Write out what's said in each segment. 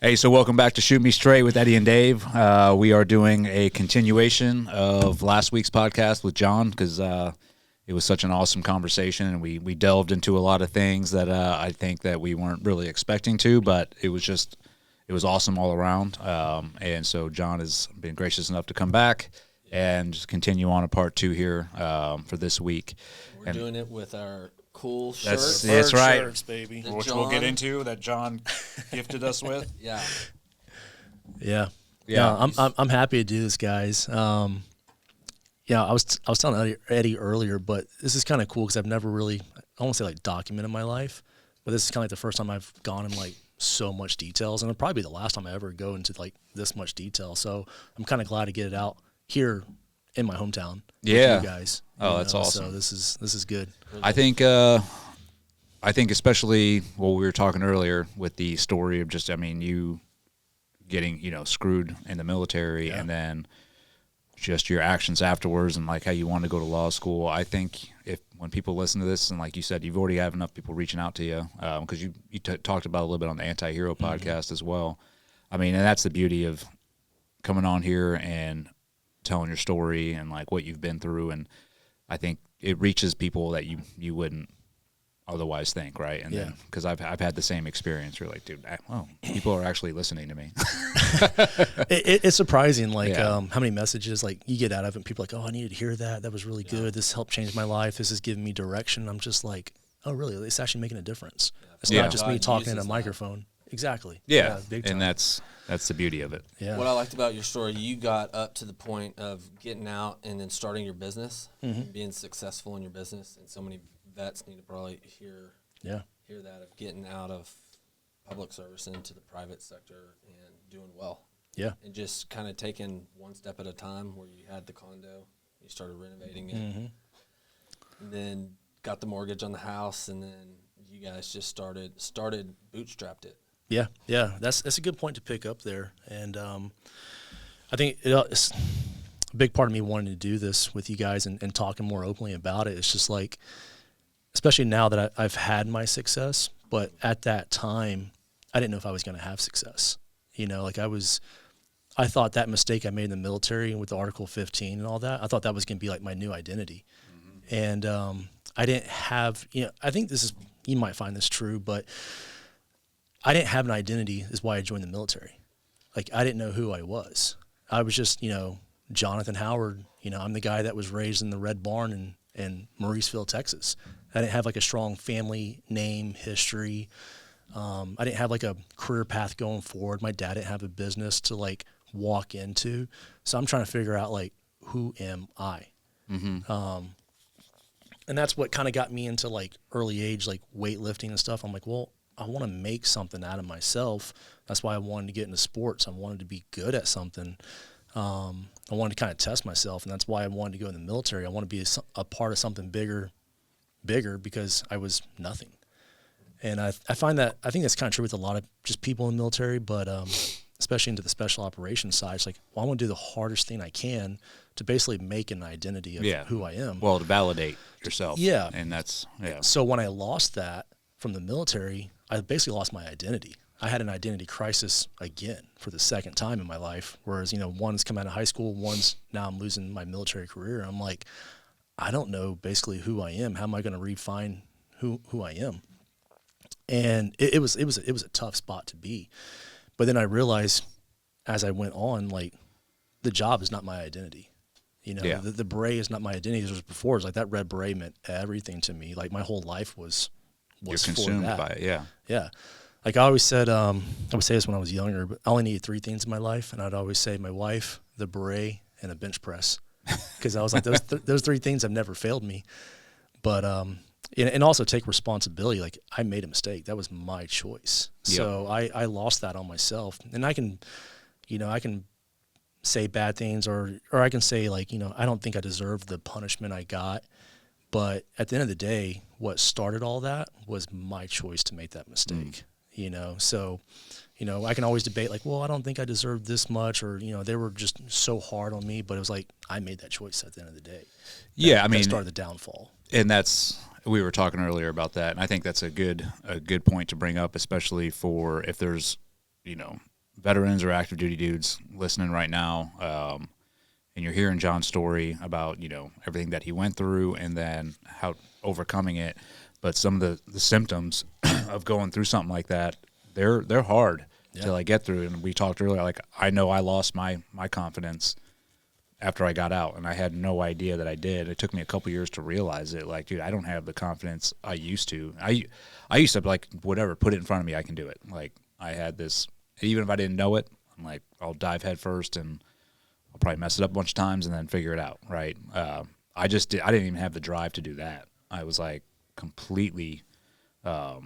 Hey, so welcome back to Shoot Me Straight with Eddie and Dave. We are doing a continuation of last week's podcast with John because it was such an awesome conversation, and we delved into a lot of things that I think that we weren't really expecting to, but it was awesome all around. And so John has been gracious enough to come back and just continue on a part 2 here for this week. We're doing it with our cool shirts. That's right. Shirts, baby. Which we'll get into, that John gifted us with. Yeah. Yeah. No, I'm happy to do this, guys. I was telling Eddie earlier, but this is kind of cool because I've never really, I won't say like documented my life, but this is kind of like the first time I've gone in like so much details, and it'll probably be the last time I ever go into like this much detail. So I'm kind of glad to get it out here in my hometown. Yeah. With you guys. That's awesome. So this is good. I think especially what we were talking earlier with the story of just, you getting, screwed in the military and then just your actions afterwards and like how you wanted to go to law school. I think when people listen to this, and like you said, you've already have enough people reaching out to you because you talked about a little bit on the Anti-Hero podcast as well. And that's the beauty of coming on here and telling your story and like what you've been through, and I think it reaches people that you wouldn't otherwise think, right? And then because I've had the same experience. You're like, dude, people are actually listening to me. It's surprising, like how many messages like you get out of it. And people are like, oh, I needed to hear that. That was really good. This helped change my life. This is giving me direction. I'm just like, oh, really? It's actually making a difference. It's not just me talking in a microphone. Exactly. Yeah, big time. And that's the beauty of it. Yeah. What I liked about your story, you got up to the point of getting out and then starting your business, being successful in your business, and so many vets need to probably hear that of getting out of public service into the private sector and doing well. Yeah. And just kind of taking one step at a time, where you had the condo, you started renovating it, and then got the mortgage on the house, and then you guys just started bootstrapped it. Yeah, that's a good point to pick up there, and I think it's a big part of me wanting to do this with you guys and talking more openly about it. It's just like, especially now that I've had my success, but at that time, I didn't know if I was going to have success. I thought that mistake I made in the military with the Article 15 and all that, I thought that was going to be like my new identity, and I didn't have. I think you might find this true, but I didn't have an identity is why I joined the military. Like, I didn't know who I was. I was just, Jonathan Howard. I'm the guy that was raised in the Red Barn in Mauriceville, Texas. I didn't have like a strong family name, history. I didn't have like a career path going forward. My dad didn't have a business to like walk into. So I'm trying to figure out like, who am I? And that's what kind of got me into like early age, like weightlifting and stuff. I'm like, well, I want to make something out of myself. That's why I wanted to get into sports. I wanted to be good at something. I wanted to kind of test myself, and that's why I wanted to go in the military. I want to be a part of something bigger because I was nothing. And I think that's kind of true with a lot of just people in the military, but especially into the special operations side. It's like, well, I want to do the hardest thing I can to basically make an identity of who I am. Well, to validate yourself. Yeah. And that's, So when I lost that from the military, I basically lost my identity. I had an identity crisis again for the second time in my life, whereas, one's come out of high school, now I'm losing my military career. I'm like, I don't know basically who I am. How am I going to refine who I am? And it was a tough spot to be. But then I realized as I went on, like, the job is not my identity. The beret is not my identity. As it was before, it was like that red beret meant everything to me. Like, my whole life was you're consumed by it, yeah. Like I always said, I would say this when I was younger, but I only needed 3 things in my life, and I'd always say my wife, the beret, and a bench press, because I was like, those 3 things have never failed me. But and also take responsibility. Like, I made a mistake. That was my choice. Yep. So I lost that on myself, and I can say bad things, or I can say like, I don't think I deserved the punishment I got. But at the end of the day, what started all that was my choice to make that mistake. So, I can always debate like, well, I don't think I deserved this much, or, they were just so hard on me, but it was like, I made that choice at the end of the day. That started the downfall. And we were talking earlier about that. And I think that's a good point to bring up, especially for if there's, veterans or active duty dudes listening right now, and you're hearing John's story about, everything that he went through and then how overcoming it, but some of the symptoms of going through something like that, they're hard to like get through. And we talked earlier, like, I know I lost my confidence after I got out, and I had no idea that I did. It took me a couple years to realize it. Like, dude, I don't have the confidence I used to. I used to be like, whatever, put it in front of me, I can do it. Like, I had this, even if I didn't know it, I'm like, I'll dive head first and I'll probably mess it up a bunch of times and then figure it out, right? I didn't even have the drive to do that. I was like completely, I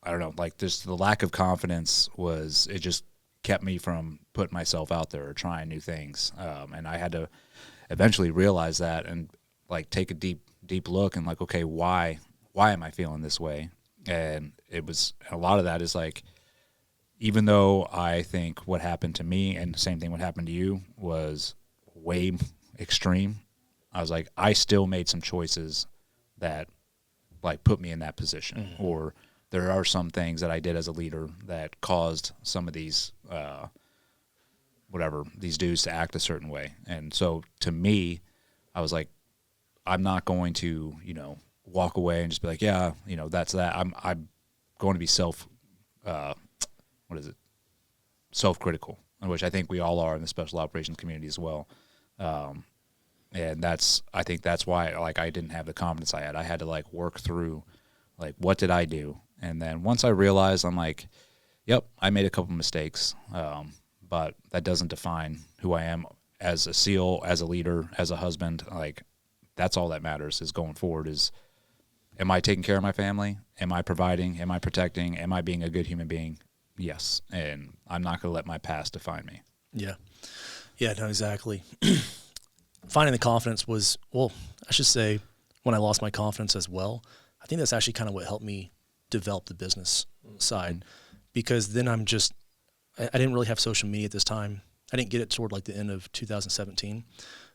don't know, like just the lack of confidence it just kept me from putting myself out there or trying new things. And I had to eventually realize that and like take a deep look and like, okay, why am I feeling this way? And a lot of that is like, even though I think what happened to me and the same thing what happened to you was way extreme, I was like, I still made some choices that like put me in that position. Or there are some things that I did as a leader that caused some of these, these dudes to act a certain way. And so to me, I was like, I'm not going to, walk away and just be like, yeah, that's that. I'm going to be self-critical, which I think we all are in the special operations community as well. And I think that's why, like, I didn't have the confidence I had. I had to like work through, like, what did I do? And then once I realized, I'm like, yep, I made a couple mistakes. But that doesn't define who I am as a SEAL, as a leader, as a husband. Like, that's all that matters is going forward is, am I taking care of my family? Am I providing? Am I protecting? Am I being a good human being? Yes. And I'm not going to let my past define me. Yeah. Yeah, no, exactly. Finding the confidence was, I should say when I lost my confidence as well, I think that's actually kind of what helped me develop the business side, because then I didn't really have social media at this time. I didn't get it toward like the end of 2017,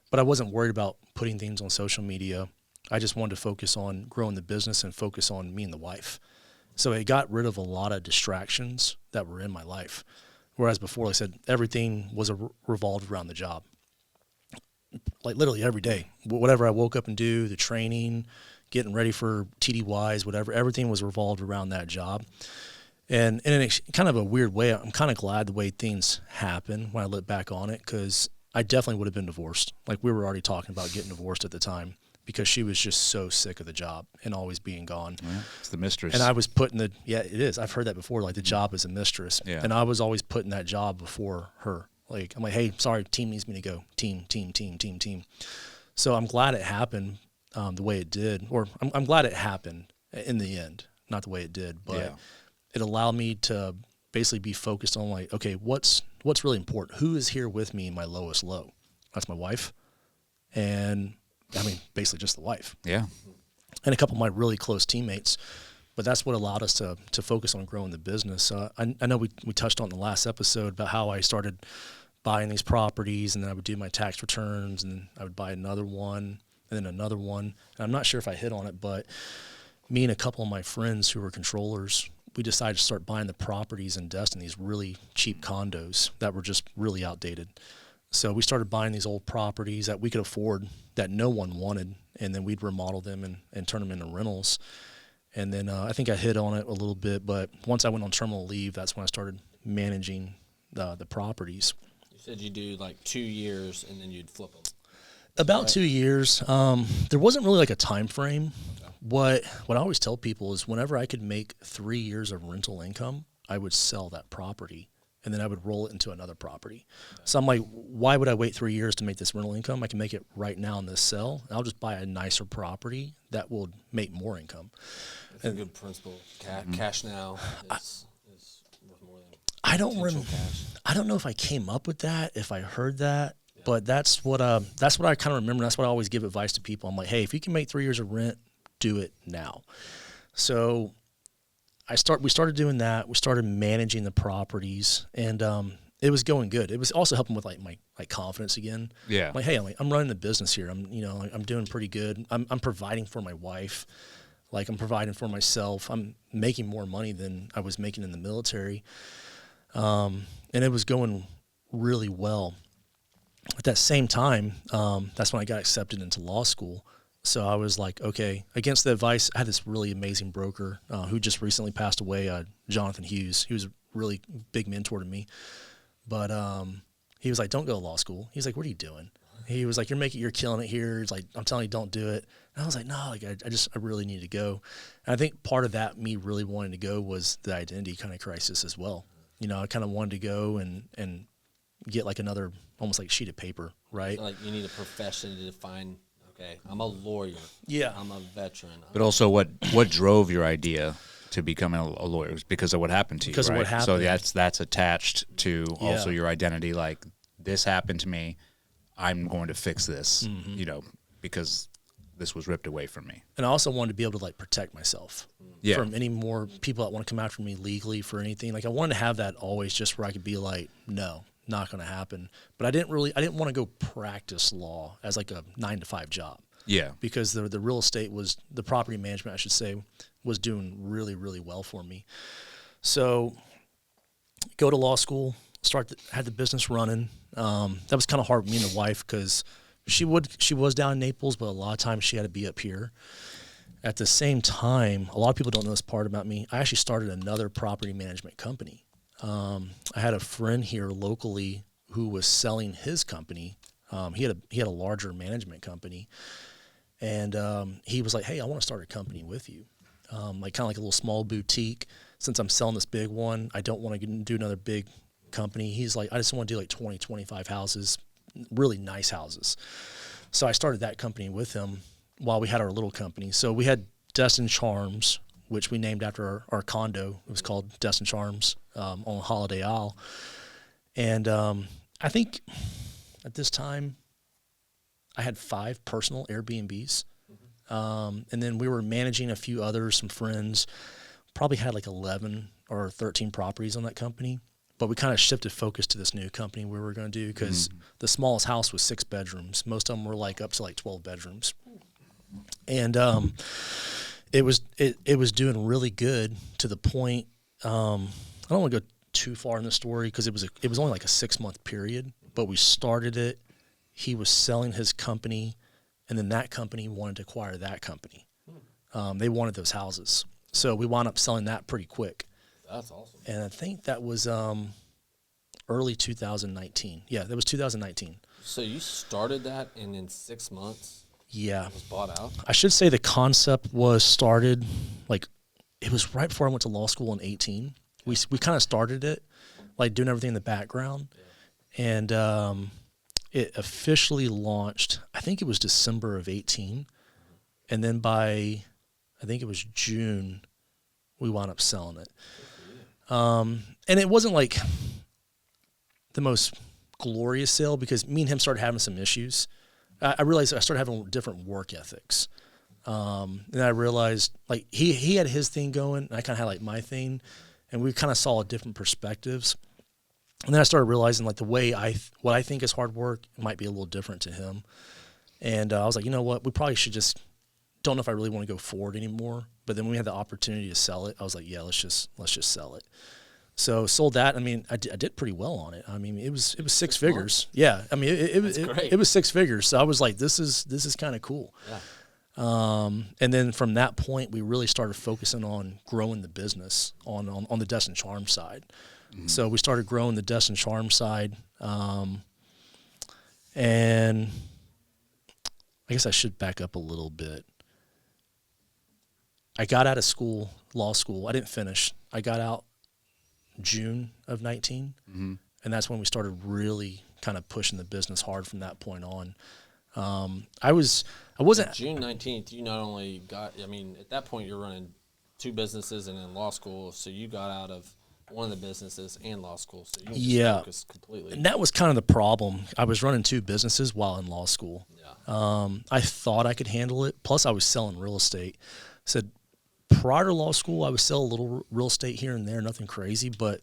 but I wasn't worried about putting things on social media. I just wanted to focus on growing the business and focus on me and the wife. So it got rid of a lot of distractions that were in my life. Whereas before, like I said, everything was revolved around the job. Like literally every day, whatever I woke up and do, the training, getting ready for TDYs, whatever, everything was revolved around that job. And in kind of a weird way, I'm kind of glad the way things happened when I look back on it, because I definitely would have been divorced. Like, we were already talking about getting divorced at the time, because she was just so sick of the job and always being gone. Yeah, it's the mistress. And I was putting it is. I've heard that before, like the job is a mistress. Yeah. And I was always putting that job before her. Like, I'm like, hey, sorry, team needs me to go. Team. So I'm glad it happened the way it did. Or I'm glad it happened in the end, not the way it did. But it allowed me to basically be focused on, like, okay, what's really important? Who is here with me in my lowest low? That's my wife. And I mean, basically just the wife. Yeah. And a couple of my really close teammates. But that's what allowed us to focus on growing the business. I know we touched on the last episode about how I started buying these properties, and then I would do my tax returns, and I would buy another one, and then another one. And I'm not sure if I hit on it, but me and a couple of my friends who were controllers, we decided to start buying the properties in Destin, these really cheap condos that were just really outdated. So we started buying these old properties that we could afford that no one wanted, and then we'd remodel them and turn them into rentals. And then I think I hit on it a little bit, but once I went on terminal leave, that's when I started managing the properties. You said you do like 2 years and then you'd flip them. About 2 years. There wasn't really like a time frame. Okay. What I always tell people is whenever I could make 3 years of rental income, I would sell that property, and then I would roll it into another property. Okay. So I'm like, why would I wait 3 years to make this rental income? I can make it right now in this sell, and I'll just buy a nicer property that will make more income. That's a good principle. Cash now is worth more than I don't know if I came up with that, if I heard that, but that's what I kind of remember. That's what I always give advice to people. I'm like, hey, if you can make 3 years of rent, do it now. So we started doing that. We started managing the properties, and it was going good. It was also helping with like my confidence again. Yeah. I'm like, hey, I'm running the business here. I'm doing pretty good. I'm providing for my wife. Like, I'm providing for myself. I'm making more money than I was making in the military. And it was going really well. At that same time, that's when I got accepted into law school. So I was like, okay, against the advice, I had this really amazing broker who just recently passed away, Jonathan Hughes. He was a really big mentor to me. But he was like, don't go to law school. He's like, what are you doing? He was like, you're killing it here. He's like, I'm telling you, don't do it. And I was like, no, like I really need to go. And I think part of that, me really wanting to go, was the identity kind of crisis as well. You know, I kind of wanted to go and get like another, almost like sheet of paper, right? So like you need a profession to define, okay, I'm a lawyer. Yeah. I'm a veteran. But also what drove your idea to becoming a lawyer? It was because of what happened to you, Because of right? what happened. So that's attached to also your identity. Like, this happened to me, I'm going to fix this, you know, because this was ripped away from me. And I also wanted to be able to like protect myself from any more people that want to come after me legally for anything. Like I wanted to have that always, just where I could be like, no, not going to happen. But I didn't want to go practice law as like a 9-to-5 job. Yeah. Because the real estate the property management, I should say, was doing really, really well for me. So go to law school, had the business running. That was kind of hard with me and the wife, because she was down in Naples, but a lot of times she had to be up here. At the same time, a lot of people don't know this part about me. I actually started another property management company. I had a friend here locally who was selling his company. He had a larger management company, and he was like, "Hey, I want to start a company with you, like kind of like a little small boutique. Since I'm selling this big one, I don't want to do another big company." He's like, "I just want to do like 20, 25 houses, really nice houses." So I started that company with him while we had our little company. So we had Destin Charms, which we named after our condo. It was called Destin Charms on Holiday Isle. And I think at this time I had 5 personal Airbnbs. And then we were managing a few others, some friends. Probably had like 11 or 13 properties on that company. But we kind of shifted focus to this new company we were going to do, because the smallest house was 6 bedrooms. Most of them were like up to like 12 bedrooms. And it was doing really good, to the point, I don't want to go too far in the story, because it was only like a 6-month period, but we started it. He was selling his company, and then that company wanted to acquire that company. They wanted those houses. So we wound up selling that pretty quick. That's awesome. And I think that was early 2019. Yeah, that was 2019. So you started that, and in 6 months, yeah, it was bought out? I should say the concept was started, like, it was right before I went to law school in 18. We kind of started it, like doing everything in the background. Yeah. And it officially launched, I think it was December of 18. And then by, I think it was June, we wound up selling it. And it wasn't like the most glorious sale, because me and him started having some issues. I realized I started having different work ethics. And I realized, like, he had his thing going, and I kind of had like my thing, and we kind of saw different perspectives. And then I started realizing, like, the way what I think is hard work might be a little different to him. And I was like, you know what, we probably should just, don't know if I really want to go forward anymore. But then when we had the opportunity to sell it, I was like, yeah, let's just sell it. So sold that. I mean, I did pretty well on it. I mean, it was 6 figures. Yeah. I mean, it was 6 figures. So I was like, this is kind of cool. Yeah. And then from that point, we really started focusing on growing the business on the Destin Charm side. Mm-hmm. So we started growing the Destin Charm side. And I guess I should back up a little bit. I got out of law school. I didn't finish. I got out June of 19, and that's when we started really kind of pushing the business hard from that point on. I wasn't June 19th. You not only got, I mean, at that point you're running 2 businesses and in law school, so you got out of one of the businesses and law school, so you can just focus completely. And that was kind of the problem. I was running 2 businesses while in law school. Yeah. I thought I could handle it. Plus, I was selling real estate. Said, prior to law school, I would sell a little real estate here and there, nothing crazy. But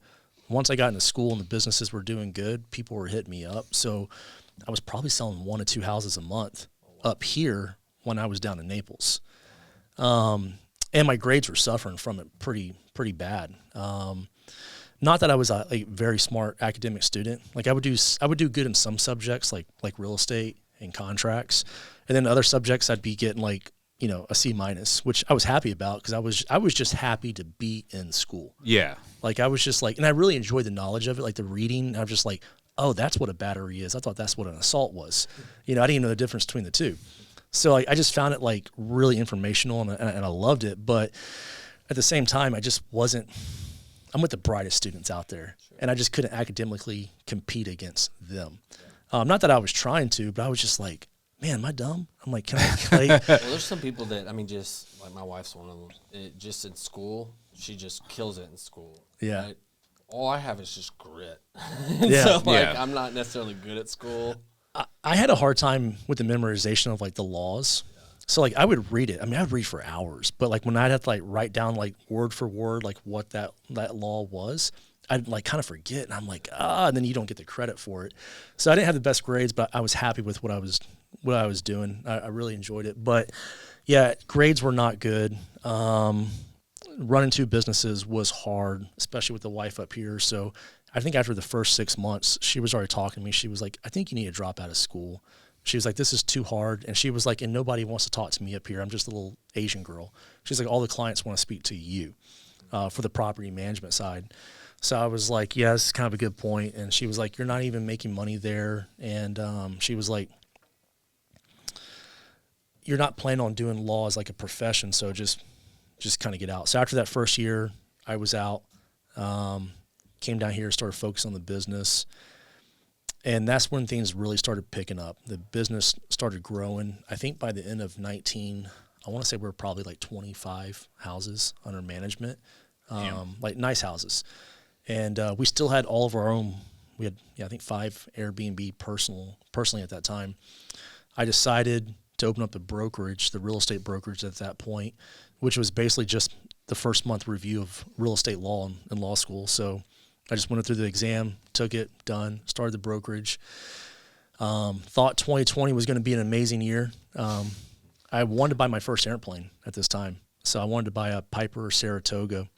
once I got into school and the businesses were doing good, people were hitting me up. So I was probably selling 1 to 2 houses a month up here when I was down in Naples. And my grades were suffering from it pretty bad. not that I was a very smart academic student. Like I would do good in some subjects like real estate and contracts, and then other subjects I'd be getting like, a C-, which I was happy about because I was just happy to be in school. Yeah. Like I was just like, and I really enjoyed the knowledge of it, like the reading. I was just like, oh, that's what a battery is. I thought that's what an assault was. I didn't even know the difference between the two. So like I just found it like really informational and I loved it. But at the same time, I just wasn't. I'm with the brightest students out there, and I just couldn't academically compete against them. Not that I was trying to, but I was just like, man, am I dumb? I'm like, can I? Well, there's some people that, just like my wife's one of them. Just in school, she just kills it in school. Yeah. Right? All I have is just grit. Yeah. So, I'm not necessarily good at school. I had a hard time with the memorization of, like, the laws. Yeah. So, like, I would read it. I'd read for hours. But, like, when I'd have to, like, write down, like, word for word, like, what that law was, I'd like kind of forget, and I'm like, and then you don't get the credit for it. So I didn't have the best grades, but I was happy with what I was doing. I really enjoyed it. But yeah, grades were not good. Running two businesses was hard, especially with the wife up here. So I think after the first 6 months, she was already talking to me. She was like, I think you need to drop out of school. She was like, this is too hard. And she was like, and nobody wants to talk to me up here. I'm just a little Asian girl. She's like, all the clients want to speak to you for the property management side. So I was like, yeah, this is kind of a good point. And she was like, you're not even making money there. And she was like, you're not planning on doing law as like a profession, so just kind of get out. So after that first year, I was out, came down here, started focusing on the business. And that's when things really started picking up. The business started growing. I think by the end of 19, I want to say we were probably like 25 houses under management, like nice houses. And we still had all of our own. We had, I think 5 Airbnb personally at that time. I decided to open up the brokerage, the real estate brokerage at that point, which was basically just the first month review of real estate law in law school. So I just went through the exam, took it, done, started the brokerage. Thought 2020 was going to be an amazing year. I wanted to buy my first airplane at this time. So I wanted to buy a Piper Saratoga.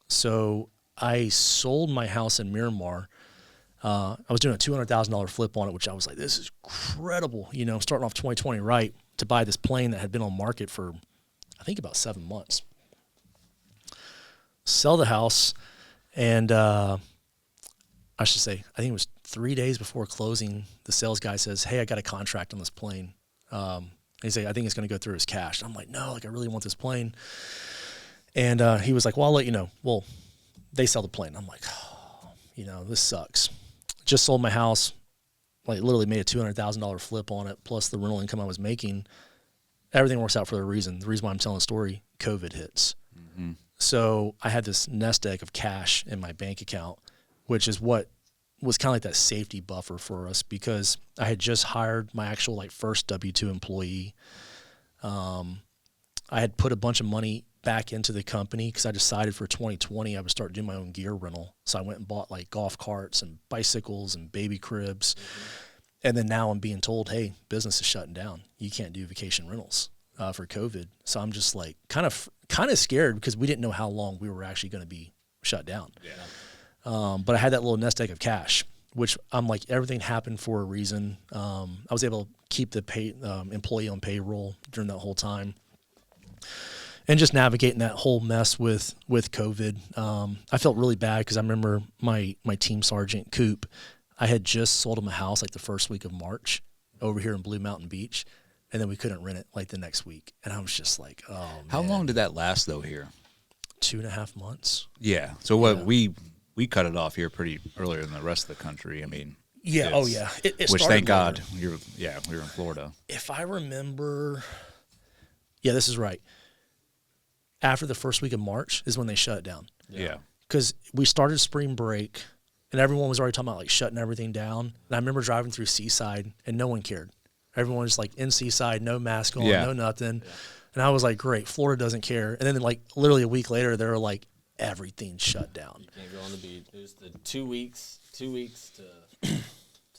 So I sold my house in Miramar. I was doing a $200,000 flip on it, which I was like, this is incredible. Starting off 2020 right, to buy this plane that had been on market for, I think, about 7 months. Sell the house, and I should say, I think it was 3 days before closing, the sales guy says, hey, I got a contract on this plane. He's like, I think it's going to go through as cash. And I'm like, no, I really want this plane. And he was like, well, I'll let you know. Well, they sell the plane. I'm like, this sucks. Just sold my house, like literally made a $200,000 flip on it, plus the rental income I was making. Everything works out for a reason. The reason why I'm telling the story, COVID hits. Mm-hmm. So I had this nest egg of cash in my bank account, which is what was kind of like that safety buffer for us, because I had just hired my actual first W-2 employee. I had put a bunch of money back into the company because I decided for 2020 I would start doing my own gear rental. So I went and bought golf carts and bicycles and baby cribs. Mm-hmm. And then now I'm being told, hey, business is shutting down. You can't do vacation rentals for COVID. So I'm just kind of scared, because we didn't know how long we were actually going to be shut down. Yeah. But I had that little nest egg of cash, which I'm like, everything happened for a reason. I was able to keep the employee on payroll during that whole time. And just navigating that whole mess with COVID. I felt really bad because I remember my team sergeant, Coop, I had just sold him a house the first week of March over here in Blue Mountain Beach, and then we couldn't rent it the next week. And I was just like, oh, man. How long did that last though here? 2.5 months. Yeah. So what we cut it off here pretty earlier than the rest of the country. Yeah. Oh yeah. It which thank God we were in Florida. If I remember, yeah, this is right. After the first week of March is when they shut it down. Yeah. Because we started spring break, and everyone was already talking about shutting everything down. And I remember driving through Seaside, and no one cared. Everyone was in Seaside, no mask on, no nothing. Yeah. And I was like, great, Florida doesn't care. And then literally a week later, they were like, everything's shut down. You can't go on the beach. It was the 2 weeks to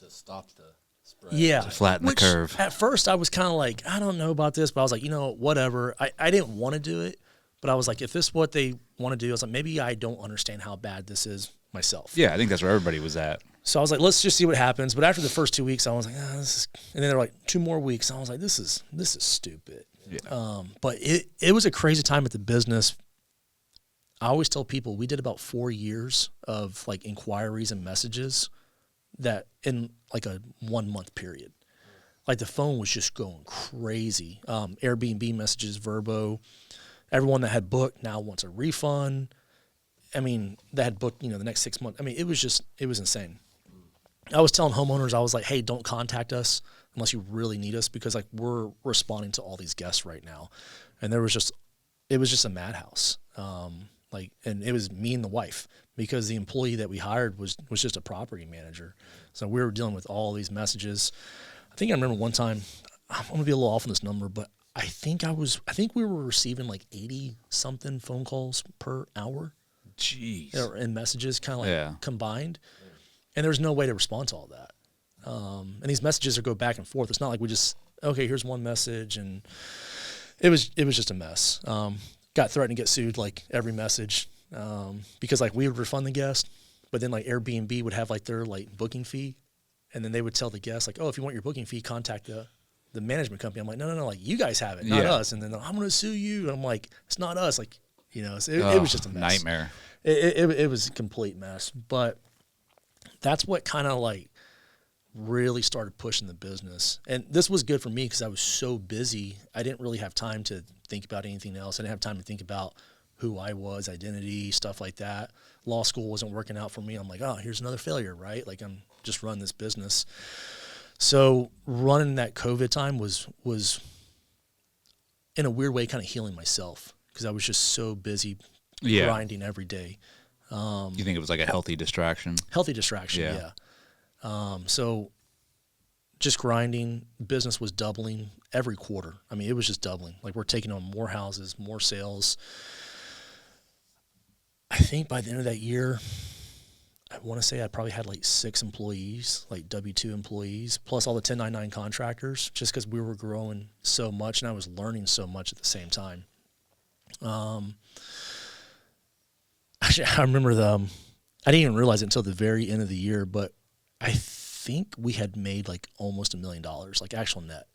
stop the spread. Yeah. To flatten the curve. At first, I was kind of like, I don't know about this, but I was like, whatever. I didn't want to do it. But I was like, if this is what they want to do, I was like, maybe I don't understand how bad this is myself. Yeah, I think that's where everybody was at. So I was like, let's just see what happens. But after the first 2 weeks, I was like, this is, and then they're like 2 more weeks. I was like, this is stupid. Yeah. But it was a crazy time at the business. I always tell people we did about 4 years of like inquiries and messages that in like a 1 month period. Like the phone was just going crazy. Airbnb messages, Verbo, everyone that had booked now wants a refund. I mean, that had booked, the next 6 months. I mean, it was insane. I was telling homeowners, I was like, hey, don't contact us unless you really need us, because like we're responding to all these guests right now. And it was just a madhouse. And it was me and the wife, because the employee that we hired was just a property manager. So we were dealing with all these messages. I think I remember one time, I'm going to be a little off on this number, but I think we were receiving like 80 something phone calls per hour. Jeez. And messages kind of like combined. And there's no way to respond to all that. And these messages go back and forth. It's not like we just, okay, here's one message. And it was just a mess. Got threatened to get sued like every message, because like we would refund the guest, but then like Airbnb would have like their like booking fee. And then they would tell the guest like, oh, if you want your booking fee, contact the management company. I'm like, no, like you guys have it, not us. And then I'm going to sue you. And I'm like, it's not us. Like, so it was just a mess. Nightmare. It was a complete mess. But that's what kind of like really started pushing the business. And this was good for me because I was so busy. I didn't really have time to think about anything else. I didn't have time to think about who I was, identity, stuff like that. Law school wasn't working out for me. I'm like, oh, here's another failure, right? Like I'm just running this business. So running that COVID time was in a weird way kind of healing myself, because I was just so busy grinding every day. You think it was like a healthy distraction? Healthy distraction, yeah. So just grinding, business was doubling every quarter. I mean, it was just doubling. Like we're taking on more houses, more sales. I think by the end of that year, I want to say I probably had like 6 employees, like W-2 employees, plus all the 1099 contractors, just because we were growing so much and I was learning so much at the same time. Actually, I remember I didn't even realize it until the very end of the year, but I think we had made like almost $1 million, like actual net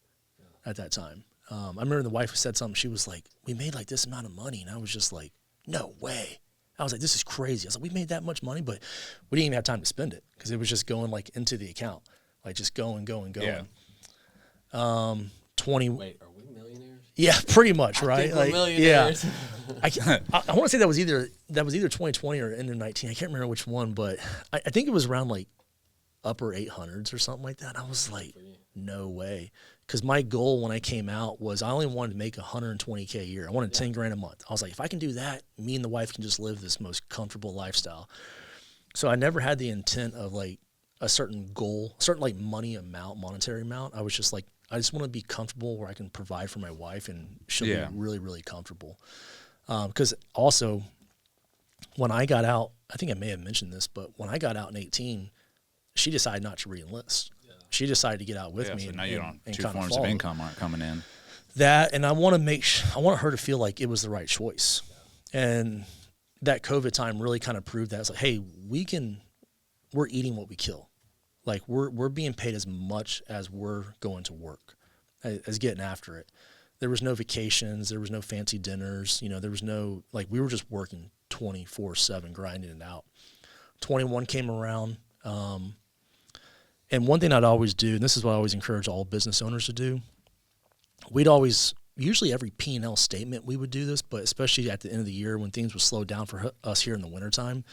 at that time. I remember the wife said something. She was like, we made like this amount of money. And I was just like, no way. I was like, this is crazy. I was like, we made that much money, but we didn't even have time to spend it because it was just going like into the account, like just going. Yeah. 20. Wait, are we millionaires? Yeah, pretty much, right? I think we're like, millionaires. Yeah. I want to say that was either 2020 or end of 19. I can't remember which one, but I think it was around like upper 800s or something like that. I was like, no way. Because my goal when I came out was I only wanted to make $120K a year. I wanted 10 grand a month. I was like, if I can do that, me and the wife can just live this most comfortable lifestyle. So I never had the intent of like a certain goal, certain like monetary amount. I was just like, I just want to be comfortable where I can provide for my wife and she'll be really, really comfortable. Because also when I got out, I think I may have mentioned this, but when I got out in 18, she decided not to re-enlist. She decided to get out with me. So now you don't, and two forms of income aren't coming in. That, and I want to I want her to feel like it was the right choice. And that COVID time really kind of proved that. It's like, hey, we're eating what we kill. Like we're being paid as much as we're going to work, as getting after it. There was no vacations. There was no fancy dinners. There was no, like we were just working 24/7, grinding it out. 21 came around. And one thing I'd always do, and this is what I always encourage all business owners to do, usually every P&L statement we would do this, but especially at the end of the year when things would slow down for us here in the wintertime,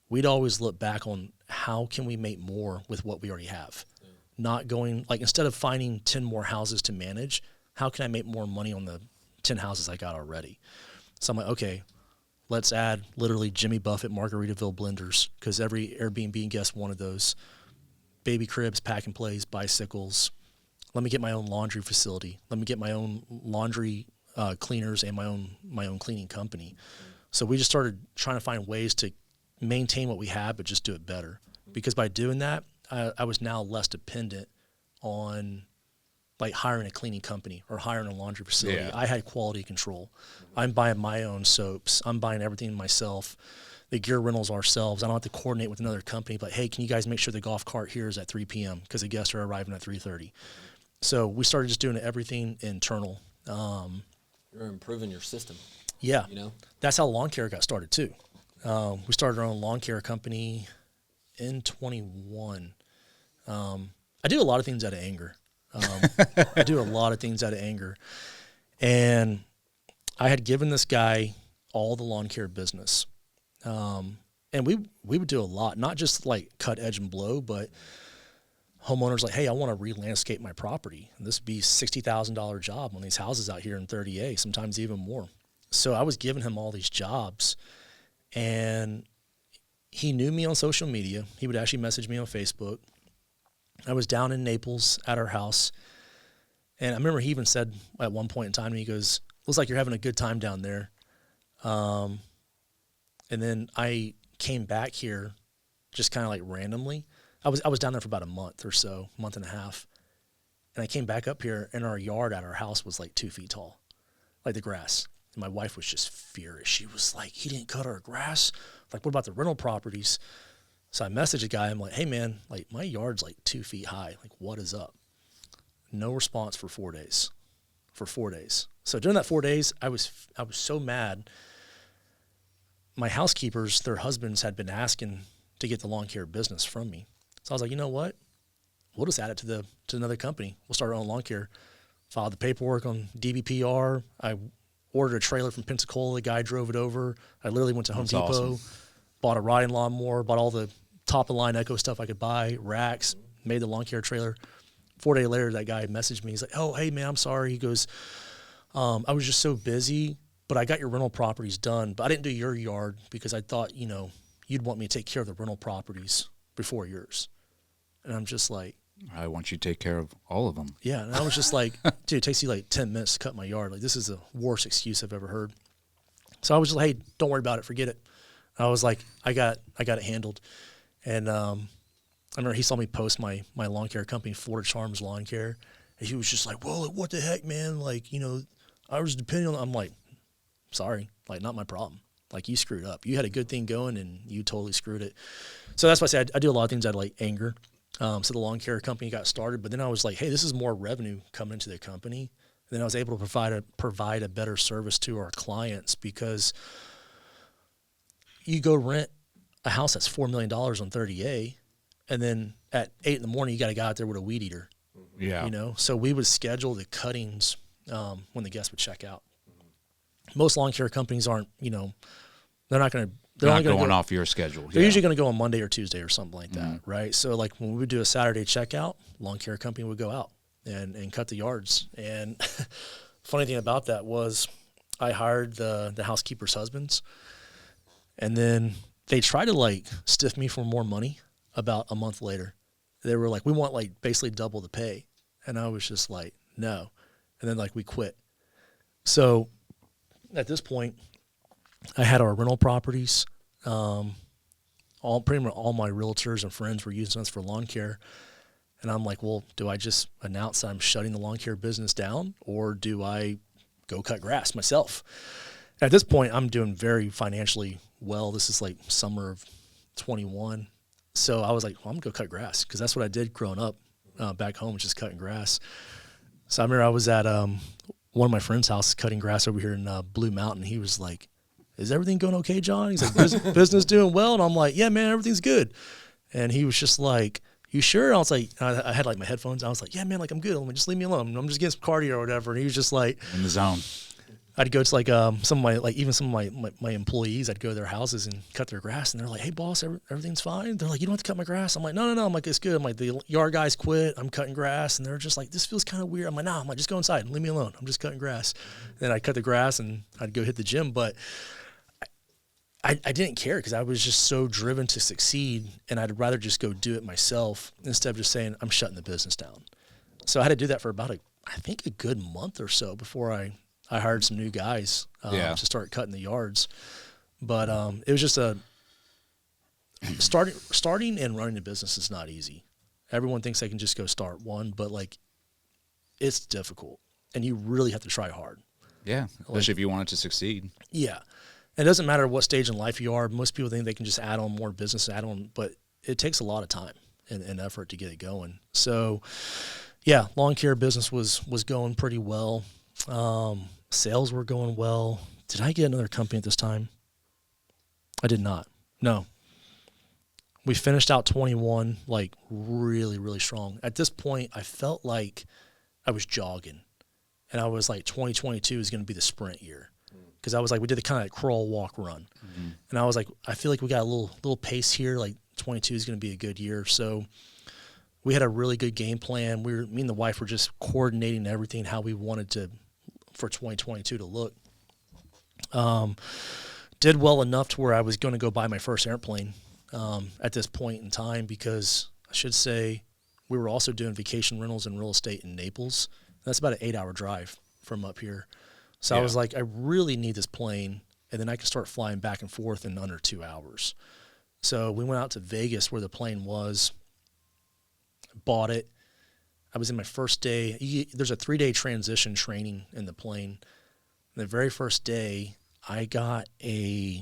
we'd always look back on how can we make more with what we already have. Yeah. Not going, like instead of finding 10 more houses to manage, how can I make more money on the 10 houses I got already? So I'm like, okay, let's add literally Jimmy Buffett Margaritaville blenders, because every Airbnb guest wanted those. Baby cribs, pack and plays, bicycles. Let me get my own laundry facility. Let me get my own laundry cleaners and my own cleaning company. So we just started trying to find ways to maintain what we had, but just do it better. Because by doing that, I was now less dependent on like hiring a cleaning company or hiring a laundry facility. Yeah. I had quality control. I'm buying my own soaps. I'm buying everything myself. the gear rentals ourselves. I don't have to coordinate with another company, but hey, can you guys make sure the golf cart here is at 3 p.m. because the guests are arriving at 3:30. So we started just doing everything internal. You're improving your system. Yeah. You know? That's how lawn care got started too. We started our own lawn care company in 21. I do a lot of things out of anger. And I had given this guy all the lawn care business. And we would do a lot, not just like cut, edge, and blow, but homeowners like, hey, I want to re-landscape my property. And this would be $60,000 job on these houses out here in 30A, sometimes even more. So I was giving him all these jobs, and he knew me on social media. He would actually message me on Facebook. I was down in Naples at our house, and I remember he even said at one point in time, he goes, looks like you're having a good time down there. And then I came back here just kind of like randomly. I was down there for about a month or so, month and a half. And I came back up here, and our yard at our house was like 2 feet tall, like the grass. And my wife was just furious. She was like, he didn't cut our grass. Like, what about the rental properties? So I messaged a guy. I'm like, hey, man, like my yard's like 2 feet high. Like, what is up? No response for 4 days. So during that 4 days, I was so mad. My housekeepers, their husbands had been asking to get the lawn care business from me. So I was like, you know what? We'll just add it to another company. We'll start our own lawn care. Filed the paperwork on DBPR. I ordered a trailer from Pensacola. The guy drove it over. I literally went to Home Depot, awesome. bought a riding lawnmower, bought all the top-of-the-line Echo stuff I could buy, racks, made the lawn care trailer. 4 days later, that guy messaged me. He's like, oh, hey, man, I'm sorry. He goes, I was just so busy, but I got your rental properties done. But I didn't do your yard because I thought, you'd want me to take care of the rental properties before yours. And I'm just like, I want you to take care of all of them. yeah. And I was just like, dude, it takes you like 10 minutes to cut my yard. Like, this is the worst excuse I've ever heard. So I was just like, hey, don't worry about it. Forget it. I was like, I got it handled. And I remember he saw me post my lawn care company, Florida Charms Lawn Care. And he was just like, well, what the heck, man? Like, I was depending on, I'm like, sorry, like, not my problem. Like, you screwed up. You had a good thing going, and you totally screwed it. So that's why I said I do a lot of things out of, like, anger. So the lawn care company got started, but then I was like, hey, this is more revenue coming into the company. And then I was able to provide a better service to our clients, because you go rent a house that's $4 million on 30A, and then at 8 in the morning, you got a guy out there with a weed eater. Yeah. So we would schedule the cuttings when the guests would check out. Most lawn care companies aren't, they're not going to. They're not going off your schedule. They're usually going to go on Monday or Tuesday or something like that, right? So like when we would do a Saturday checkout, lawn care company would go out and cut the yards. And funny thing about that was I hired the housekeepers' husbands, and then they tried to like stiff me for more money about a month later. They were like, we want like basically double the pay. And I was just like, no. And then like we quit. So at this point, I had our rental properties. Pretty much all my realtors and friends were using us for lawn care. And I'm like, well, do I just announce that I'm shutting the lawn care business down, or do I go cut grass myself? At this point, I'm doing very financially well. This is like summer of 21. So I was like, well, I'm going to go cut grass, because that's what I did growing up back home, just cutting grass. So I remember I was at one of my friend's house cutting grass over here in Blue Mountain. He was like, is everything going okay, John? He's like, business doing well? And I'm like, yeah, man, everything's good. And he was just like, you sure? I was like, I had like my headphones. I was like, yeah, man, like I'm good. Just leave me alone. I'm just getting some cardio or whatever. And he was just like, in the zone. I'd go to like some of my employees. I'd go to their houses and cut their grass, and they're like, "Hey, boss, everything's fine." They're like, "You don't have to cut my grass." I'm like, "No." I'm like, "It's good." I'm like, "The yard guys quit. I'm cutting grass," and they're just like, "This feels kind of weird." I'm like, "Nah." I'm like, "Just go inside and leave me alone. I'm just cutting grass." Then I'd cut the grass and I'd go hit the gym, but I didn't care, because I was just so driven to succeed, and I'd rather just go do it myself instead of just saying I'm shutting the business down. So I had to do that for about I think a good month or so before I hired some new guys to start cutting the yards. But it was just starting and running a business is not easy. Everyone thinks they can just go start one, but like it's difficult, and you really have to try hard. Yeah, especially if you want it to succeed. Yeah. it doesn't matter what stage in life you are. Most people think they can just add on more business, but it takes a lot of time and effort to get it going. So, yeah, lawn care business was going pretty well. Sales were going well. Did I get another company at this time? I did not. No. We finished out 21 like really, really strong. At this point, I felt like I was jogging, and I was like 2022 is going to be the sprint year, because I was like, we did the kind of crawl, walk, run, and I was like, I feel like we got a little pace here. Like 22 is going to be a good year. So we had a really good game plan. Me and the wife were just coordinating everything, how we wanted to for 2022 to look. Did well enough to where I was going to go buy my first airplane at this point in time, because I should say we were also doing vacation rentals and real estate in Naples. That's about an 8-hour drive from up here. So I was like, I really need this plane, and then I can start flying back and forth in under 2 hours. So we went out to Vegas where the plane was, bought it. I was in my first day. There's a 3-day transition training in the plane. The very first day, I got I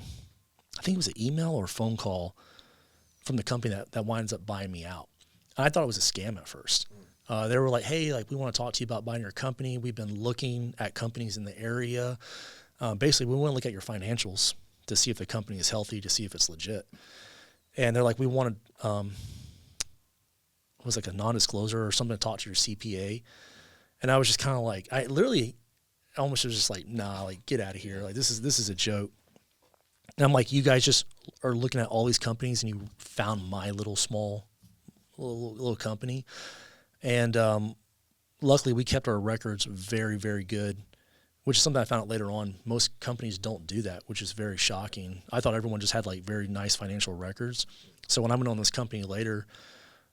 think it was an email or a phone call from the company that winds up buying me out. And I thought it was a scam at first. They were like, hey, like, we want to talk to you about buying your company. We've been looking at companies in the area. Basically, we want to look at your financials to see if the company is healthy, to see if it's legit. And they're like, we wanted, it was like a non-disclosure or something to talk to your CPA. And I was just kind of like, I almost was just like, nah, like, get out of here. Like, this is a joke. And I'm like, you guys just are looking at all these companies and you found my little small little company. And luckily we kept our records very, very good, which is something I found out later on. Most companies don't do that, which is very shocking. I thought everyone just had like very nice financial records. So when I went on this company later,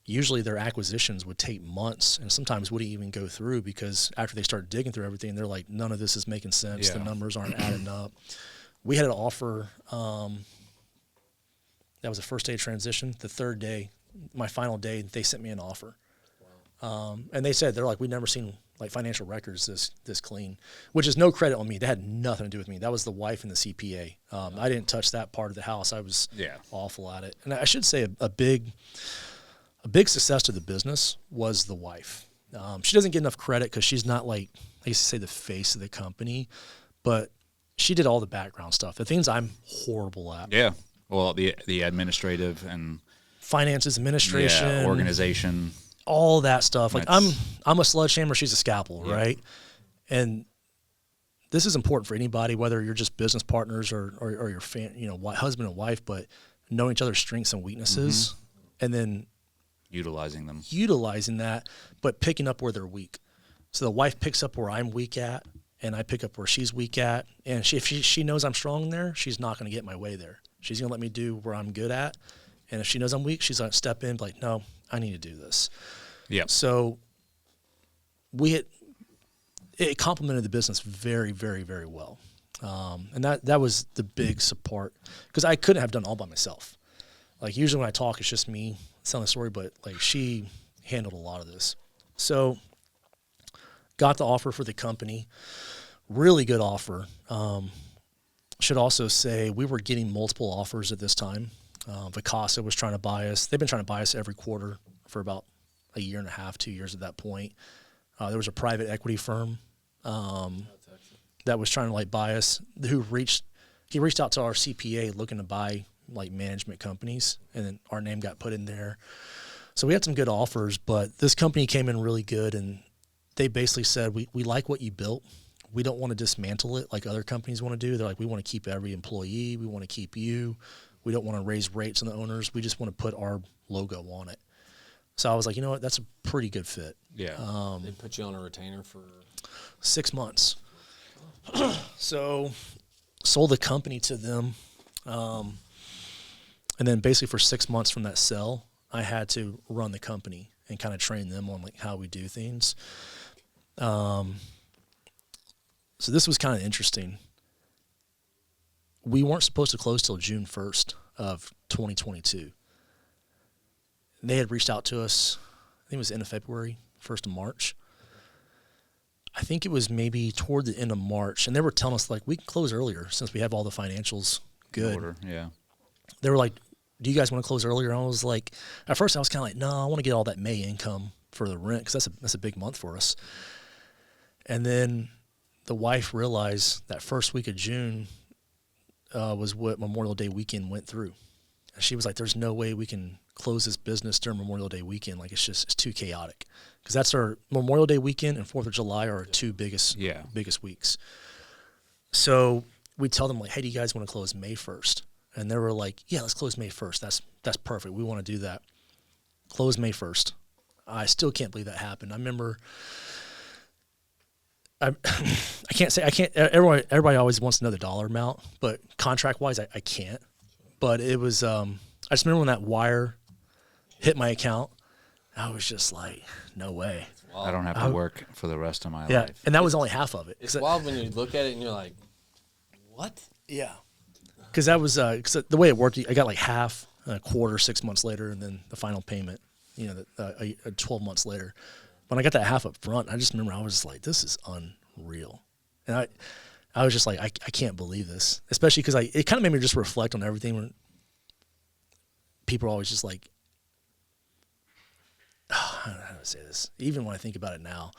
usually their acquisitions would take months and sometimes wouldn't even go through, because after they start digging through everything, they're like, none of this is making sense. The numbers aren't adding up. We had an offer. That was the first day of transition. The third day, my final day, they sent me an offer. Wow. And they said, they're like, we've never seen like financial records this clean, which is no credit on me. That had nothing to do with me. That was the wife and the CPA. I didn't touch that part of the house. I was awful at it. And I should say a big success to the business was the wife. She doesn't get enough credit because she's not like, I used to say, the face of the company, but she did all the background stuff, the things I'm horrible at. Yeah. Well, the administrative and finances, administration, organization, all that stuff. Like I'm a sledgehammer, she's a scalpel, right? And this is important for anybody, whether you're just business partners or your husband and wife, but knowing each other's strengths and weaknesses, and then utilizing that, but picking up where they're weak. So the wife picks up where I'm weak at, and I pick up where she's weak at. And if she knows I'm strong there, she's not going to get my way there. She's going to let me do where I'm good at. And if she knows I'm weak, she's going to step in, like, no, I need to do this. Yeah. So it complemented the business very, very, very well. And that was the big support, because I couldn't have done all by myself. Like, usually when I talk, it's just me telling the story, but like, she handled a lot of this. So got the offer for the company, really good offer. Should also say we were getting multiple offers at this time. Vacasa was trying to buy us. They've been trying to buy us every quarter for about a year and a half, 2 years at that point. There was a private equity firm that was trying to like buy us. He reached out to our CPA looking to buy like management companies, and then our name got put in there. So we had some good offers, but this company came in really good, and they basically said, we like what you built. We don't want to dismantle it like other companies want to do. They're like, we want to keep every employee. We want to keep you. We don't want to raise rates on the owners. We just want to put our logo on it. So I was like, you know what? That's a pretty good fit. Yeah. They put you on a retainer for 6 months. So sold the company to them. And then basically for 6 months from that sale, I had to run the company and kind of train them on like how we do things. So this was kind of interesting. We weren't supposed to close till June 1st of 2022. They had reached out to us, I think it was end of February, 1st of March. I think it was maybe toward the end of March, and they were telling us like we can close earlier since we have all the financials good. Order, yeah. They were like, "Do you guys want to close earlier?" And I was like, at first I was kind of like, "No, I want to get all that May income for the rent because that's a big month for us." And then the wife realized that first week of June was what Memorial Day weekend went through. And she was like, "There's no way we can close this business during Memorial Day weekend. Like it's too chaotic." Because that's our Memorial Day weekend and 4th of July are our two biggest weeks. So we tell them like, "Hey, do you guys want to close May 1st?" And they were like, "Yeah, let's close May 1st. That's perfect. We want to do that." Close May 1st. I still can't believe that happened. I remember. I can't. Everybody always wants to know the dollar amount, but contract wise, I can't. But it was. I just remember when that wire hit my account, I was just like, "No way." I don't have to work for the rest of my Yeah, life. and that was only half of it. It's wild when you look at it and you're like, "What?" Yeah, because that was cause the way it worked. I got like half, a quarter, 6 months later, and then the final payment. 12 months later. When I got that half up front, I just remember I was just like, "This is unreal," and I was just like, I can't believe this, especially because it kind of made me just reflect on everything. When people are always just like, I don't know how to say this. Even when I think about it now,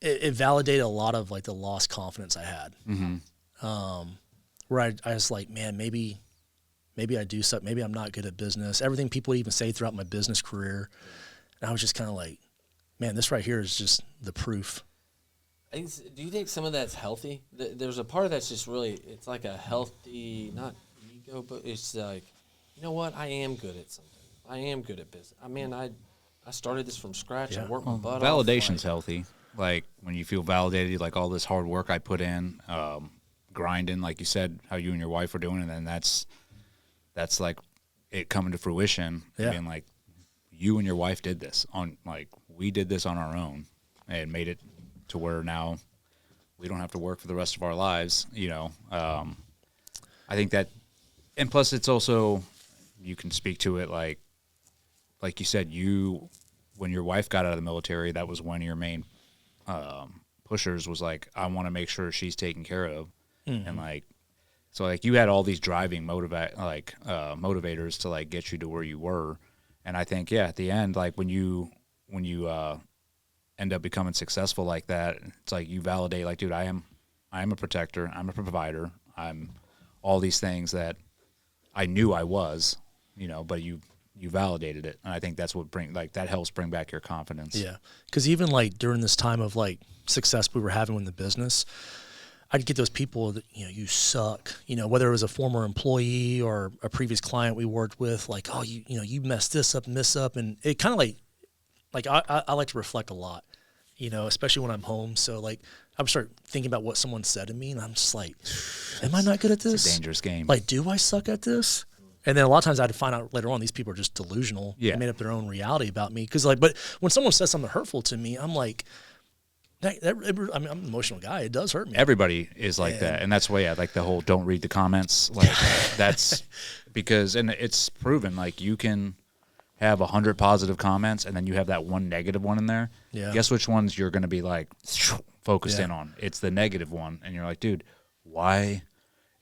it validated a lot of like the lost confidence I had. Mm-hmm. Where I was like, man, maybe I do something. Maybe I'm not good at business. Everything people would even say throughout my business career. And I was just kind of like, man, this right here is just the proof. Do you think some of that's healthy? There's a part of that's just really, it's like a healthy, not ego, but it's like, you know what? I am good at something. I am good at business. I mean, I started this from scratch. Yeah. I worked my butt off. Validation's healthy. Like when you feel validated, like all this hard work I put in, grinding, like you said, how you and your wife were doing, and then that's like it coming to fruition. Yeah. Being like, you and your wife did this we did this on our own and made it to where now we don't have to work for the rest of our lives. I think that, and plus it's also, you can speak to it like you said, when your wife got out of the military, that was one of your main pushers was like, I want to make sure she's taken care of. Mm-hmm. And so you had all these driving motivators to like get you to where you were. And I think, at the end, like when you end up becoming successful like that, it's like you validate, like, dude, I am a protector, I'm a provider, I'm all these things that I knew I was, but you validated it. And I think that's what that helps bring back your confidence. Yeah. Because even like during this time of like success we were having in the business, I'd get those people that, you suck, whether it was a former employee or a previous client we worked with, like, oh, you messed this up and this up. And it kind of like I like to reflect a lot, especially when I'm home. So like I would start thinking about what someone said to me and I'm just like, am I not good at this? It's a dangerous game. Like, do I suck at this? And then a lot of times I'd find out later on these people are just delusional. Yeah. They made up their own reality about me. But when someone says something hurtful to me, I'm like, I'm an emotional guy. It does hurt me. Everybody is like that. And that's why, like the whole don't read the comments. Like that's because, and it's proven, like you can have 100 positive comments and then you have that one negative one in there. Yeah. Guess which ones you're going to be like focused in on? It's the negative one. And you're like, dude, why?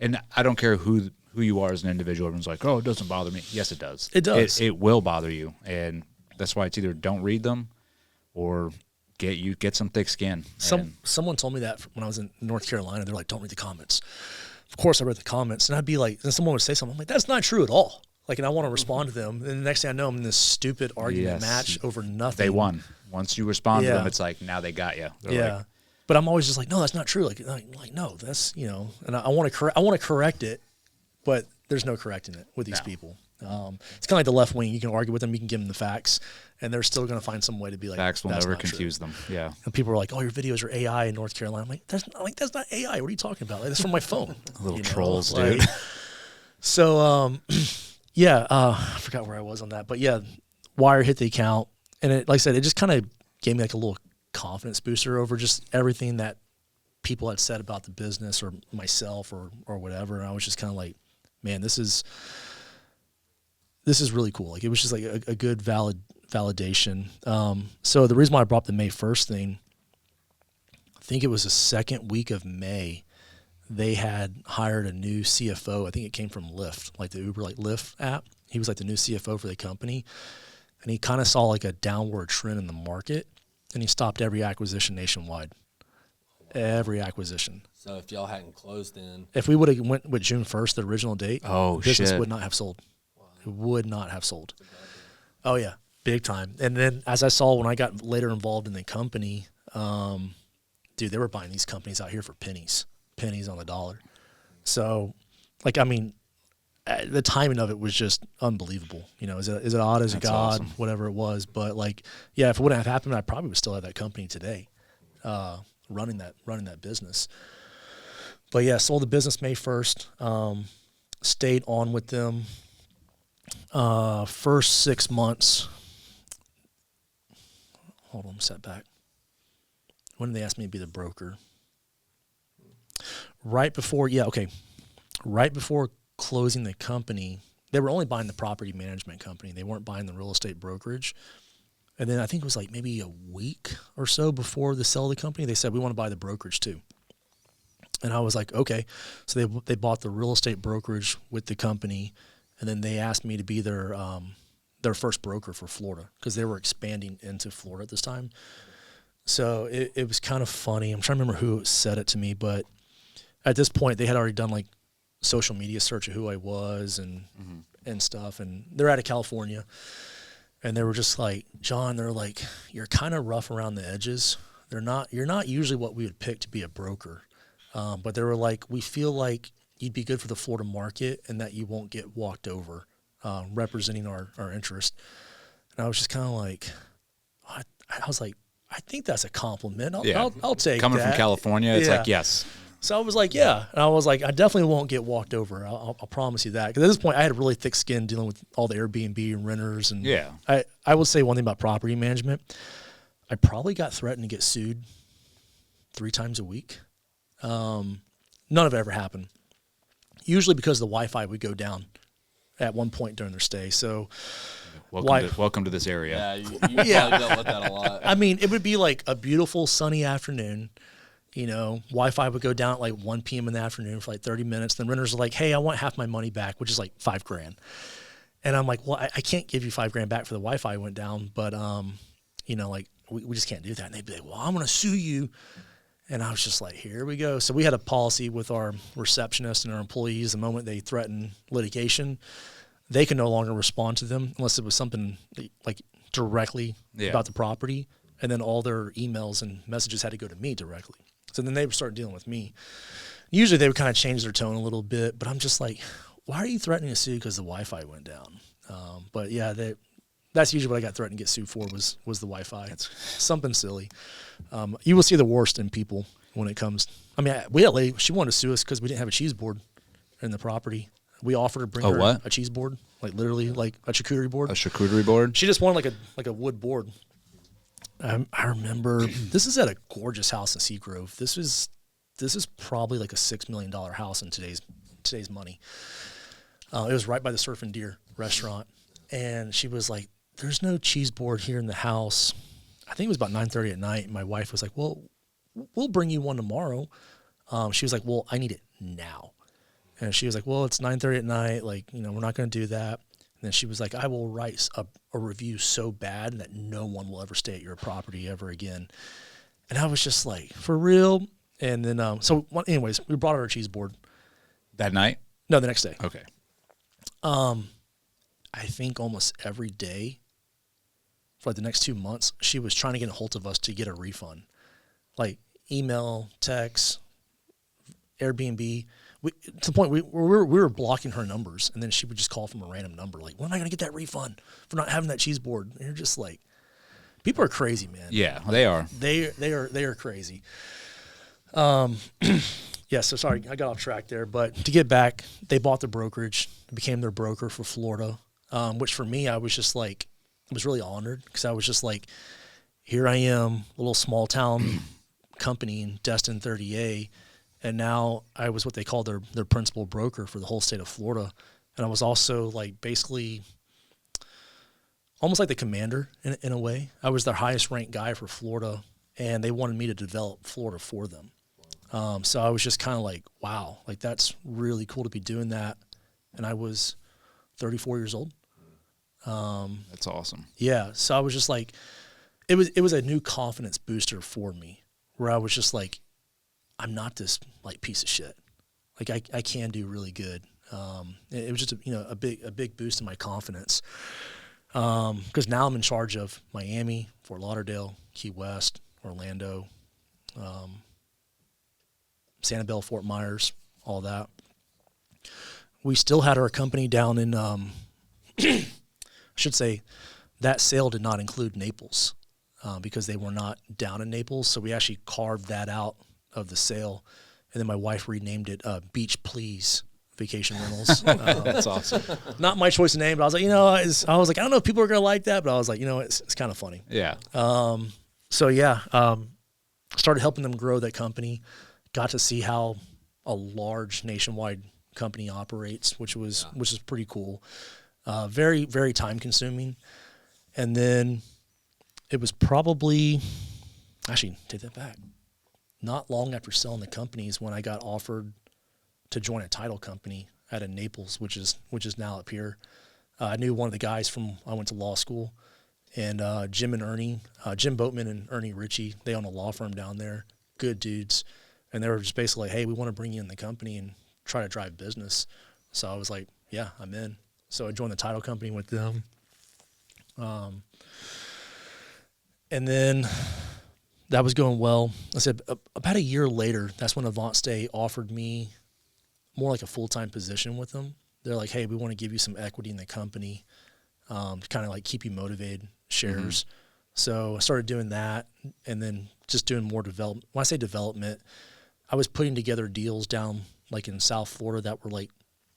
And I don't care who you are as an individual. Everyone's like, oh, it doesn't bother me. Yes, it does. It does. It will bother you. And that's why it's either don't read them or get some thick skin. Someone told me that when I was in North Carolina. They're like, don't read the comments. Of course I read the comments. And I'd be like, then someone would say something. I'm like, that's not true at all. Like, and I want to respond to them. And the next thing I know, I'm in this stupid argument match over nothing. They won. Once you respond to them, it's like, now they got you. They're like, but I'm always just like, no, that's not true. Like no, that's, and I want to correct it, but there's no correcting it with these people. It's kind of like the left wing. You can argue with them, you can give them the facts, and they're still going to find some way to be like, facts will never confuse them. Yeah. And people are like, oh, your videos are AI in North Carolina. I'm like, that's not AI. What are you talking about? Like, that's from my phone. Little trolls, dude. So, I forgot where I was on that, but wire hit the account, and it, like I said, it just kind of gave me like a little confidence booster over just everything that people had said about the business or myself or whatever. And I was just kind of like, man, this is really cool. Like, it was just like a good validation. So the reason why I brought up the May 1st thing think it was the second week of May, they had hired a new CFO. I think it came from Lyft, like the Uber, like Lyft app. He was like the new CFO for the company. And he kind of saw like a downward trend in the market, and he stopped every acquisition nationwide. Every acquisition. So if y'all hadn't closed in, if we would have went with June 1st, the original date, business shit. would not have sold. Wow. It would not have sold. Oh yeah, big time. And then as I saw when I got later involved in the company, dude, they were buying these companies out here for pennies on the dollar. So, like, I mean, the timing of it was just unbelievable. You know, is it odd as a God, awesome. Whatever it was. But like, yeah, if it wouldn't have happened, I probably would still have that company today, running that business. But yeah, sold the business May 1st. Stayed on with them. First 6 months. Hold on, set back. When did they ask me to be the broker? Right before closing the company, they were only buying the property management company. They weren't buying the real estate brokerage. And then I think it was like maybe a week or so before the sale of the company, they said, we want to buy the brokerage too. And I was like, okay. So they bought the real estate brokerage with the company, and then they asked me to be their first broker for Florida because they were expanding into Florida at this time. So it was kind of funny. I'm trying to remember who said it to me, but at this point they had already done like social media search of who I was and stuff. And they're out of California, and they were just like, John, they're like, you're kind of rough around the edges. You're not usually what we would pick to be a broker. But they were like, we feel like you'd be good for the Florida market and that you won't get walked over, representing our interest. And I was just kind of like, I was like, I think that's a compliment. I'll take Coming that. From California, it's like, yes. So I was like, yeah. And I was like, I definitely won't get walked over. I'll promise you that. Because at this point, I had a really thick skin dealing with all the Airbnb and renters. And I would say one thing about property management. I probably got threatened to get sued 3 times a week. None of it ever happened. Usually because the Wi-Fi would go down at one point during their stay. So welcome to this area. Yeah, you probably dealt with that a lot. I mean, it would be like a beautiful sunny afternoon. You know, Wi-Fi would go down at like 1 p.m. in the afternoon for like 30 minutes. Then renters are like, hey, I want half my money back, which is like $5,000. And I'm like, well, I can't give you $5,000 back for the Wi-Fi went down, but you know, like we just can't do that. And they'd be like, well, I'm going to sue you. And I was just like, here we go. So we had a policy with our receptionist and our employees. The moment they threaten litigation, they can no longer respond to them unless it was something like directly about the property. And then all their emails and messages had to go to me directly. So then they would start dealing with me. Usually they would kind of change their tone a little bit, but I'm just like, why are you threatening to sue because the Wi-Fi went down? But yeah, that's usually what I got threatened to get sued for was the Wi-Fi. It's something silly. You will see the worst in people when it comes. I mean, we had a lady, she wanted to sue us because we didn't have a cheese board in the property. We offered to bring her a cheese board, like literally like a charcuterie board. A charcuterie board? She just wanted like a wood board. I remember this is at a gorgeous house in Seagrove. This is probably like a $6 million house in today's money. It was right by the Surf and Deer restaurant, and she was like, "There's no cheese board here in the house." I think it was about 9:30 at night. And my wife was like, "Well, we'll bring you one tomorrow." She was like, "Well, I need it now," and she was like, "Well, it's 9:30 at night. Like, you know, we're not going to do that." And then she was like, I will write a review so bad that no one will ever stay at your property ever again. And I was just like, for real? And then, anyways, we brought her our cheese board. That night? No, the next day. Okay. I think almost every day for like the next 2 months, she was trying to get a hold of us to get a refund. Like email, text, Airbnb. To the point we were blocking her numbers, and then she would just call from a random number, like, when am I going to get that refund for not having that cheese board? And you're just like, people are crazy, man. Yeah, they are. They are crazy. Yeah, so sorry, I got off track there. But to get back, they bought the brokerage, became their broker for Florida, which for me, I was just like, I was really honored because I was just like, here I am, a little small town company in Destin 30A. And now I was what they call their principal broker for the whole state of Florida. And I was also like basically almost like the commander in a way. I was their highest ranked guy for Florida and they wanted me to develop Florida for them. So I was just kind of like, wow, like that's really cool to be doing that. And I was 34 years old. That's awesome. Yeah. So I was just like, it was a new confidence booster for me, where I was just like, I'm not this like piece of shit. Like I can do really good. It was just a big boost in my confidence. Because now I'm in charge of Miami, Fort Lauderdale, Key West, Orlando, Sanibel, Fort Myers, all that. We still had our company down in, I should say, that sale did not include Naples because they were not down in Naples. So we actually carved that out of the sale. And then my wife renamed it Beach Please Vacation Rentals. That's awesome. Not my choice of name, but I was like, I was like, I don't know if people are going to like that, but I was like, it's kind of funny. Yeah. Started helping them grow that company. Got to see how a large nationwide company operates, which is pretty cool. Very, very time consuming. And then it was probably, actually, take that back. Not long after selling the companies when I got offered to join a title company out of Naples, which is now up here. I knew one of the guys I went to law school, and Jim Boatman and Ernie Ritchie, they own a law firm down there, good dudes. And they were just basically like, hey, we want to bring you in the company and try to drive business. So I was like, yeah, I'm in. So I joined the title company with them. And then that was going well. I said about a year later, that's when Avance offered me more like a full-time position with them. They're like, hey, we want to give you some equity in the company to kind of like keep you motivated, shares. Mm-hmm. So I started doing that and then just doing more development. When I say development, I was putting together deals down like in South Florida that were like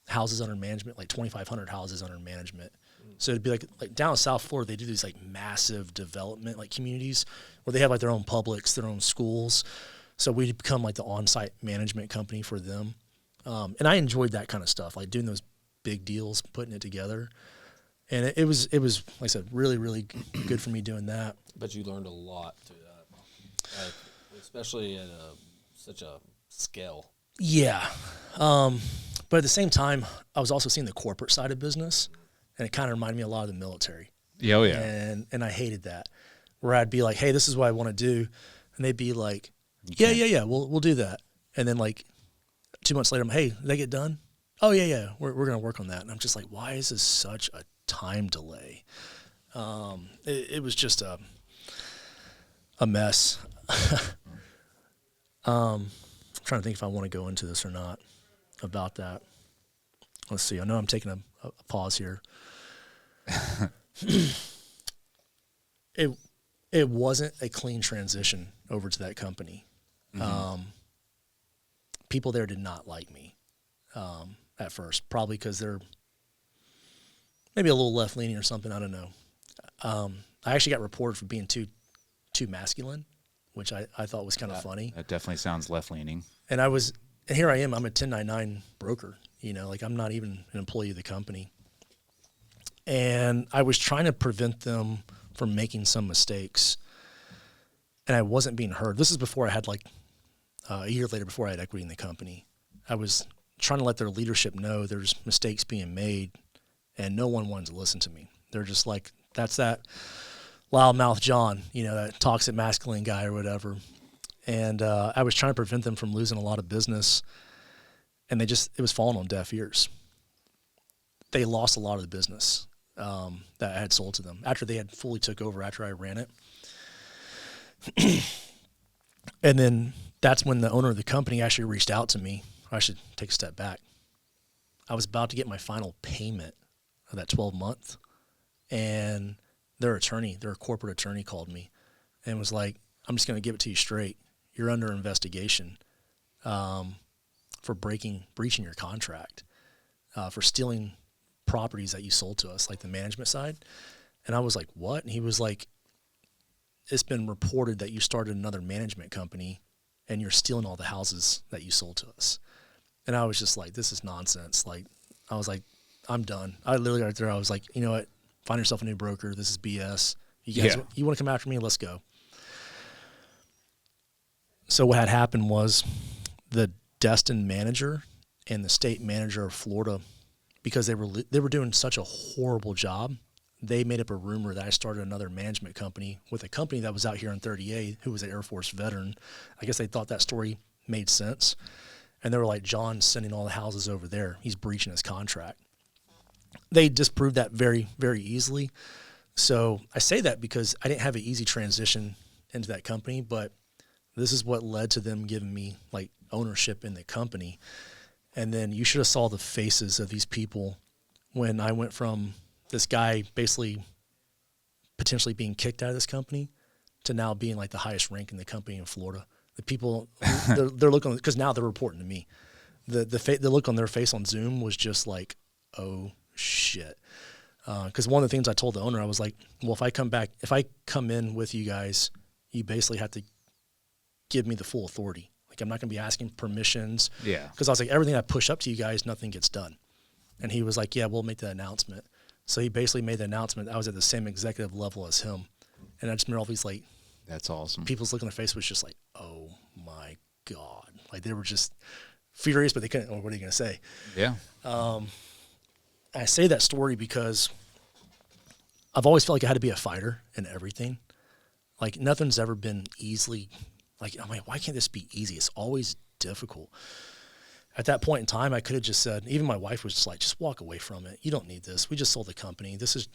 houses under management, like 2,500 houses under management. So it'd be like down in South Florida, they do these like massive development like communities where they have like their own Publix, their own schools. So we'd become like the on-site management company for them. And I enjoyed that kind of stuff, like doing those big deals, putting it together. And it was like I said, really, really good for me doing that. But you learned a lot through that, especially at such a scale. Yeah. But at the same time, I was also seeing the corporate side of business, and it kind of reminded me a lot of the military. Yeah, oh yeah. And I hated that, where I'd be like, hey, this is what I want to do. And they'd be like, yeah, we'll do that. And then like 2 months later, I'm, hey, did they get done? Oh, yeah, we're going to work on that. And I'm just like, why is this such a time delay? It was just a mess. I'm trying to think if I want to go into this or not about that. Let's see. I know I'm taking a pause here. It wasn't a clean transition over to that company. Mm-hmm. People there did not like me at first, probably because they're maybe a little left-leaning or something. I don't know. I actually got reported for being too masculine, which I thought was kind of funny. That definitely sounds left-leaning. And here I am. I'm a 1099 broker. Like I'm not even an employee of the company. And I was trying to prevent them from making some mistakes. And I wasn't being heard. This is before I had a year later, before I had equity in the company. I was trying to let their leadership know there's mistakes being made, and no one wanted to listen to me. They're just like, that's that loudmouth John, that toxic masculine guy or whatever. And I was trying to prevent them from losing a lot of business, and it was falling on deaf ears. They lost a lot of the business that I had sold to them after they had fully took over, after I ran it. And then that's when the owner of the company actually reached out to me. I should take a step back. I was about to get my final payment of that 12-month, and their corporate attorney called me and was like, I'm just going to give it to you straight. You're under investigation for breaching your contract, for stealing properties that you sold to us, like the management side. And I was like, what? And he was like, it's been reported that you started another management company and you're stealing all the houses that you sold to us. And I was just like, this is nonsense. Like, I was like, I'm done. I literally right there, I was like, you know what? Find yourself a new broker. This is BS. You guys, You want to come after me? Let's go. So what had happened was the Destin manager and the state manager of Florida, because they were doing such a horrible job, they made up a rumor that I started another management company with a company that was out here in 38 who was an Air Force veteran. I guess they thought that story made sense. And they were like, John's sending all the houses over there. He's breaching his contract. They disproved that very, very easily. So I say that because I didn't have an easy transition into that company, but this is what led to them giving me like ownership in the company. And then you should have saw the faces of these people when I went from this guy basically potentially being kicked out of this company to now being like the highest rank in the company in Florida. The people, they're looking, because now they're reporting to me. The look on their face on Zoom was just like, oh shit. Because one of the things I told the owner, I was like, well, if I come in with you guys, you basically have to give me the full authority. Like, I'm not going to be asking permissions. Yeah. Because I was like, everything I push up to you guys, nothing gets done. And he was like, yeah, we'll make the announcement. So he basically made the announcement. I was at the same executive level as him. And I just remember all these, like, that's awesome. People's look on their face was just like, oh my God. Like, they were just furious, but they couldn't, what are you going to say? Yeah. I say that story because I've always felt like I had to be a fighter in everything. Like, nothing's ever been easily, like, I'm like, why can't this be easy? It's always difficult. At that point in time, I could have just said, even my wife was just like, just walk away from it. You don't need this. We just sold the company. This is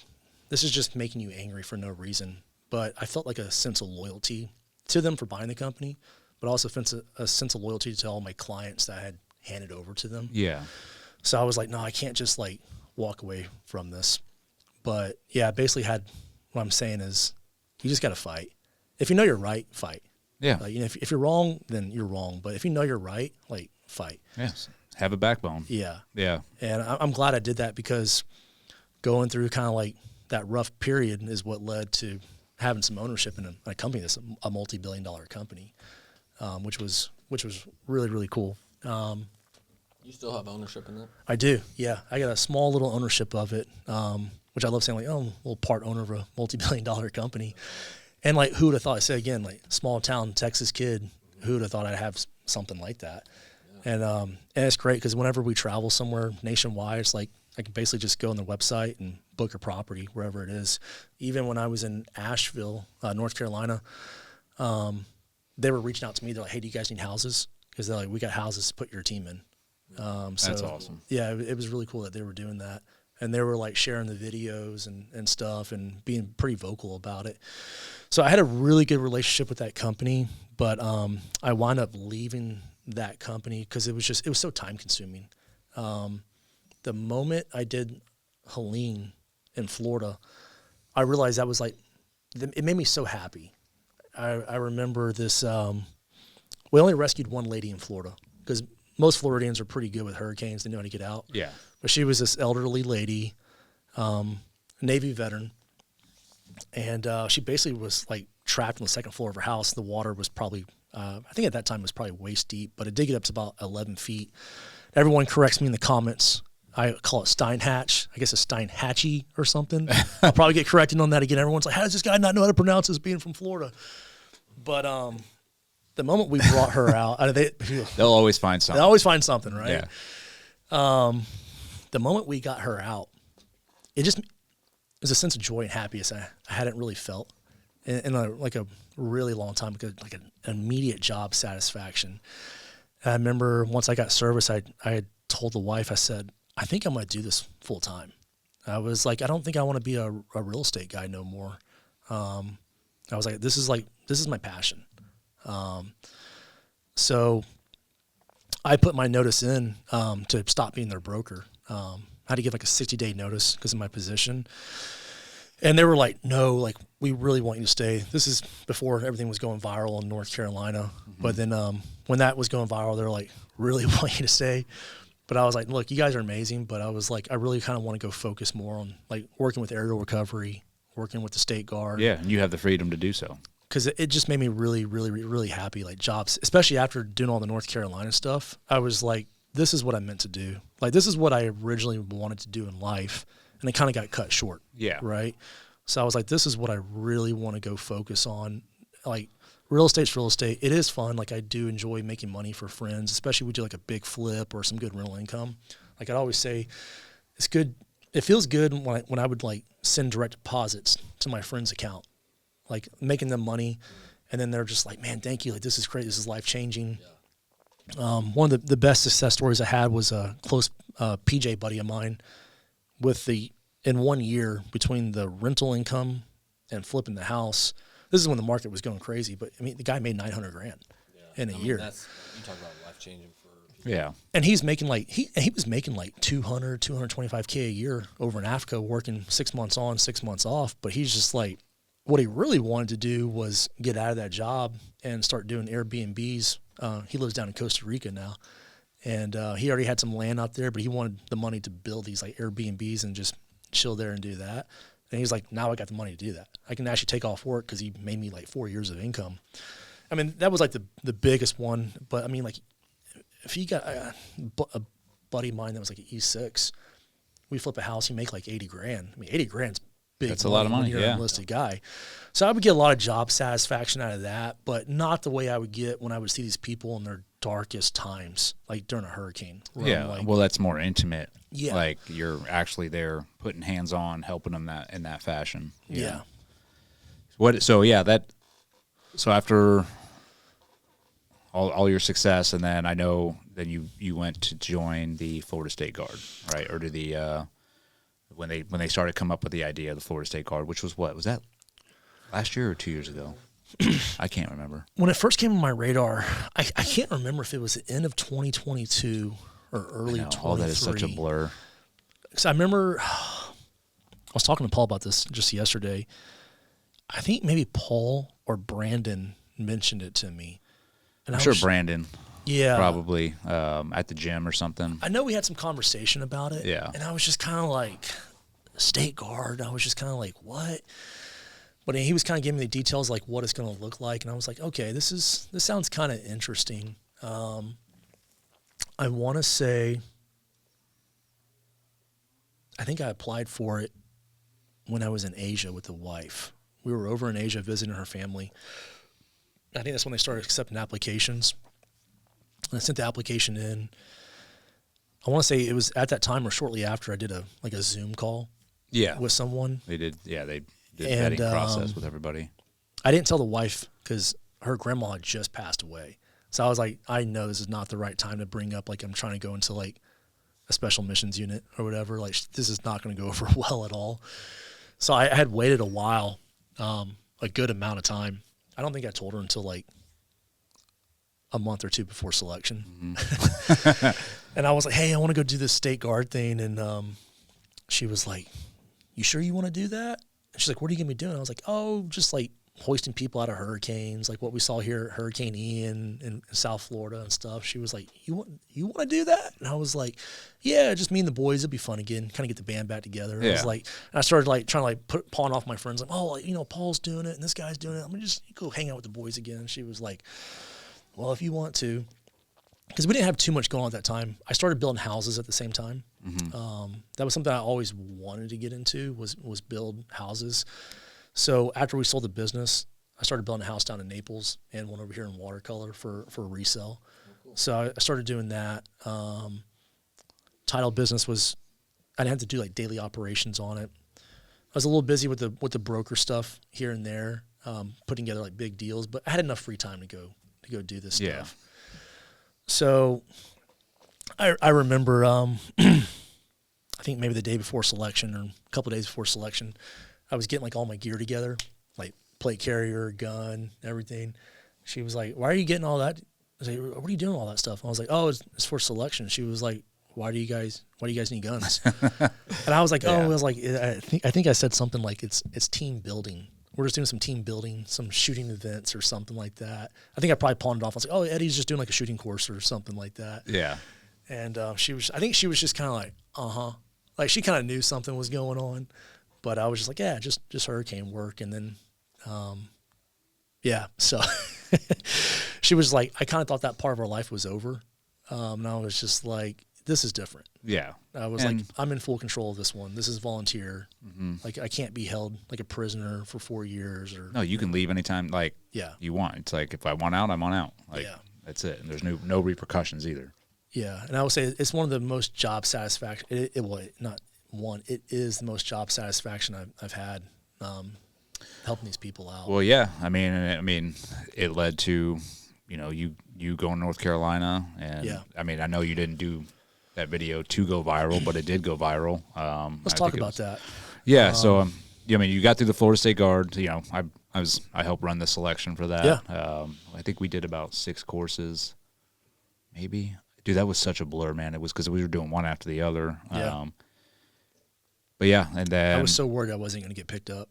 just making you angry for no reason. But I felt like a sense of loyalty to them for buying the company, but also a sense of loyalty to all my clients that I had handed over to them. Yeah. So I was like, no, I can't just like walk away from this. But yeah, basically what I'm saying is you just got to fight. If you know you're right, fight. Yeah. Like, you know, if you're wrong, then you're wrong. But if you know you're right, like, fight. Yes. Have a backbone. Yeah. Yeah. And I'm glad I did that, because going through kind of like that rough period is what led to having some ownership in a company that's a multi-billion-dollar company, which was really, really cool. You still have ownership in that? I do, yeah. I got a small little ownership of it, which I love saying, like, oh, I'm a little part owner of a multi-billion-dollar company. And, like, who would have thought? I say again, like, small-town Texas kid, who would have thought I'd have something like that? Yeah. And it's great, because whenever we travel somewhere nationwide, it's like I can basically just go on the website and book a property wherever it is. Even when I was in Asheville, North Carolina, they were reaching out to me. They're like, hey, do you guys need houses? Because they're like, we got houses to put your team in. That's awesome. Yeah, it was really cool that they were doing that. And they were like sharing the videos and stuff and being pretty vocal about it. So I had a really good relationship with that company, but I wound up leaving that company because it was so time consuming. The moment I did Helene in Florida, I realized that was like, it made me so happy. I remember this, we only rescued one lady in Florida because most Floridians are pretty good with hurricanes. They know how to get out. Yeah. But she was this elderly lady, Navy veteran, and she basically was like trapped on the second floor of her house. The water was probably, I think at that time it was probably waist deep, but it did get up to about 11 feet. Everyone corrects me in the comments. I call it Steinhatch. I guess it's Steinhatchy or something. I'll probably get corrected on that again. Everyone's like, how does this guy not know how to pronounce this being from Florida? But the moment we brought her out, they'll always find something. They'll always find something, right? Yeah. The moment we got her out, it was a sense of joy and happiness I hadn't really felt in a really long time, like an immediate job satisfaction. And I remember once I got service, I had told the wife, I said, I think I'm going to do this full time. I was like, I don't think I want to be a real estate guy no more. I was like, this is my passion. So I put my notice in to stop being their broker. I had to give like a 60-day notice because of my position. And they were like, no, like, we really want you to stay. This is before everything was going viral in North Carolina. Mm-hmm. But then when that was going viral, they were like, really want you to stay. But I was like, look, you guys are amazing. But I was like, I really kind of want to go focus more on like working with aerial recovery, working with the State Guard. Yeah, and you have the freedom to do so. Because it just made me really, really, really happy, like jobs, especially after doing all the North Carolina stuff. I was like, this is what I meant to do. Like, this is what I originally wanted to do in life. And it kind of got cut short. Yeah. Right? So I was like, this is what I really want to go focus on, like real estate's real estate. It is fun. Like, I do enjoy making money for friends, especially if we do like a big flip or some good rental income. Like, I'd always say it's good. It feels good when I would like send direct deposits to my friend's account, like making them money. And then they're just like, man, thank you. Like, this is great. This is life-changing. One of the best success stories I had was a close PJ buddy of mine in 1 year between the rental income and flipping the house. This is when the market was going crazy, but I mean, the guy made $900,000 in a year. You talk about life-changing for people. Yeah. And he's making like, he was making like $225K a year over in Africa, working 6 months on, 6 months off. But he's just like, what he really wanted to do was get out of that job and start doing Airbnbs. He lives down in Costa Rica now, and he already had some land out there, but he wanted the money to build these like Airbnbs and just chill there and do that. And he's like, now I got the money to do that. I can actually take off work because he made me like 4 years of income. I mean, that was like the biggest one. But I mean, like, if you got a buddy of mine that was like an E6, we flip a house, he make like $80,000. I mean, $80,000's big. That's a lot of money. When you're an enlisted guy. So I would get a lot of job satisfaction out of that, but not the way I would get when I would see these people in their darkest times, like during a hurricane. Yeah. Like, Well, that's more intimate. Yeah. Like, you're actually there putting hands on, helping them in that fashion. Yeah. So after all your success, and then I know then you went to join the Florida State Guard, right? Or to the when they started come up with the idea of the Florida State Guard, which was what? Was that last year or 2 years ago? I can't remember. When it first came on my radar, I can't remember if it was the end of 2022 or early 2023. All that is such a blur. Because I remember I was talking to Paul about this just yesterday. I think maybe Paul or Brandon mentioned it to me. And I'm sure Brandon. Yeah. Probably at the gym or something. I know we had some conversation about it. Yeah. And I was just kind of like, State Guard. I was just kind of like, what? But he was kind of giving me the details, like what it's going to look like. And I was like, okay, this sounds kind of interesting. I want to say, I think I applied for it when I was in Asia with the wife. We were over in Asia visiting her family. I think that's when they started accepting applications. And I sent the application in. I want to say it was at that time or shortly after I did a Zoom call with someone. They did, they did a vetting process with everybody. I didn't tell the wife because her grandma had just passed away. So I was like, I know this is not the right time to bring up, like, I'm trying to go into like a special missions unit or whatever. Like, this is not going to go over well at all. So I had waited a while, a good amount of time. I don't think I told her until like a month or two before selection. Mm-hmm. And I was like, hey, I want to go do this State Guard thing. And she was like, you sure you want to do that? And she's like, what are you going to be doing? I was like, oh, just like hoisting people out of hurricanes, like what we saw here, Hurricane Ian in South Florida and stuff. She was like, you want to do that? And I was like, yeah, just me and the boys. It'll be fun again. Kind of get the band back together. And I was like, and I started like trying to like pawn off my friends. Like, oh, like, Paul's doing it and this guy's doing it. I'm gonna just go hang out with the boys again. And she was like, well, if you want to, because we didn't have too much going on at that time. I started building houses at the same time. Mm-hmm. That was something I always wanted to get into was build houses. So after we sold the business, I started building a house down in Naples and one over here in Watercolor for resale. Oh, cool. So I started doing that. Title business I didn't have to do like daily operations on it. I was a little busy with the broker stuff here and there, putting together like big deals, but I had enough free time to go do this stuff. So I remember, I think maybe the day before selection or a couple of days before selection, I was getting like all my gear together, like plate carrier, gun, everything. She was like, why are you getting all that? I was like, what are you doing all that stuff? And I was like, oh, it's for selection. She was like, why do you guys need guns? And I was like, I was like, I think I said something like it's team building. We're just doing some team building, some shooting events or something like that. I think I probably pawned it off. I was like, oh, Eddie's just doing like a shooting course or something like that. Yeah. And I think she was just kind of like, like she kind of knew something was going on. But I was just like, yeah, just hurricane work. And then, so she was like, I kind of thought that part of our life was over. And I was just like, this is different. Yeah. I was like, I'm in full control of this one. This is volunteer. Like, I can't be held like a prisoner for 4 years. Or no, you can leave anytime like you want. It's like, if I want out, I want out. Like, that's it. And there's no repercussions either. Yeah. And I would say it's one of the most job satisfaction. It is the most job satisfaction I've had, helping these people out. Well, yeah. I mean, it led to, you going to North Carolina, and I mean, I know you didn't do that video to go viral, but it did go viral. Let's talk about that. Yeah. So, I mean, you got through the Florida State Guard. I helped run the selection for that. Yeah. I think we did about 6 courses, maybe. Dude, that was such a blur, man. It was because we were doing one after the other. Yeah. But yeah, and then I was so worried I wasn't going to get picked up.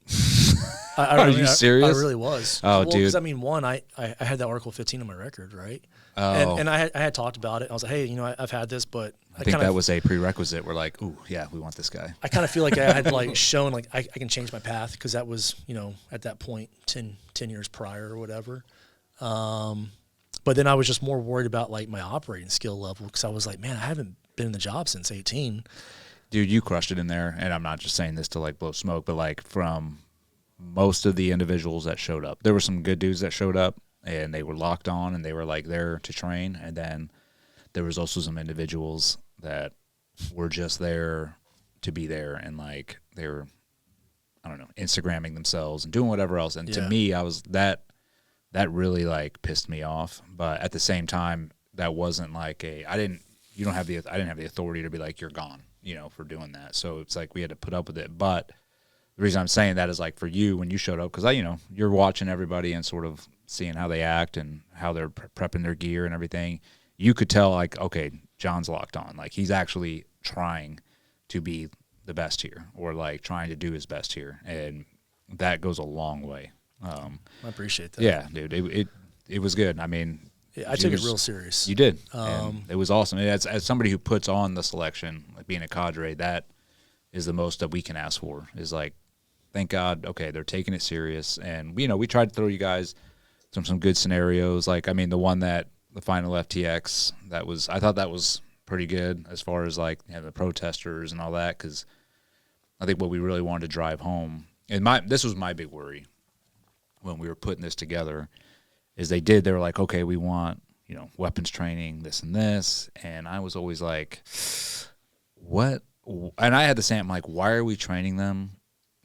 Are you serious? I really was. Oh, dude. Because I mean, one, I had that Article 15 on my record, right? Oh. And I had talked about it. I was like, hey, I've had this, but I think that was a prerequisite. We're like, ooh, yeah, we want this guy. I kind of feel like I had like shown like I can change my path, because that was at that point 10 years prior or whatever. But then I was just more worried about like my operating skill level, because I was like, man, I haven't been in the job since 18. Dude, you crushed it in there, and I'm not just saying this to like blow smoke, but like from most of the individuals that showed up, there were some good dudes that showed up, and they were locked on, and they were like there to train, and then there was also some individuals that were just there to be there, and like they were, I don't know, Instagramming themselves and doing whatever else, and to me, I was that really like pissed me off, but at the same time, that wasn't like I didn't have the authority to be like, you're gone, for doing that. So it's like we had to put up with it. But the reason I'm saying that is like for you, when you showed up, because you're watching everybody and sort of seeing how they act and how they're prepping their gear and everything. You could tell like, okay, John's locked on. Like he's actually trying to be the best here, or like trying to do his best here. And that goes a long way. I appreciate that. Yeah, dude, it was good. I mean, I took it real serious. You did. It was awesome. As somebody who puts on the selection, like being a cadre, that is the most that we can ask for. Is like, thank God, okay, they're taking it serious. And we tried to throw you guys some good scenarios. Like, I mean, the final FTX, I thought that was pretty good as far as like the protesters and all that, because I think what we really wanted to drive home, and this was my big worry when we were putting this together, is they were like, okay, we want, weapons training, this and this. And I was always like, what? And I had the same, like, why are we training them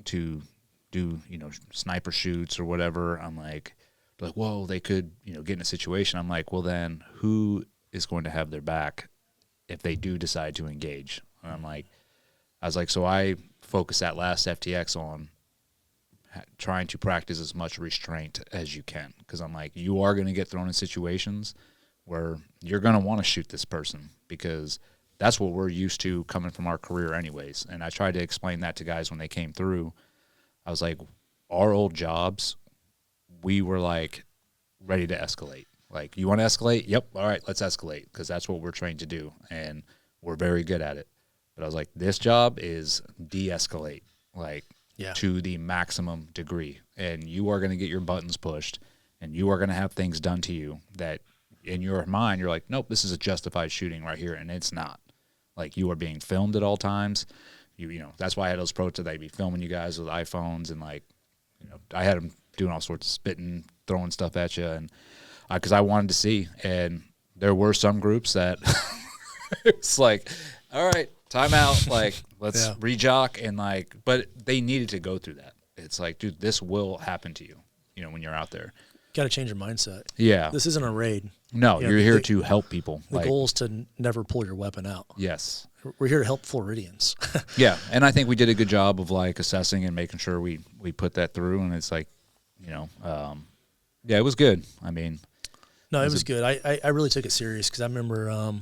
to do, sniper shoots or whatever? I'm like, whoa, they could, get in a situation. I'm like, well, then who is going to have their back if they do decide to engage? And I was like, so I focused that last FTX on trying to practice as much restraint as you can, because I'm like, you are going to get thrown in situations where you're going to want to shoot this person, because that's what we're used to coming from our career anyways. And I tried to explain that to guys when they came through. I was like, our old jobs, we were like ready to escalate. Like, you want to escalate? Yep. All right, let's escalate, because that's what we're trained to do, and we're very good at it. But I was like, this job is de-escalate, like, to the maximum degree. And you are going to get your buttons pushed, and you are going to have things done to you that in your mind, you're like, nope, this is a justified shooting right here. And it's not. Like, you are being filmed at all times. That's why I had those protests. They'd be filming you guys with iPhones, and like, I had them doing all sorts of spitting, throwing stuff at you. And because I wanted to see, and there were some groups that it's like, all right, time out, like, let's rejock, and like, but they needed to go through that. It's like, dude, this will happen to you, when you're out there. Got to change your mindset. Yeah. This isn't a raid. No, you're here to help people. The goal is to never pull your weapon out. Yes. We're here to help Floridians. Yeah, and I think we did a good job of like assessing and making sure we put that through, and it's like, it was good. I mean. No, it was good. I really took it serious, because I remember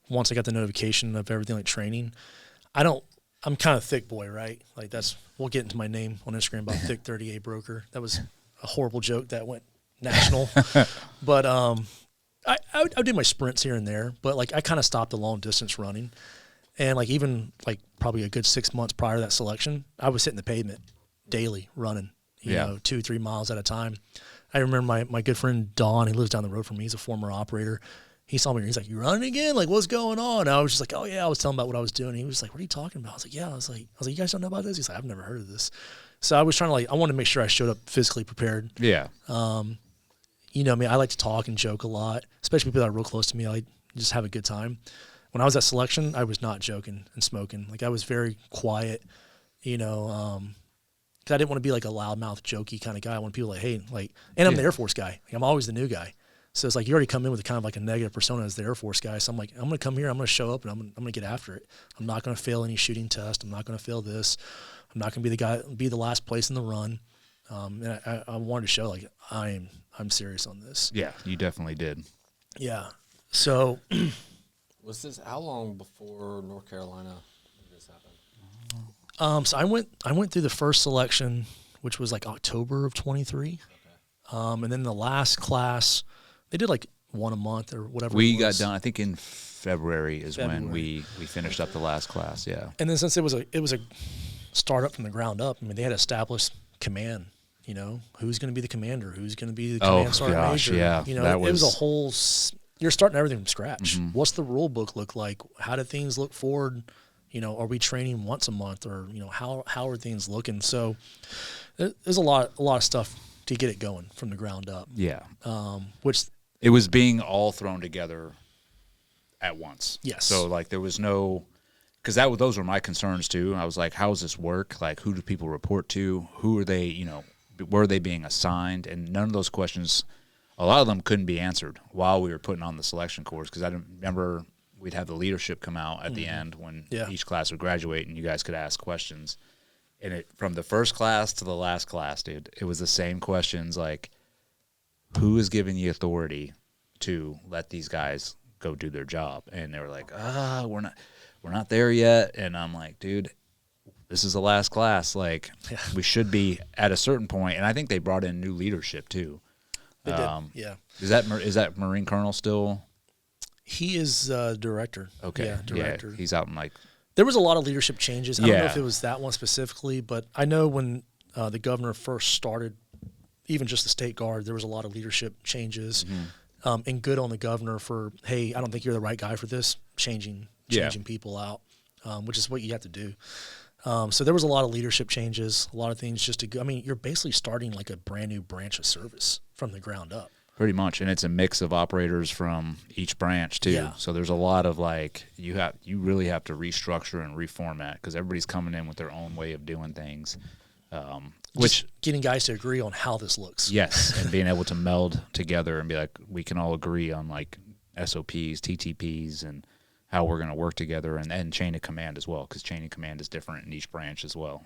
once I got the notification of everything like training, I'm kind of thick boy, right? Like we'll get into my name on Instagram about thick 38 broker. That was a horrible joke that went national. But I would do my sprints here and there, but like I kind of stopped the long distance running. And like even like probably a good 6 months prior to that selection, I was hitting the pavement daily running, you know, 2-3 miles at a time. I remember my good friend Don, he lives down the road from me. He's a former operator. he saw me. He's like, "You running again? Like, what's going on?" And I was just like, "Oh yeah," I was telling about what I was doing. And he was like, "What are you talking about?" I was like, "Yeah." I was like, "You guys don't know about this?" He's like, "I've never heard of this." So I was trying to I wanted to make sure I showed up physically prepared. Yeah. You know me, I like to talk and joke a lot, especially people that are real close to me. I like just have a good time. When I was at selection, I was not joking and smoking. Like, I was very quiet, you know, because I didn't want to be like a loudmouth, jokey kind of guy. I want people and I'm the Air Force guy. Like, I'm always the new guy. So it's like you already come in with kind of like a negative persona as the Air Force guy. So I'm like, I'm going to come here, I'm going to show up, and I'm going to get after it. I'm not going to fail any shooting test. I'm not going to fail this. I'm not going to be the last place in the run. And I wanted to show like I'm serious on this. Yeah, you definitely did. Yeah. So was this how long before North Carolina did this happen? So I went through the first selection, which was like October of 23. Okay. And then the last class, they did like one a month or whatever. We got done, I think, in February when we finished up the last class. Yeah. And then since it was a startup from the ground up, I mean, they had established command. You know, who's going to be the commander? Who's going to be the command sergeant major? Yeah. You know, it was a whole. You're starting everything from scratch. Mm-hmm. What's the rule book look like? How do things look forward? You know, are we training once a month, or you know, how are things looking? So there's a lot of stuff to get it going from the ground up. Yeah. Which it was being all thrown together at once. Yes. So like there was no. Because those were my concerns too. I was like, how does this work? Like, who do people report to? Who are they? You know, where are they being assigned? And none of those questions, a lot of them couldn't be answered while we were putting on the selection course. Because I remember we'd have the leadership come out at the end when each class would graduate, and you guys could ask questions. And from the first class to the last class, dude, it was the same questions. Like, who is giving the authority to let these guys go do their job? And they were like, we're not there yet. And I'm like, dude, this is the last class. Like, we should be at a certain point. And I think they brought in new leadership too. They did. Yeah. Is that Marine Colonel still? He is director. Okay. Yeah, director. Yeah, he's out in There was a lot of leadership changes. I don't know if it was that one specifically, but I know when the governor first started, even just the state guard, there was a lot of leadership changes. Mm-hmm. And good on the governor for, hey, I don't think you're the right guy for this, changing people out, which is what you have to do. So there was a lot of leadership changes, a lot of things just to go. I mean, you're basically starting like a brand new branch of service from the ground up. Pretty much, and it's a mix of operators from each branch too. Yeah. So there's a lot of like you really have to restructure and reformat because everybody's coming in with their own way of doing things. Which getting guys to agree on how this looks. Yes, and being able to meld together and be like, we can all agree on like SOPs, TTPs, and how we're going to work together, and chain of command as well, because chain of command is different in each branch as well.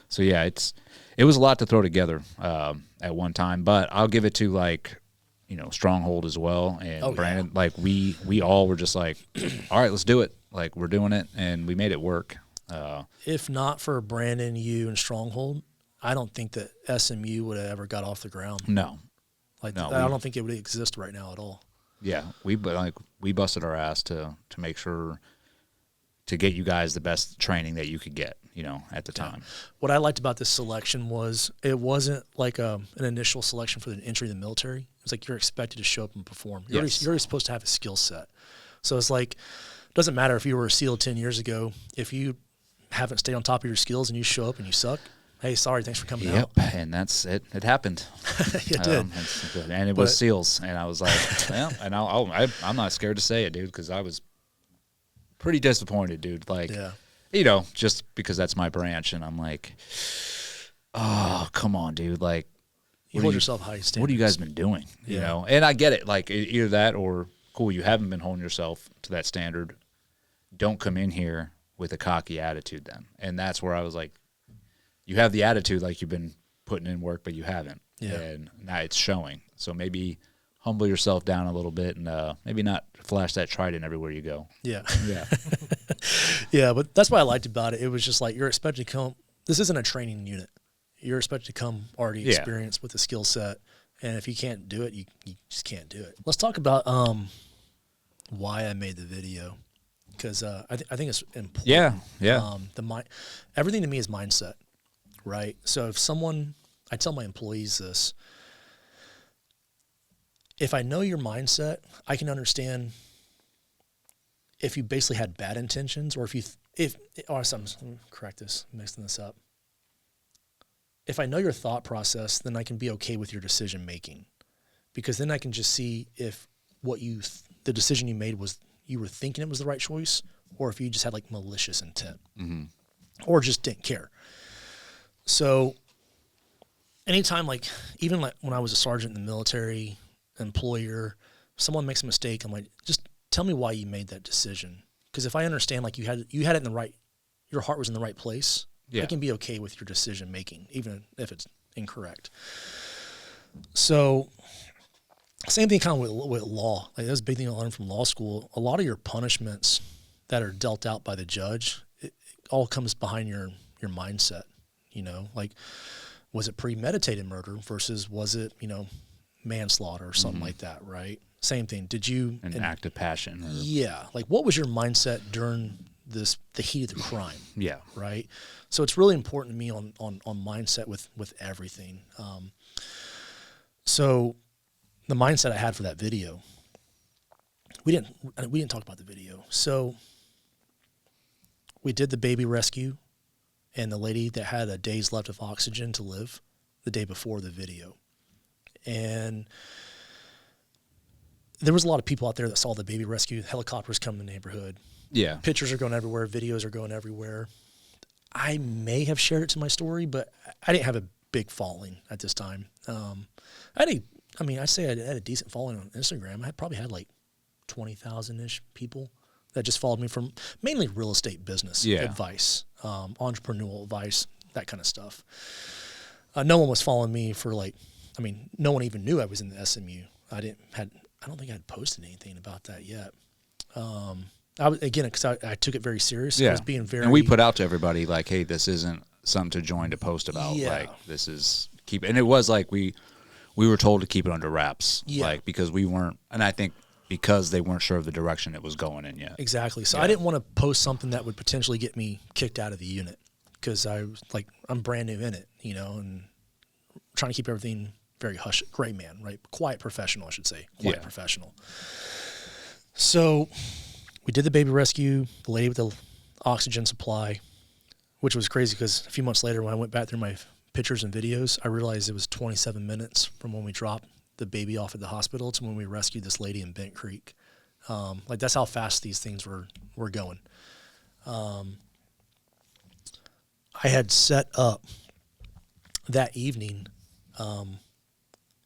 So yeah, it was a lot to throw together at one time, but I'll give it to like, you know, Stronghold as well, and Brandon. Yeah. Like we all were just like, all right, let's do it. Like we're doing it, and we made it work. If not for Brandon, you, and Stronghold, I don't think that SMU would have ever got off the ground. No, I don't think it would exist right now at all. Yeah, we busted our ass to make sure to get you guys the best training that you could get, you know, at the time. What I liked about this selection was it wasn't like an initial selection for the entry to the military. It was like you're expected to show up and perform. You're already supposed to have a skill set. So it's like, it doesn't matter if you were a SEAL 10 years ago. If you haven't stayed on top of your skills and you show up and you suck, hey, sorry, thanks for coming out. Yep, and that's it. It happened. It did. And it was SEALs. And I was like, well, and I'm not scared to say it, dude, because I was pretty disappointed, dude. Like, you know, just because that's my branch. And I'm like, oh, come on, dude. Like, you hold yourself high standards. What have you guys been doing? You know? And I get it. Like, either that or, cool, you haven't been holding yourself to that standard. Don't come in here with a cocky attitude then. And that's where I was like, you have the attitude like you've been putting in work, but you haven't. Yeah. And now it's showing. So maybe humble yourself down a little bit and maybe not flash that trident everywhere you go. Yeah. Yeah. Yeah, but that's what I liked about it. It was just like you're expected to come. This isn't a training unit. You're expected to come already experienced with a skill set. And if you can't do it, you just can't do it. Let's talk about why I made the video. Because I think it's important. Yeah. Everything to me is mindset. Right. So if I tell my employees this, if I know your mindset, I can understand if you basically had bad intentions, or correct this, I'm mixing this up. If I know your thought process, then I can be okay with your decision making, because then I can just see if the decision you made was, you were thinking it was the right choice, or if you just had like malicious intent, or just didn't care. So anytime, like, even like when I was a sergeant in the military, employer, someone makes a mistake, I'm like, just tell me why you made that decision. Because if I understand, like, you had it in the right, your heart was in the right place, I can be okay with your decision making, even if it's incorrect. So same thing kind of with law. Like, that's a big thing I learned from law school. A lot of your punishments that are dealt out by the judge, it all comes behind your mindset. Like, was it premeditated murder versus was it, manslaughter or something like that, right? Same thing. Did you... An act of passion. Yeah. Like, what was your mindset during the heat of the crime? Yeah. Right? So it's really important to me on mindset with everything. So the mindset I had for that video, we didn't talk about the video. So we did the baby rescue and the lady that had a day's left of oxygen to live the day before the video. And there was a lot of people out there that saw the baby rescue. Helicopters come in the neighborhood. Yeah. Pictures are going everywhere. Videos are going everywhere. I may have shared it to my story, but I didn't have a big following at this time. I'd say I had a decent following on Instagram. I probably had like 20,000-ish people that just followed me from mainly real estate business advice, entrepreneurial advice, that kind of stuff. No one was following me for no one even knew I was in the SMU. I don't think I had posted anything about that yet. Because I took it very serious. Yeah. I was being very... And we put out to everybody, like, hey, this isn't something to join to post about. Yeah. Like, this is... And it was like we were told to keep it under wraps. Yeah. Like, because we weren't... And I think because they weren't sure of the direction it was going in yet. Exactly. So I didn't want to post something that would potentially get me kicked out of the unit, because I'm brand new in it, and trying to keep everything very hush, gray man, right? Quiet professional, I should say. Quiet professional. So we did the baby rescue, the lady with the oxygen supply, which was crazy because a few months later when I went back through my pictures and videos, I realized it was 27 minutes from when we dropped the baby off at the hospital to when we rescued this lady in Bent Creek. That's how fast these things were going. I had set up that evening.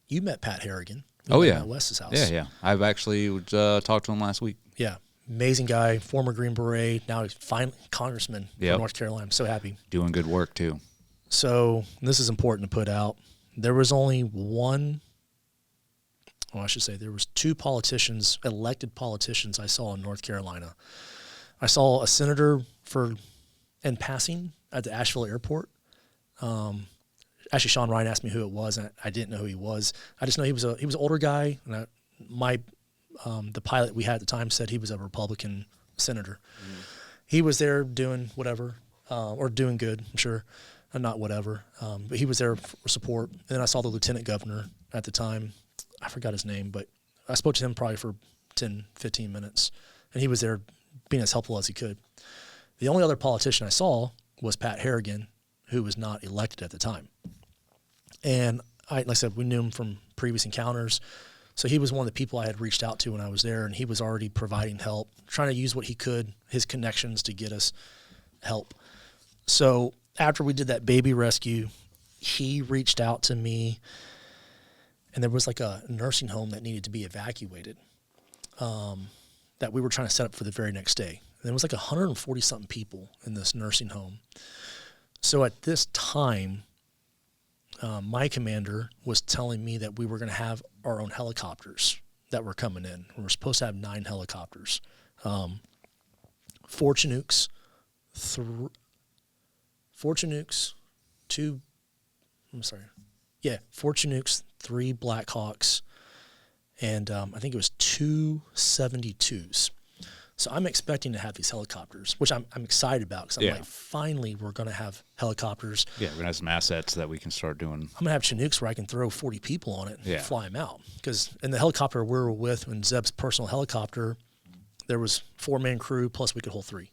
You met Pat Harrigan. At Wes's house. Yeah. I've actually talked to him last week. Yeah. Amazing guy, former Green Beret. Now he's finally congressman from North Carolina. I'm so happy. Doing good work too. So this is important to put out. There was only there was two politicians, elected politicians I saw in North Carolina. I saw a senator in passing at the Asheville airport. Actually, Sean Ryan asked me who it was, and I didn't know who he was. I just know he was an older guy, and the pilot we had at the time said he was a Republican senator. He was there doing whatever, or doing good, I'm sure, and not whatever. But he was there for support. And then I saw the lieutenant governor at the time. I forgot his name, but I spoke to him probably for 10, 15 minutes, and he was there being as helpful as he could. The only other politician I saw was Pat Harrigan, who was not elected at the time. And like I said, we knew him from previous encounters. So he was one of the people I had reached out to when I was there, and he was already providing help, trying to use what he could, his connections, to get us help. So after we did that baby rescue, he reached out to me, and there was like a nursing home that needed to be evacuated that we were trying to set up for the very next day. And there was like 140-something people in this nursing home. So at this time, my commander was telling me that we were going to have our own helicopters that were coming in. We were supposed to have 9 helicopters. Fortunukes, 3 Blackhawks, and I think it was 2 72s. So I'm expecting to have these helicopters, which I'm excited about because I'm like, finally, we're going to have helicopters. Yeah, we're going to have some assets that we can start doing. I'm going to have Chinooks where I can throw 40 people on it and fly them out. Because in the helicopter we were with, in Zeb's personal helicopter, there was 4-man crew, plus we could hold 3.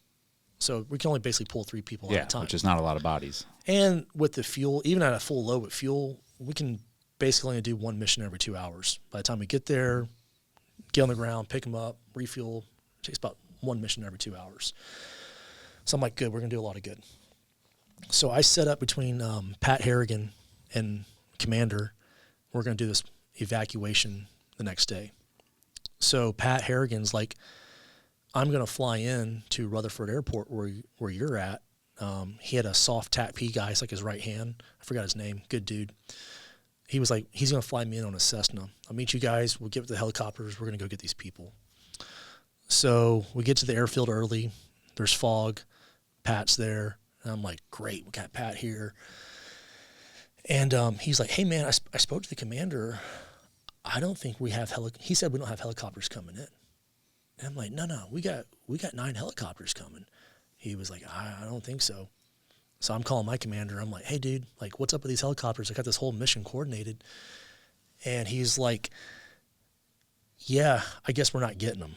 So we can only basically pull 3 people at a time. Which is not a lot of bodies. And with the fuel, even at a full load with fuel, we can basically only do 1 mission every 2 hours. By the time we get there, get on the ground, pick them up, refuel, it takes about 1 mission every 2 hours. So I'm like, good, we're going to do a lot of good. So I set up between Pat Harrigan and Commander, we're going to do this evacuation the next day. So Pat Harrigan's like, I'm going to fly in to Rutherford Airport where you're at. He had a soft TAC-P guy, it's like his right hand. I forgot his name. Good dude. He was like, he's going to fly me in on a Cessna. I'll meet you guys. We'll get to the helicopters. We're going to go get these people. So we get to the airfield early. There's fog. Pat's there. And I'm like, great, we got Pat here. And he's like, hey, man, I spoke to the commander. I don't think we have he said we don't have helicopters coming in. And I'm like, no, we got 9 helicopters coming. He was like, I don't think so. So I'm calling my commander. I'm like, hey, dude, like, what's up with these helicopters? I got this whole mission coordinated. And he's like, yeah, I guess we're not getting them.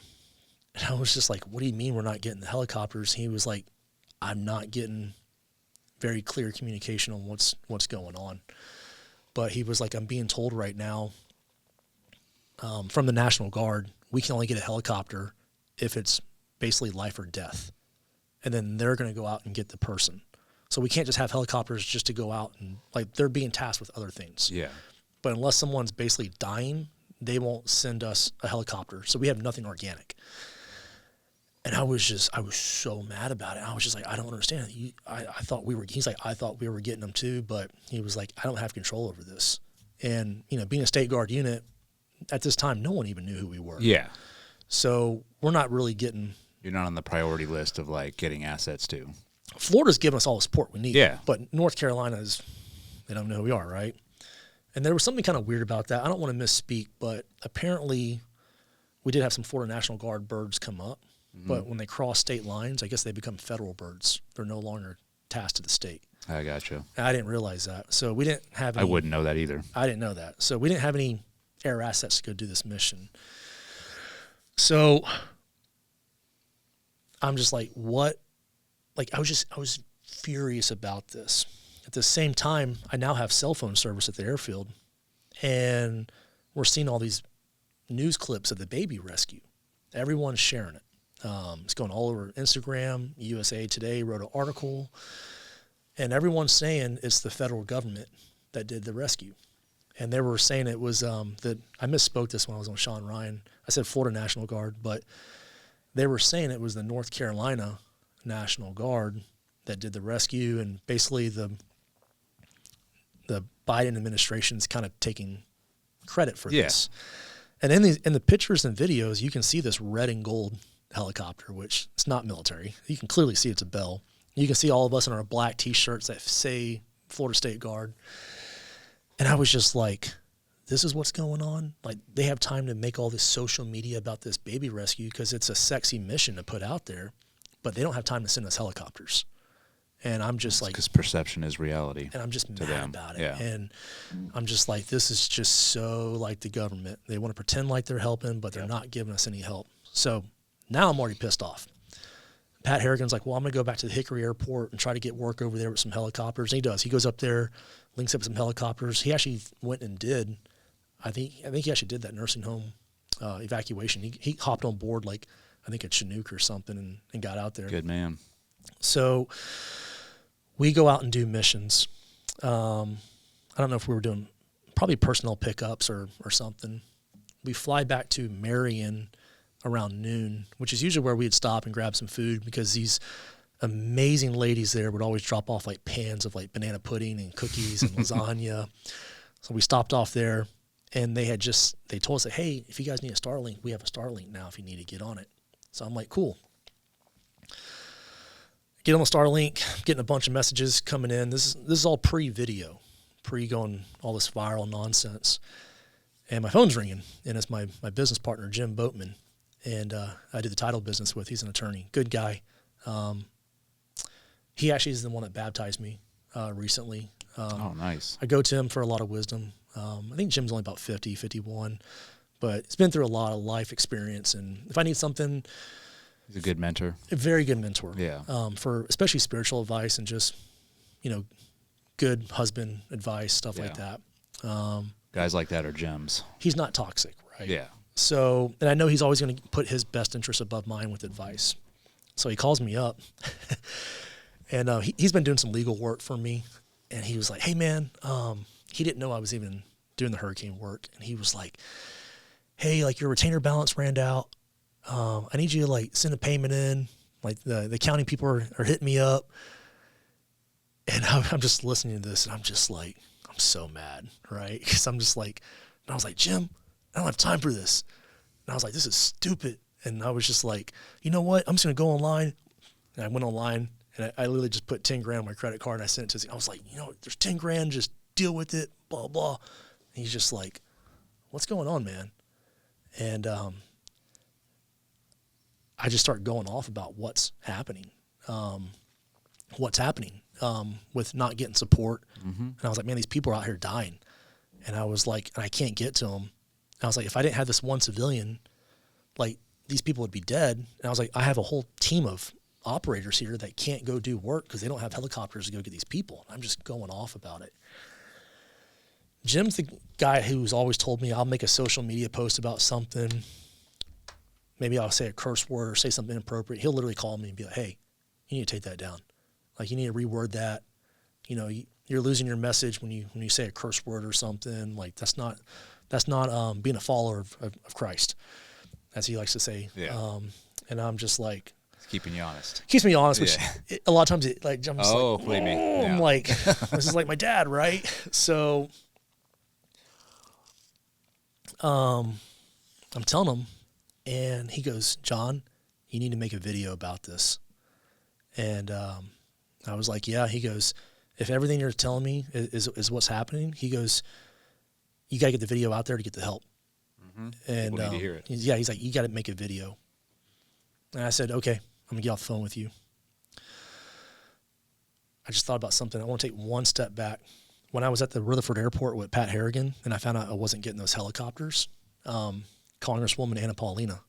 And I was just like, what do you mean we're not getting the helicopters? He was like, I'm not getting very clear communication on what's going on. But he was like, I'm being told right now from the National Guard, we can only get a helicopter if it's basically life or death. And then they're going to go out and get the person. So we can't just have helicopters just to go out and, like, they're being tasked with other things. Yeah. But unless someone's basically dying, they won't send us a helicopter. So we have nothing organic. And I was so mad about it. I was just like, I don't understand. I thought he's like, I thought we were getting them too, but he was like, I don't have control over this. And, being a State Guard unit, at this time, no one even knew who we were. Yeah. So we're not really getting... You're not on the priority list of, like, getting assets too. Florida's giving us all the support we need. Yeah. But North Carolina they don't know who we are, right? And there was something kind of weird about that. I don't want to misspeak, but apparently we did have some Florida National Guard birds come up. Mm-hmm. But when they cross state lines, I guess they become federal birds. They're no longer tasked to the state. I got you. I didn't realize that. So we didn't have any... I wouldn't know that either. I didn't know that. So we didn't have any air assets to go do this mission. So I'm just like, what? Like, I was furious about this. At the same time, I now have cell phone service at the airfield, and we're seeing all these news clips of the baby rescue. Everyone's sharing it. It's going all over Instagram. USA Today wrote an article, and everyone's saying it's the federal government that did the rescue. And they were saying it was that I misspoke this when I was on Sean Ryan. I said Florida National Guard, but they were saying it was the North Carolina National Guard that did the rescue, and basically the Biden administration's kind of taking credit for this. And in the pictures and videos, you can see this red and gold helicopter, which it's not military. You can clearly see it's a Bell. You can see all of us in our black T-shirts that say Florida State Guard. And I was just like, this is what's going on? Like, they have time to make all this social media about this baby rescue because it's a sexy mission to put out there, but they don't have time to send us helicopters. And I'm just like... Because perception is reality. And I'm just mad them. about it. Yeah. And I'm just like, this is just so like the government. They want to pretend like they're helping, but they're not giving us any help. So now I'm already pissed off. Pat Harrigan's like, well, I'm going to go back to the Hickory Airport and try to get work over there with some helicopters. And he does. He goes up there, links up with some helicopters. He actually went and did, I think he actually did that nursing home evacuation. He hopped on board like, I think a Chinook or something and got out there. Good man. So we go out and do missions. I don't know if we were doing probably personnel pickups or something. We fly back to Marion around noon, which is usually where we'd stop and grab some food because these amazing ladies there would always drop off like pans of like banana pudding and cookies and lasagna. So we stopped off there, and they told us that, hey, if you guys need a Starlink, we have a Starlink now if you need to get on it. So I'm like, cool. Get on the Starlink, getting a bunch of messages coming in. This is all pre-video, pre-going all this viral nonsense. And my phone's ringing, and it's my business partner, Jim Boatman. and I did the title business with. He's an attorney, good guy. He actually is the one that baptized me recently. Oh, nice. I go to him for a lot of wisdom. I think Jim's only about 50, 51, but he's been through a lot of life experience. And if I need something, he's a good mentor. A very good mentor. Yeah. For especially spiritual advice and just, good husband advice, stuff like that. Guys like that are gems. He's not toxic, right? Yeah. So, and I know he's always going to put his best interest above mine with advice. So he calls me up, and he's been doing some legal work for me. And he was like, hey, man, he didn't know I was even doing the hurricane work. And he was like, hey, like your retainer balance ran out. I need you to like send a payment in. Like the county people are hitting me up. And I'm just listening to this, and I'm just like, I'm so mad, right? Because I'm just like, and I was like, Jim, I don't have time for this. And I was like, this is stupid. And I was just like, you know what? I'm just going to go online. And I went online, and I literally just put 10 grand on my credit card, and I sent it to him. I was like, there's 10 grand, just deal with it, blah, blah. And he's just like, what's going on, man? And I just start going off about what's happening. With not getting support. Mm-hmm. And I was like, man, these people are out here dying. And I was like, and I can't get to them. And I was like, if I didn't have this one civilian, like these people would be dead. And I was like, I have a whole team of operators here that can't go do work because they don't have helicopters to go get these people. And I'm just going off about it. Jim's the guy who's always told me I'll make a social media post about something. Maybe I'll say a curse word or say something inappropriate. He'll literally call me and be like, hey, you need to take that down. Like, you need to reword that. You're losing your message when you say a curse word or something. Like, that's not being a follower of Christ, as he likes to say. Yeah. And I'm just like, it's keeping you honest. Keeps me honest, which a lot of times I'm just believe me. Yeah. I'm like, this is like my dad, right? So, I'm telling him, and he goes, John, you need to make a video about this. And I was like, yeah. He goes, if everything you're telling me is what's happening, he goes, you got to get the video out there to get the help. Mm-hmm. And people need to hear it. Yeah, he's like, you got to make a video. And I said, okay, I'm going to get off the phone with you. I just thought about something. I want to take one step back. When I was at the Rutherford Airport with Pat Harrigan, and I found out I wasn't getting those helicopters, Congresswoman Anna Paulina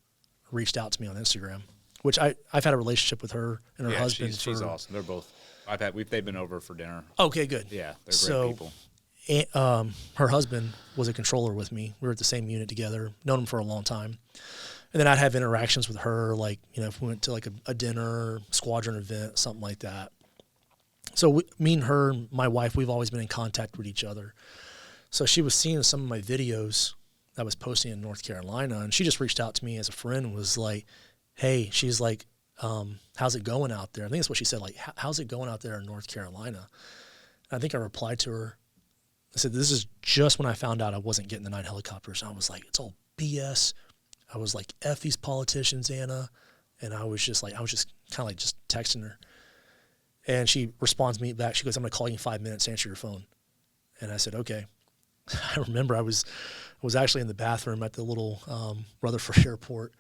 reached out to me on Instagram, which I've had a relationship with her and her husband. She's awesome. They're both. They've been over for dinner. Okay, good. Yeah, they're great people. Her husband was a controller with me. We were at the same unit together, known him for a long time. And then I'd have interactions with her, like, if we went to like a dinner, squadron event, something like that. So me and her, my wife, we've always been in contact with each other. So she was seeing some of my videos that I was posting in North Carolina, and she just reached out to me as a friend and was like, hey, she's like, how's it going out there? I think that's what she said, like, how's it going out there in North Carolina? And I think I replied to her. I said, this is just when I found out I wasn't getting the 9 helicopters. And I was like, it's all BS. I was like, F these politicians, Anna. And I was just kind of like just texting her. And she responds me back. She goes, I'm going to call you in 5 minutes to answer your phone. And I said, okay. I remember I was actually in the bathroom at the little Rutherford Airport,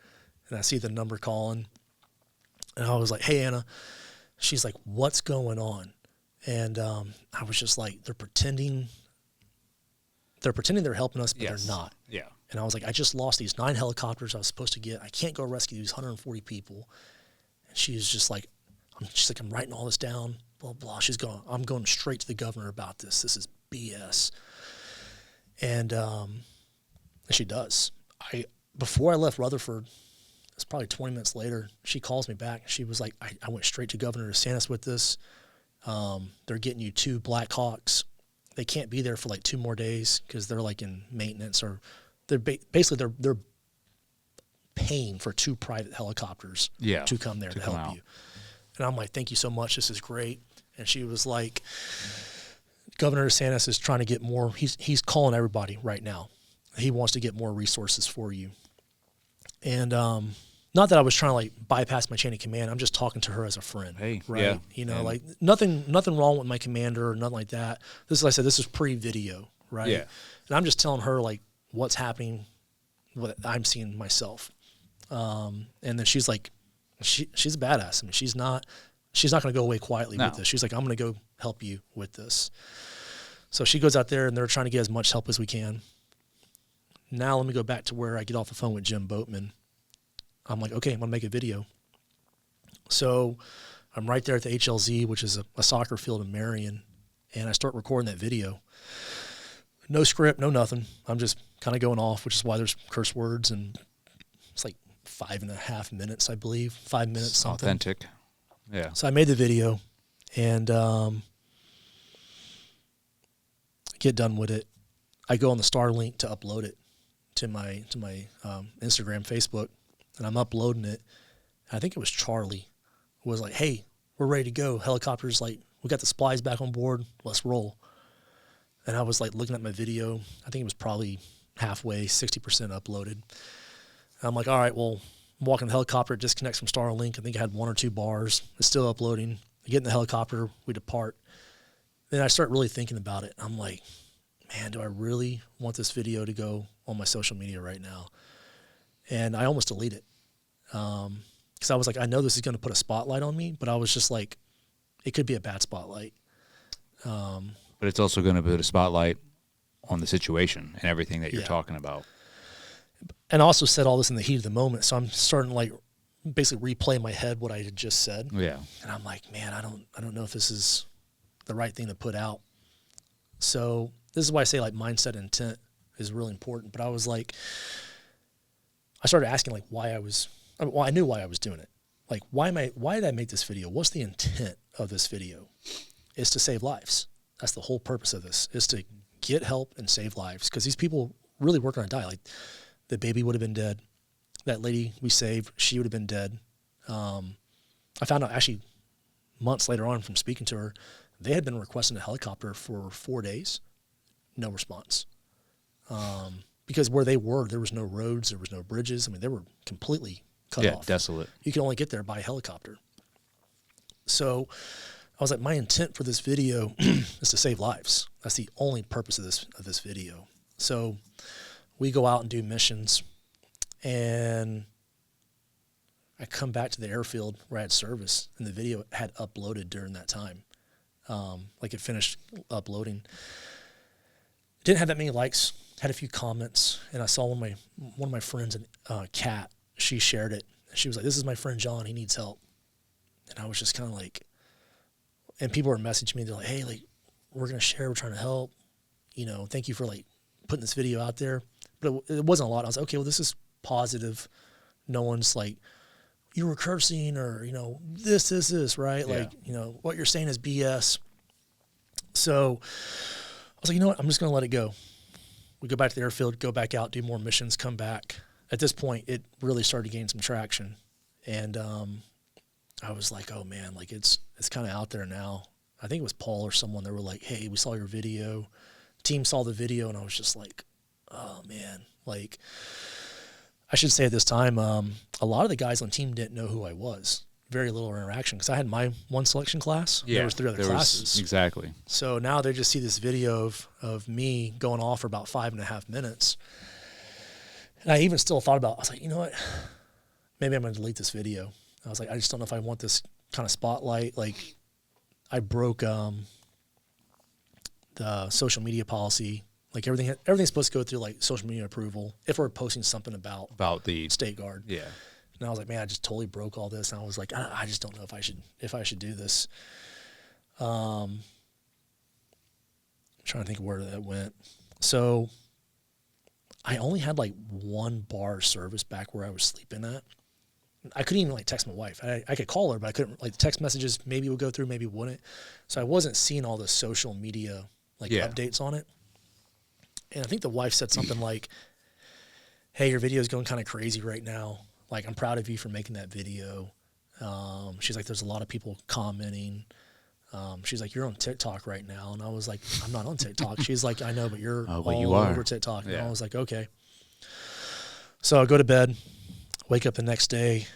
and I see the number calling. And I was like, hey, Anna. She's like, what's going on? And I was just like, they're pretending they're helping us, but they're not. Yeah. And I was like, I just lost these 9 helicopters I was supposed to get. I can't go rescue these 140 people. And she's just like, I'm writing all this down, blah, blah. I'm going straight to the governor about this. This is BS. And she does. Before I left Rutherford, it's probably 20 minutes later, she calls me back. She was like, I went straight to Governor DeSantis with this. They're getting you 2 Blackhawks. They can't be there for like 2 more days because they're like in maintenance, or they're basically they're paying for 2 private helicopters to come there to help you. And I'm like, thank you so much. This is great. And she was like, Governor DeSantis is trying to get more. He's calling everybody right now. He wants to get more resources for you. And not that I was trying to like bypass my chain of command. I'm just talking to her as a friend. Hey, right? Yeah. Like nothing wrong with my commander or nothing like that. This is, like I said, this is pre-video, right? Yeah. And I'm just telling her like what's happening, what I'm seeing myself. And then she's like, she's a badass. I mean, she's not going to go away quietly with this. She's like, I'm going to go help you with this. So she goes out there, and they're trying to get as much help as we can. Now let me go back to where I get off the phone with Jim Boatman. I'm like, okay, I'm going to make a video. So I'm right there at the HLZ, which is a soccer field in Marion, and I start recording that video. No script, no nothing. I'm just kind of going off, which is why there's curse words, and it's like 5.5 minutes, I believe. 5 minutes, something. Authentic. Yeah. So I made the video, and get done with it. I go on the Starlink to upload it to my Instagram, Facebook, and I'm uploading it. I think it was Charlie was like, "Hey, we're ready to go. Helicopter's like, we got the supplies back on board. Let's roll." And I was like looking at my video. I think it was probably halfway, 60% uploaded. And I'm like, all right, well, I'm walking the helicopter. It disconnects from Starlink. I think I had 1 or 2 bars. It's still uploading. I get in the helicopter. We depart. Then I start really thinking about it. I'm like, man, do I really want this video to go on my social media right now? And I almost delete it. Because I was like, I know this is going to put a spotlight on me, but I was just like, it could be a bad spotlight. But it's also going to put a spotlight on the situation and everything that you're talking about. And I also said all this in the heat of the moment, so I'm starting to like basically replay in my head what I had just said. Yeah. And I'm like, man, I don't know if this is the right thing to put out. So this is why I say like mindset and intent is really important. But I was like, I started asking like I knew why I was doing it. Like, why did I make this video? What's the intent of this video? It's to save lives. That's the whole purpose of this, is to get help and save lives. Because these people really were going to die. Like, the baby would have been dead. That lady we saved, she would have been dead. I found out actually months later on from speaking to her, they had been requesting a helicopter for 4 days. No response. Because where they were, there was no roads, there was no bridges. I mean, they were completely cut off. Yeah, desolate. You can only get there by helicopter. So I was like, my intent for this video is to save lives. That's the only purpose of this video. So we go out and do missions, and I come back to the airfield where I had service, and the video had uploaded during that time. Like it finished uploading. Didn't have that many likes, had a few comments, and I saw one of my friends, Kat, she shared it. She was like, "This is my friend John, he needs help." And I was just kind of like, and people were messaging me, they're like, "Hey, like, we're going to share, we're trying to help. You know, thank you for like putting this video out there." But it wasn't a lot. I was like, okay, well, this is positive. No one's like, "You were cursing," or, you know, this, right? Yeah. Like, you know, what you're saying is BS. So I was like, you know what? I'm just going to let it go. We go back to the airfield, go back out, do more missions, come back. At this point, it really started to gain some traction. And I was like, oh, man, like it's kind of out there now. I think it was Paul or someone. They were like, "Hey, we saw your video." Team saw the video, and I was just like, oh, man. Like, I should say at this time, a lot of the guys on team didn't know who I was. Very little interaction, because I had my one selection class. Yeah, there was 3 other classes. Exactly. So now they just see this video of me going off for about 5.5 minutes. And I even still thought about, I was like, you know what? Maybe I'm going to delete this video. I was like, I just don't know if I want this kind of spotlight. Like, I broke the social media policy. Like, everything's supposed to go through like social media approval if we're posting something about the State Guard. Yeah. And I was like, man, I just totally broke all this. And I was like, I just don't know if I should do this. I'm trying to think of where that went. So I only had like 1 bar service back where I was sleeping at. I couldn't even like text my wife. I could call her, but I couldn't, like, text messages maybe would go through, maybe wouldn't. So I wasn't seeing all the social media updates on it. And I think the wife said something like, "Hey, your video is going kind of crazy right now. Like, I'm proud of you for making that video." She's like, "There's a lot of people commenting." She's like, "You're on TikTok right now." And I was like, "I'm not on TikTok." She's like, "I know, but you're all over TikTok." Yeah. And I was like, "Okay." So I go to bed, wake up the next day,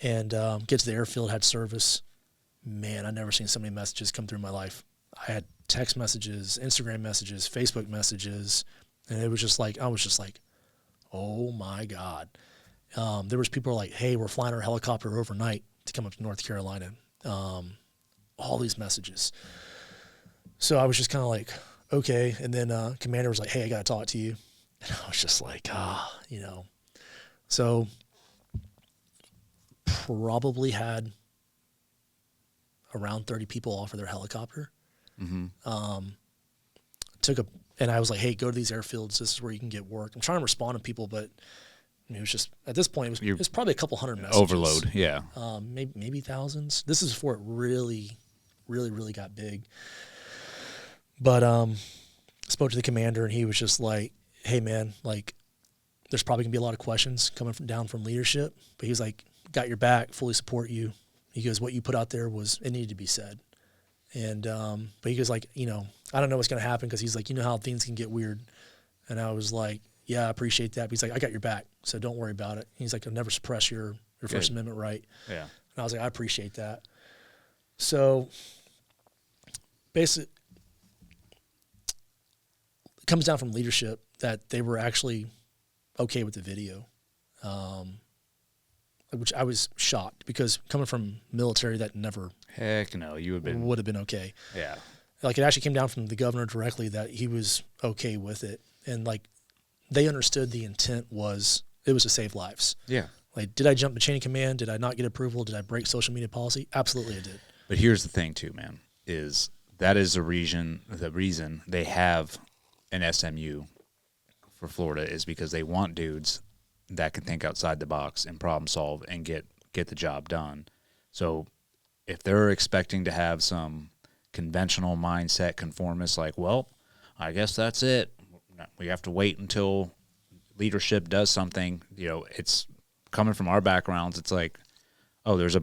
and get to the airfield, had service. Man, I've never seen so many messages come through my life. I had text messages, Instagram messages, Facebook messages, and it was just like, I was just like, oh my God. There was people who were like, hey, we're flying our helicopter overnight to come up to North Carolina. All these messages. So I was just kind of like, okay. And then commander was like, hey, I got to talk to you. And I was just like, you know. So probably had around 30 people offer their helicopter. Mm-hmm. And I was like, hey, go to these airfields. This is where you can get work. I'm trying to respond to people, but I mean, it was just, at this point, it was probably a couple hundred messages. Overload, yeah. Maybe thousands. This is before it really, really, really got big. But spoke to the commander, and he was just like, hey, man, like, there's probably going to be a lot of questions coming down from leadership. But he was like, got your back, fully support you. He goes, what you put out there it needed to be said. And but he goes, like, you know, I don't know what's going to happen, because he's like, you know how things can get weird. And I was like, yeah, I appreciate that. But he's like, I got your back, so don't worry about it. He's like, I'll never suppress your First Amendment right. Yeah. And I was like, I appreciate that. So basically, it comes down from leadership that they were actually okay with the video, which I was shocked, because coming from military, that never Heck no, would have been okay. Yeah. Like, it actually came down from the governor directly that he was okay with it. And like, they understood the intent was, it was to save lives. Yeah. Like, did I jump the chain of command? Did I not get approval? Did I break social media policy? Absolutely I did. But here's the thing too, man, that is the reason they have an SMU for Florida, is because they want dudes that can think outside the box and problem solve and get the job done. So if they're expecting to have some conventional mindset conformists, like, well, I guess that's it, we have to wait until leadership does something, you know, it's coming from our backgrounds. It's like, oh, there's a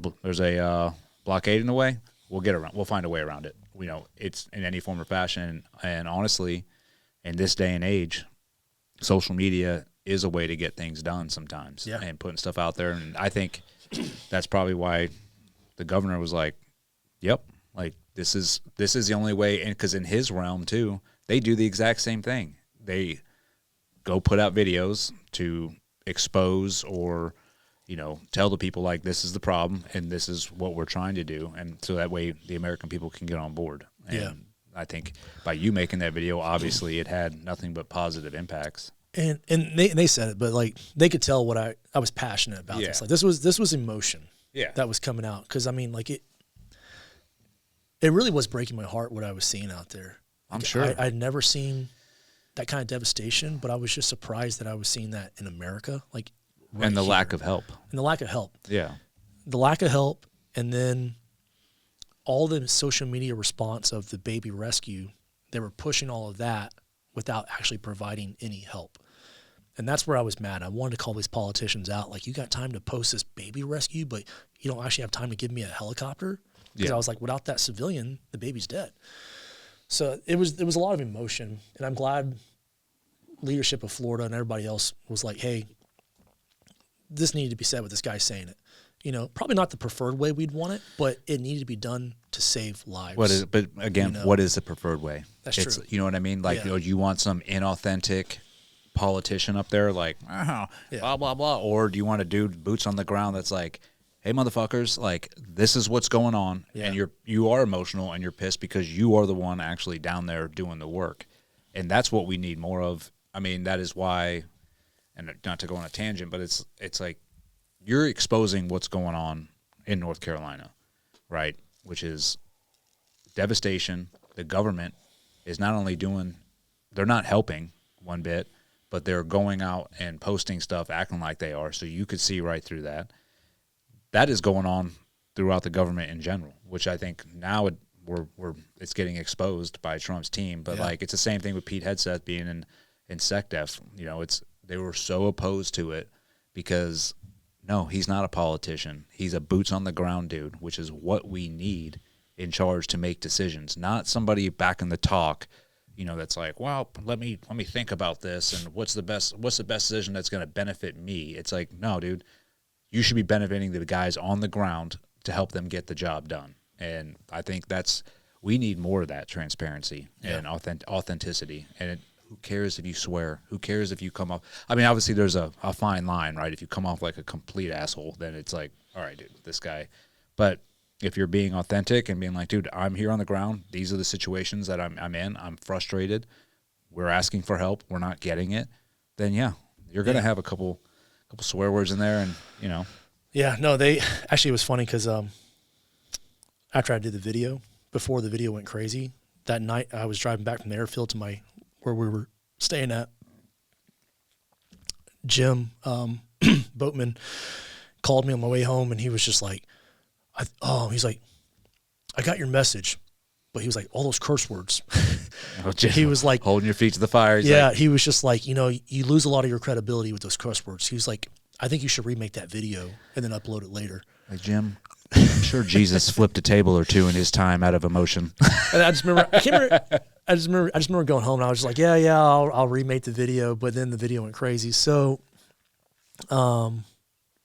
blockade in the way. We'll find a way around it. You know, it's in any form or fashion. And honestly, in this day and age, social media is a way to get things done sometimes. Yeah. And putting stuff out there. And I think that's probably why the governor was like, yep, like this is the only way. And because in his realm too, they do the exact same thing. They go put out videos to expose or, you know, tell the people, like, this is the problem and this is what we're trying to do. And so that way the American people can get on board. And yeah. I think by you making that video, obviously it had nothing but positive impacts. And they said it, but like, they could tell what I was passionate about. Yeah. This. Like, this was emotion. Yeah. That was coming out. 'Cause I mean, like, it really was breaking my heart what I was seeing out there. I'm sure. I'd never seen that kind of devastation, but I was just surprised that I was seeing that in America. Like, right and the here. lack of help. And the lack of help. Yeah. The lack of help, and then all the social media response of the baby rescue, they were pushing all of that without actually providing any help. And that's where I was mad. I wanted to call these politicians out. Like, you got time to post this baby rescue, but you don't actually have time to give me a helicopter? Because I was like, without that civilian, the baby's dead. So there was a lot of emotion, and I'm glad leadership of Florida and everybody else was like, hey, this needed to be said with this guy saying it. You know, probably not the preferred way we'd want it, but it needed to be done to save lives. But again, you know, what is the preferred way? That's true. You know what I mean? Like, you know, you want some inauthentic politician up there, like, blah, blah, blah. Or do you want a dude boots on the ground that's like, hey, motherfuckers, like, this is what's going on. Yeah. And you are emotional and you're pissed because you are the one actually down there doing the work. And that's what we need more of. I mean, that is why, and not to go on a tangent, but it's like, you're exposing what's going on in North Carolina, right? Which is devastation. The government is not only they're not helping one bit, but they're going out and posting stuff, acting like they are. So you could see right through that. That is going on throughout the government in general, which I think now it's getting exposed by Trump's team. But like, it's the same thing with Pete Hegseth being in SecDef. You know, they were so opposed to it because, no, he's not a politician. He's a boots on the ground dude, which is what we need in charge to make decisions, not somebody back in the talk, you know, that's like, well, let me think about this and what's the best decision that's going to benefit me. It's like, no, dude, you should be benefiting the guys on the ground to help them get the job done. And I think we need more of that transparency and authenticity. And who cares if you swear? Who cares if you come off? I mean, obviously there's a fine line, right? If you come off like a complete asshole, then it's like, all right, dude, this guy. But if you're being authentic and being like, dude, I'm here on the ground. These are the situations that I'm in. I'm frustrated. We're asking for help. We're not getting it. Then yeah, you're gonna have a couple swear words in there, and you know. Yeah, no, they actually, it was funny because after I did the video, before the video went crazy, that night I was driving back from the airfield to where we were staying at. Jim Boatman called me on my way home, and he was just like, he's like, I got your message, but he was like, all those curse words. He was like, holding your feet to the fire. He was just like, you lose a lot of your credibility with those curse words. He was like, I think you should remake that video and then upload it later. Like, Jim, I'm sure Jesus flipped a table or two in his time out of emotion. And I just remember going home, and I was just like, yeah, I'll remake the video. But then the video went crazy. So, then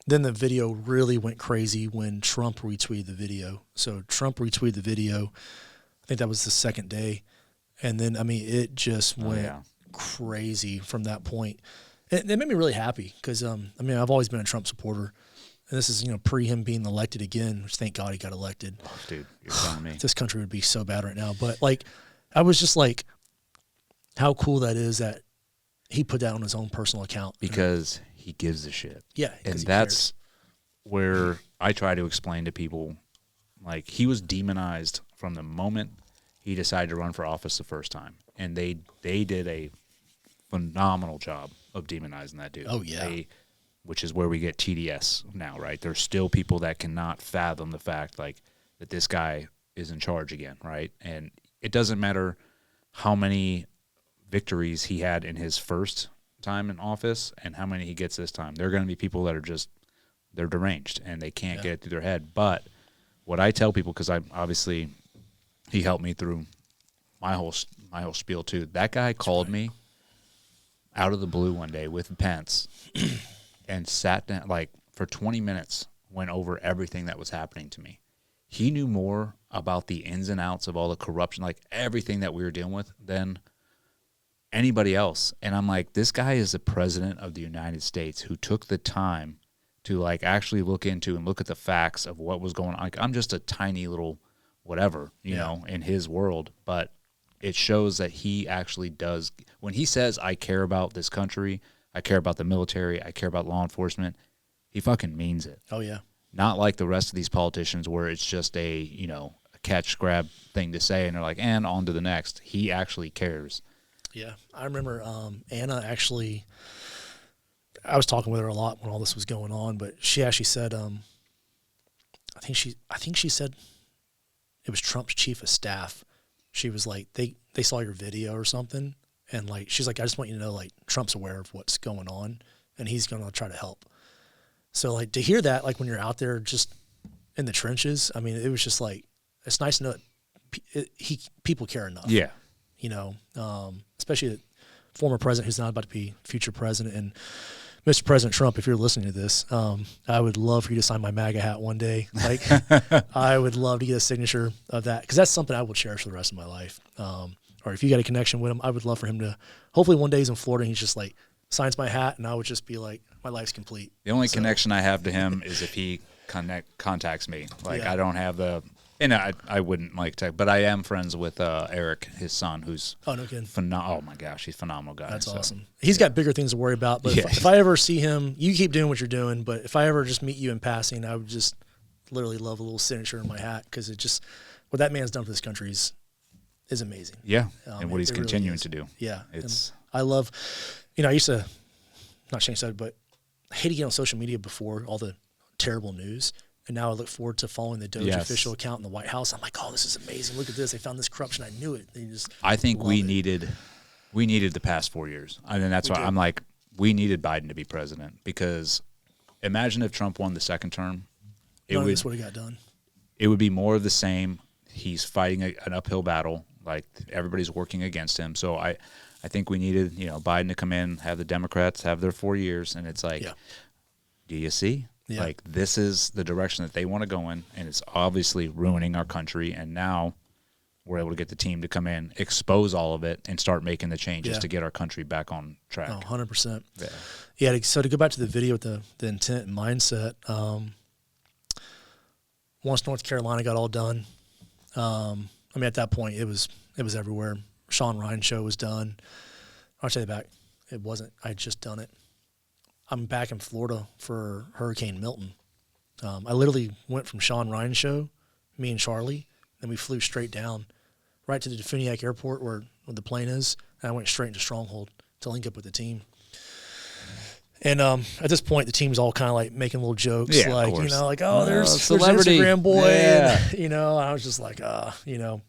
the video really went crazy when Trump retweeted the video. So Trump retweeted the video. I think that was the second day. And then, I mean, it just went crazy from that point. It made me really happy because, I mean, I've always been a Trump supporter. And this is, pre him being elected again, which thank God he got elected. Oh, dude, you're telling me. This country would be so bad right now. But, like, I was just like, how cool that is that he put that on his own personal account. Because he gives a shit. Yeah. And that's where I try to explain to people, like, he was demonized from the moment he decided to run for office the first time. And they did a phenomenal job of demonizing that dude. Oh, yeah. Which is where we get TDS now, right? There's still people that cannot fathom the fact, like, that this guy is in charge again, right? And it doesn't matter how many victories he had in his first time in office and how many he gets this time. There are going to be people that are just, they're deranged and they can't get it through their head. But what I tell people, because he helped me through my whole spiel too. That guy called me out of the blue one day with Pence and sat down, like, for 20 minutes, went over everything that was happening to me. He knew more about the ins and outs of all the corruption, like everything that we were dealing with, than anybody else. And I'm like, this guy is the president of the United States who took the time to, like, actually look into and look at the facts of what was going on. Like, I'm just a tiny little whatever, you know, in his world. But it shows that he actually does. When he says, I care about this country, I care about the military, I care about law enforcement, he fucking means it. Oh, yeah. Not like the rest of these politicians where it's just a catch grab thing to say and they're like, and on to the next. He actually cares. Yeah. I remember Anna actually, I was talking with her a lot when all this was going on, but she actually said, I think she said it was Trump's chief of staff. She was like, they saw your video or something, and, like, she's like, I just want you to know, like, Trump's aware of what's going on, and he's going to try to help. So, like, to hear that, like, when you're out there just in the trenches, I mean, it was just like, it's nice to know that people care enough. Yeah. Especially the former president who's not about to be future president. And Mr. President Trump, if you're listening to this, I would love for you to sign my MAGA hat one day. Like, I would love to get a signature of that, because that's something I will cherish for the rest of my life. Or if you got a connection with him, I would love for him to, hopefully one day he's in Florida and he's just like, signs my hat, and I would just be like, my life's complete. The only connection I have to him is if he contacts me. Like, I don't have the, and I wouldn't like to, but I am friends with Eric, his son, who's no kidding. Oh my gosh, he's a phenomenal guy. That's awesome. He's got bigger things to worry about. But if I ever see him, you keep doing what you're doing. But if I ever just meet you in passing, I would just literally love a little signature in my hat, because it just, what that man's done for this country is amazing. Yeah, and what he's continuing to do. Yeah, it's. And I love, I used to not change that, but I hated to get on social media before all the terrible news. And now I look forward to following the Doge official account in the White House. I'm like, oh, this is amazing. Look at this. They found this corruption. I knew it. I think we needed the past 4 years. I mean, that's why I'm like, we needed Biden to be president, because imagine if Trump won the second term. None of this would have got done. It would be more of the same. He's fighting an uphill battle. Like, everybody's working against him. So I think we needed, Biden to come in, have the Democrats have their 4 years. And it's like, do you see? Yeah. Like, this is the direction that they want to go in, and it's obviously ruining our country. And now we're able to get the team to come in, expose all of it, and start making the changes Yeah. to get our country back on track. Oh, 100%. Yeah. Yeah. So to go back to the video with the intent and mindset, once North Carolina got all done, I mean, at that point it was everywhere. Sean Ryan show was done. I'll take it back. It wasn't. I had just done it. I'm back in Florida for Hurricane Milton. I literally went from Sean Ryan show, me and Charlie, then we flew straight down right to the Defuniak Airport where the plane is, and I went straight into Stronghold to link up with the team. And at this point, the team's all kind of like making little jokes, Yeah, like, you know, like, oh, there's celebrity Instagram boy, yeah. and, you know, I was just like, you know.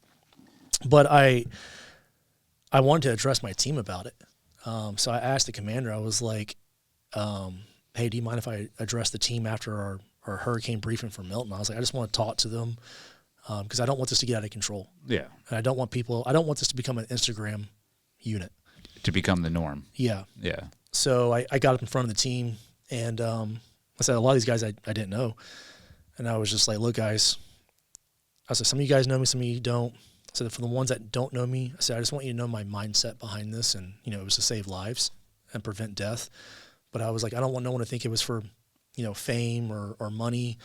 But I wanted to address my team about it. So I asked the commander, I was like, hey, do you mind if I address the team after our hurricane briefing for Milton? I was like, I just want to talk to them because I don't want this to get out of control. Yeah. And I don't want this to become an Instagram unit. To become the norm. Yeah. Yeah. So I got up in front of the team, and I said, a lot of these guys I didn't know. And I was just like, look, guys, I said, some of you guys know me, some of you don't. I said, for the ones that don't know me, I said, I just want you to know my mindset behind this. And, you know, it was to save lives and prevent death. But I was like, I don't want no one to think it was for, you know, fame or money.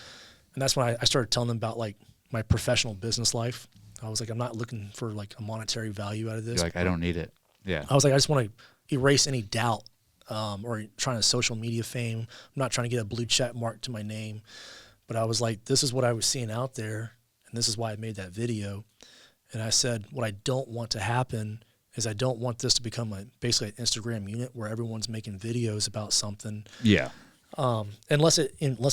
And that's when I started telling them about, like, my professional business life. I was like, I'm not looking for, like, a monetary value out of this. You're like, I don't need it. Yeah. I was like, I just want to erase any doubt or trying to social media fame. I'm not trying to get a blue check mark to my name. But I was like, this is what I was seeing out there, and this is why I made that video. And I said, what I don't want to happen is I don't want this to become basically an Instagram unit where everyone's making videos about something. Yeah. Unless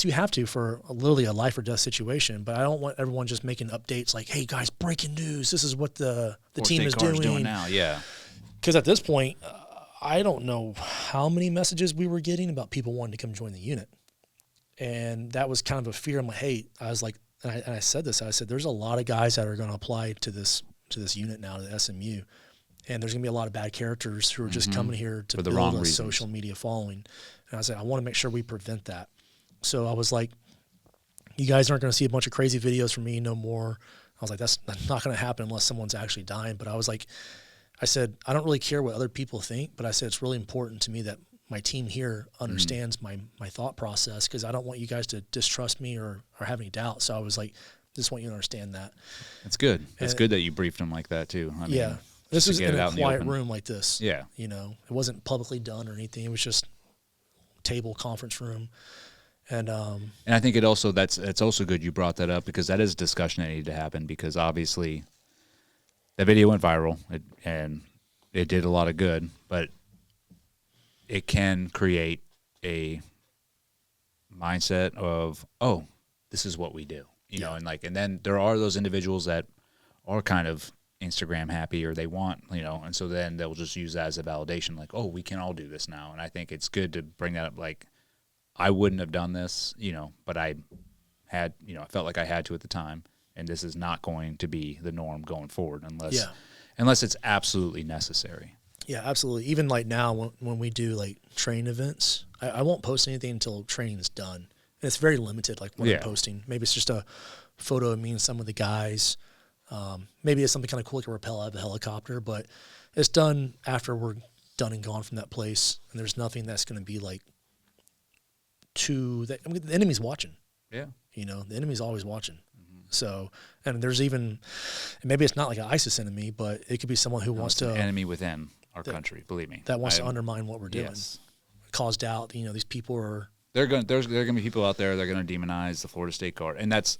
you have to for literally a life or death situation. But I don't want everyone just making updates like, hey, guys, breaking news. This is what the team is doing now. Yeah. Because at this point, I don't know how many messages we were getting about people wanting to come join the unit. And that was kind of a fear. I'm like, hey, I was like, and I said this, I said, there's a lot of guys that are going to apply to this unit now, to the SMU. And there's going to be a lot of bad characters who are just coming here to build a social media following. And I said, I want to make sure we prevent that. So I was like, you guys aren't going to see a bunch of crazy videos from me no more. I was like, that's not going to happen unless someone's actually dying. But I was like, I said, I don't really care what other people think, but I said, it's really important to me that my team here understands my thought process, because I don't want you guys to distrust me or have any doubt. So I was like, just want you to understand that. It's good. It's good that you briefed them like that too. I mean, yeah. This was in a quiet room like this. Yeah. You know, it wasn't publicly done or anything. It was just table conference room. And I think it's also good you brought that up, because that is a discussion that needed to happen, because obviously that video went viral and it did a lot of good, but it can create a mindset of, oh, this is what we do, you know, and then there are those individuals that are kind of Instagram happy, or they want, you know, and so then they'll just use that as a validation, like, oh, we can all do this now. And I think it's good to bring that up. Like, I wouldn't have done this, you know, but I had, you know, I felt like I had to at the time, and this is not going to be the norm going forward unless it's absolutely necessary. Yeah, absolutely. Even like now when we do like training events, I won't post anything until training is done. And it's very limited, like what I'm posting. Maybe it's just a photo of me and some of the guys. Maybe it's something kind of cool, like a rappel out of a helicopter, but it's done after we're done and gone from that place. And there's nothing that's going to be like the enemy's watching. Yeah. You know, the enemy's always watching. So, and there's even, maybe it's not like an ISIS enemy, but it could be someone who wants to. An enemy within our country, believe me. That wants to undermine what we're doing. Yes. Cause doubt. You know, these people are. There's going to be people out there that are going to demonize the Florida State Guard. And that's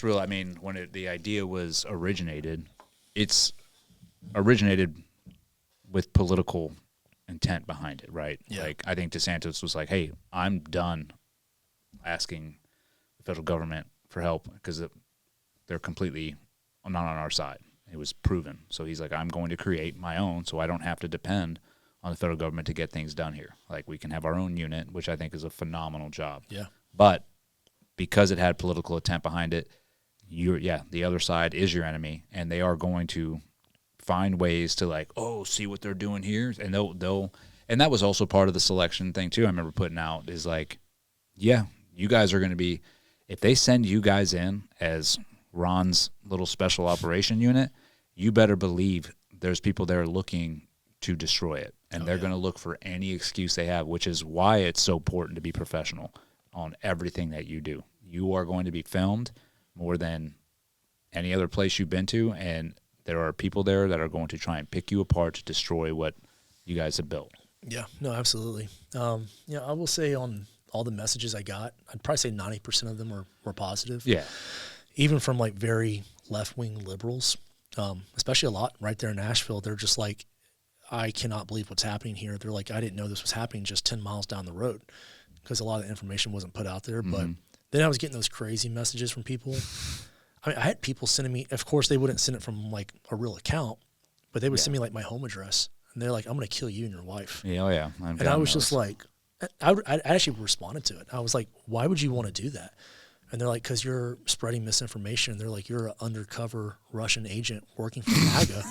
real. I mean, when the idea was originated, it's originated with political intent behind it, right? Yeah. Like, I think DeSantis was like, hey, I'm done asking the federal government for help because they're completely not on our side. It was proven. So he's like, I'm going to create my own so I don't have to depend on the federal government to get things done here. Like, we can have our own unit, which I think is a phenomenal job. Yeah. But because it had political intent behind it, the other side is your enemy, and they are going to find ways to, like, oh, see what they're doing here, and they'll and that was also part of the selection thing too. I remember putting out is like, yeah, you guys are going to be, if they send you guys in as Ron's little special operation unit, you better believe there's people there looking to destroy it. And they're going to look for any excuse they have, which is why it's so important to be professional on everything that you do. You are going to be filmed more than any other place you've been to, and there are people there that are going to try and pick you apart to destroy what you guys have built. Yeah, no, absolutely. I will say on all the messages I got, I'd probably say 90% of them were positive. Yeah. Even from like very left-wing liberals, especially a lot right there in Nashville. They're just like, I cannot believe what's happening here. They're like, I didn't know this was happening just 10 miles down the road, because a lot of the information wasn't put out there. But then I was getting those crazy messages from people. I mean, I had people sending me, of course, they wouldn't send it from like a real account, but they would send me like my home address. And they're like, I'm going to kill you and your wife. Yeah, oh yeah. And I was just like, I actually responded to it. I was like, why would you want to do that? And they're like, because you're spreading misinformation. And they're like, you're an undercover Russian agent working for MAGA.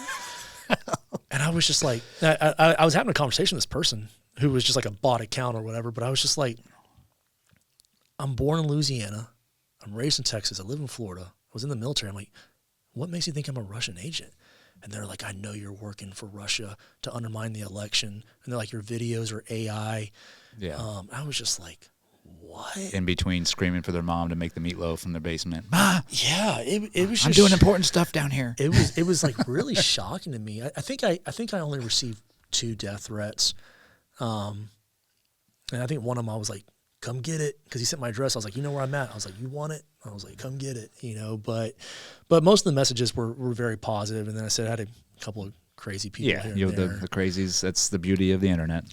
And I was just like, I was having a conversation with this person who was just like a bot account or whatever, but I was just like, I'm born in Louisiana. I'm raised in Texas. I live in Florida. I was in the military. I'm like, what makes you think I'm a Russian agent? And they're like, I know you're working for Russia to undermine the election. And they're like, your videos are AI. Yeah. I was just like, what? In between screaming for their mom to make the meatloaf in their basement. Ma! Yeah, it was just, I'm doing important stuff down here. It was like really shocking to me. I think I only received 2 death threats. And I think one of them I was like, come get it, because he sent my address. I was like, you know where I'm at? I was like, you want it? I was like, come get it, But most of the messages were very positive. And then I said I had a couple of crazy people here and there. The crazies. That's the beauty of the internet.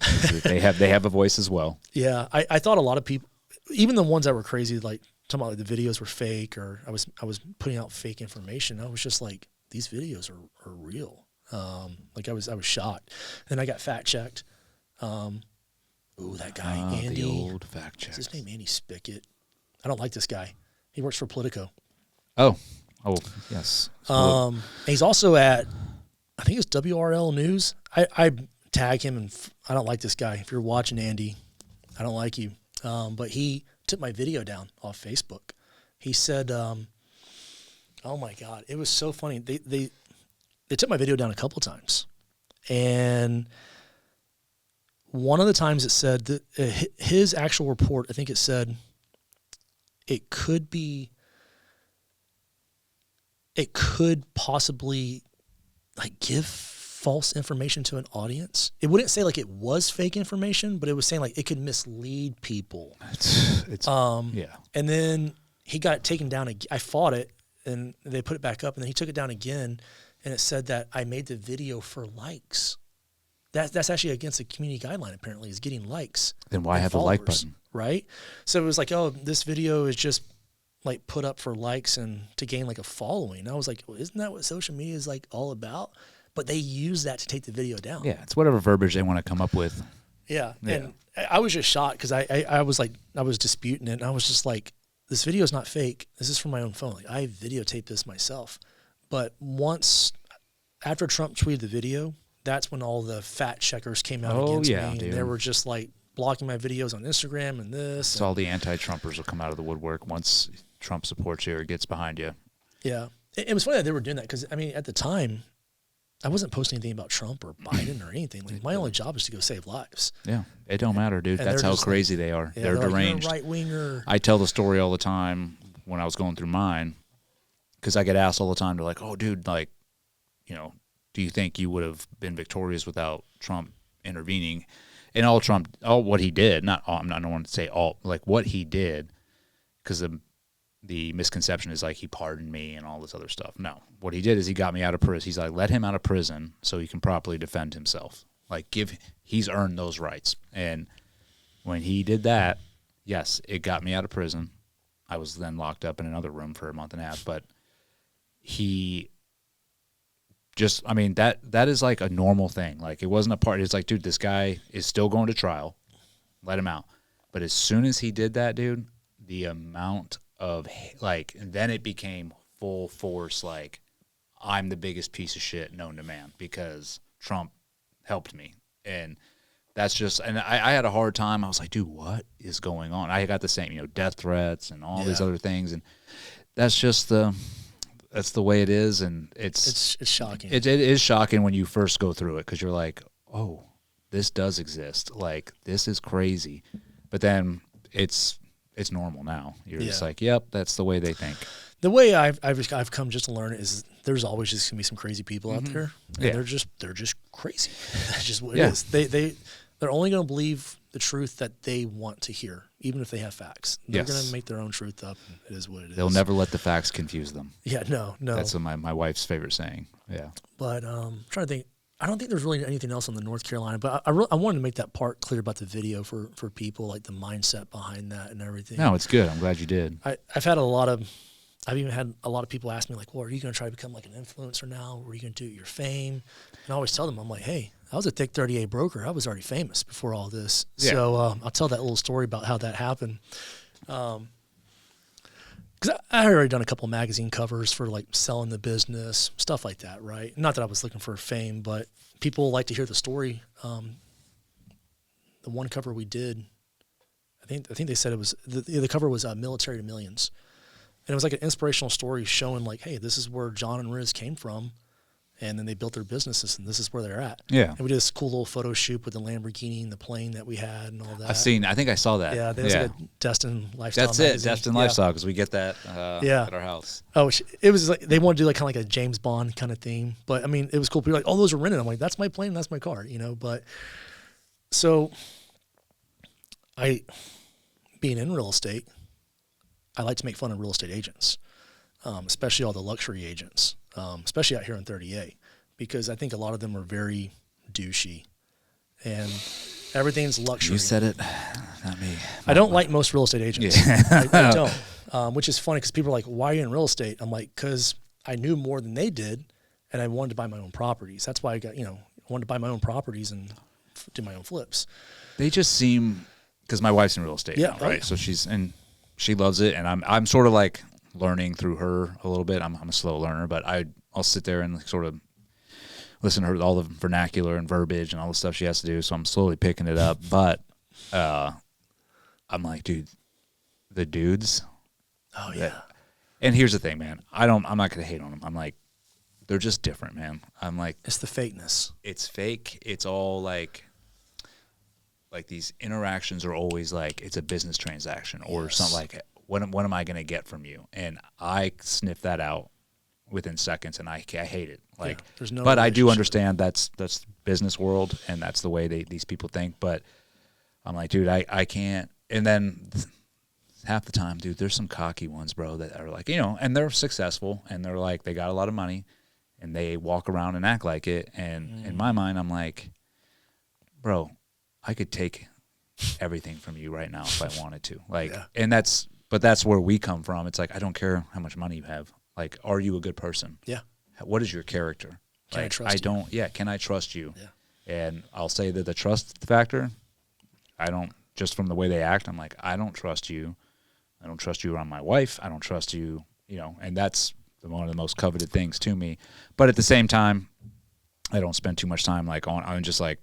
they have a voice as well. Yeah, I thought a lot of people, even the ones that were crazy, like talking about like the videos were fake, or I was putting out fake information. I was just like, these videos are real. Like I was shocked. Then I got fact checked. That guy Andy. The old fact check. Is his name Andy Spickett? I don't like this guy. He works for Politico. Oh, yes. He's also at, I think it's WRL News. I tag him, and I don't like this guy. If you're watching, Andy, I don't like you. But he took my video down off Facebook. He said, oh my God, it was so funny. They took my video down a couple times. And one of the times it said that his actual report, I think it said it could possibly like give false information to an audience. It wouldn't say like it was fake information, but it was saying like it could mislead people. Yeah. And then he got it taken down. I fought it, and they put it back up, and then he took it down again, and it said that I made the video for likes. That's actually against the community guideline, apparently, is getting likes. Then why have the like button? Right? So it was like, oh, this video is just like put up for likes and to gain like a following. And I was like, well, isn't that what social media is like all about? But they use that to take the video down. Yeah, it's whatever verbiage they want to come up with. Yeah. And I was just shocked, because I was disputing it, and I was just like, this video is not fake. This is from my own phone. Like, I videotaped this myself. But after Trump tweeted the video, that's when all the fact checkers came out against me. And they were just like blocking my videos on Instagram and this. So all the anti-Trumpers will come out of the woodwork once Trump supports you or gets behind you. Yeah. It was funny that they were doing that, because, I mean, at the time, I wasn't posting anything about Trump or Biden or anything. Like, my only job is to go save lives. Yeah. It don't matter, dude. And that's how crazy they are. Yeah, they're deranged. Like, you're a right-winger. I tell the story all the time when I was going through mine, because I get asked all the time. They're like, oh, dude, like, do you think you would have been victorious without Trump intervening? And all what he did, I don't want to say all, like what he did, because the misconception is like he pardoned me and all this other stuff. No, what he did is he got me out of prison. He's like, let him out of prison so he can properly defend himself. Like he's earned those rights. And when he did that, yes, it got me out of prison. I was then locked up in another room for a month and a half, but he just, I mean, that is like a normal thing. Like, it wasn't a part. It's like, dude, this guy is still going to trial. Let him out. But as soon as he did that, dude, the amount of, like, and then it became full force, like, I'm the biggest piece of shit known to man because Trump helped me. And that's just, and I had a hard time. I was like, dude, what is going on? I got the same, death threats and all these other things. And that's just the way it is, and it's shocking. It is shocking when you first go through it because you're like, oh, this does exist. Like, this is crazy. But then it's normal now. You're just like, yep, that's the way they think. The way I've come just to learn it is there's always just gonna be some crazy people out there, and they're just crazy. That's just what it is. They're only gonna believe the truth that they want to hear, even if they have facts. They're gonna make their own truth up. And it is what it is. They'll never let the facts confuse them. Yeah, no. That's my wife's favorite saying. Yeah. But I'm trying to think. I don't think there's really anything else on the North Carolina, but I wanted to make that part clear about the video for people, like the mindset behind that and everything. No, it's good. I'm glad you did. I've even had a lot of people ask me, like, well, are you going to try to become like an influencer now? Or are you going to do your fame? And I always tell them, I'm like, hey, I was a thick 38 broker. I was already famous before all this. Yeah. So I'll tell that little story about how that happened. Because I had already done a couple of magazine covers for like selling the business, stuff like that, right? Not that I was looking for fame, but people like to hear the story. The one cover we did, I think they said it was, the cover was Military to Millions. And it was like an inspirational story showing like, hey, this is where John and Riz came from. And then they built their businesses, and this is where they're at. Yeah. And we did this cool little photo shoot with the Lamborghini and the plane that we had and all that. I think I saw that. Yeah, there was like a Destin Lifestyle That's magazine. it, Destin Lifestyle, because we get that at our house. Oh, it was like they wanted to do like kind of like a James Bond kind of theme. But, I mean, it was cool. People were like, oh, those are rented. I'm like, that's my plane, that's my car, you know. But so being in real estate, I like to make fun of real estate agents, especially all the luxury agents, especially out here in 30A, because I think a lot of them are very douchey, and everything's luxury. You said it, not me. I don't like most real estate agents. Yeah. I don't, which is funny because people are like, why are you in real estate? I'm like, because I knew more than they did, and I wanted to buy my own properties. That's why I wanted to buy my own properties and do my own flips. They just seem, because my wife's in real estate now, right? So she loves it, and I'm sort of like learning through her a little bit. I'm a slow learner, but I'll sit there and sort of listen to her, all the vernacular and verbiage and all the stuff she has to do. So I'm slowly picking it up. But I'm like, dude, the dudes. Oh yeah. And here's the thing, man. I'm not gonna hate on them. I'm like, they're just different, man. I'm like, it's the fakeness. It's fake. It's all like these interactions are always like it's a business transaction or something like it. What am I going to get from you? And I sniff that out within seconds, and I hate it. Like, there's no. But I do understand that's business world, and that's the way these people think. But I'm like, dude, I can't. And then half the time, dude, there's some cocky ones, bro, that are like, and they're successful, and they're like, they got a lot of money, and they walk around and act like it. And in my mind, I'm like, bro, I could take everything from you right now if I wanted to. But that's where we come from. It's like, I don't care how much money you have. Like, are you a good person? Yeah. What is your character? Can I trust you? Yeah. Can I trust you? Yeah. And I'll say that the trust factor, I don't, just from the way they act, I'm like, I don't trust you. I don't trust you around my wife. I don't trust you, and that's one of the most coveted things to me. But at the same time, I don't spend too much time I'm just like,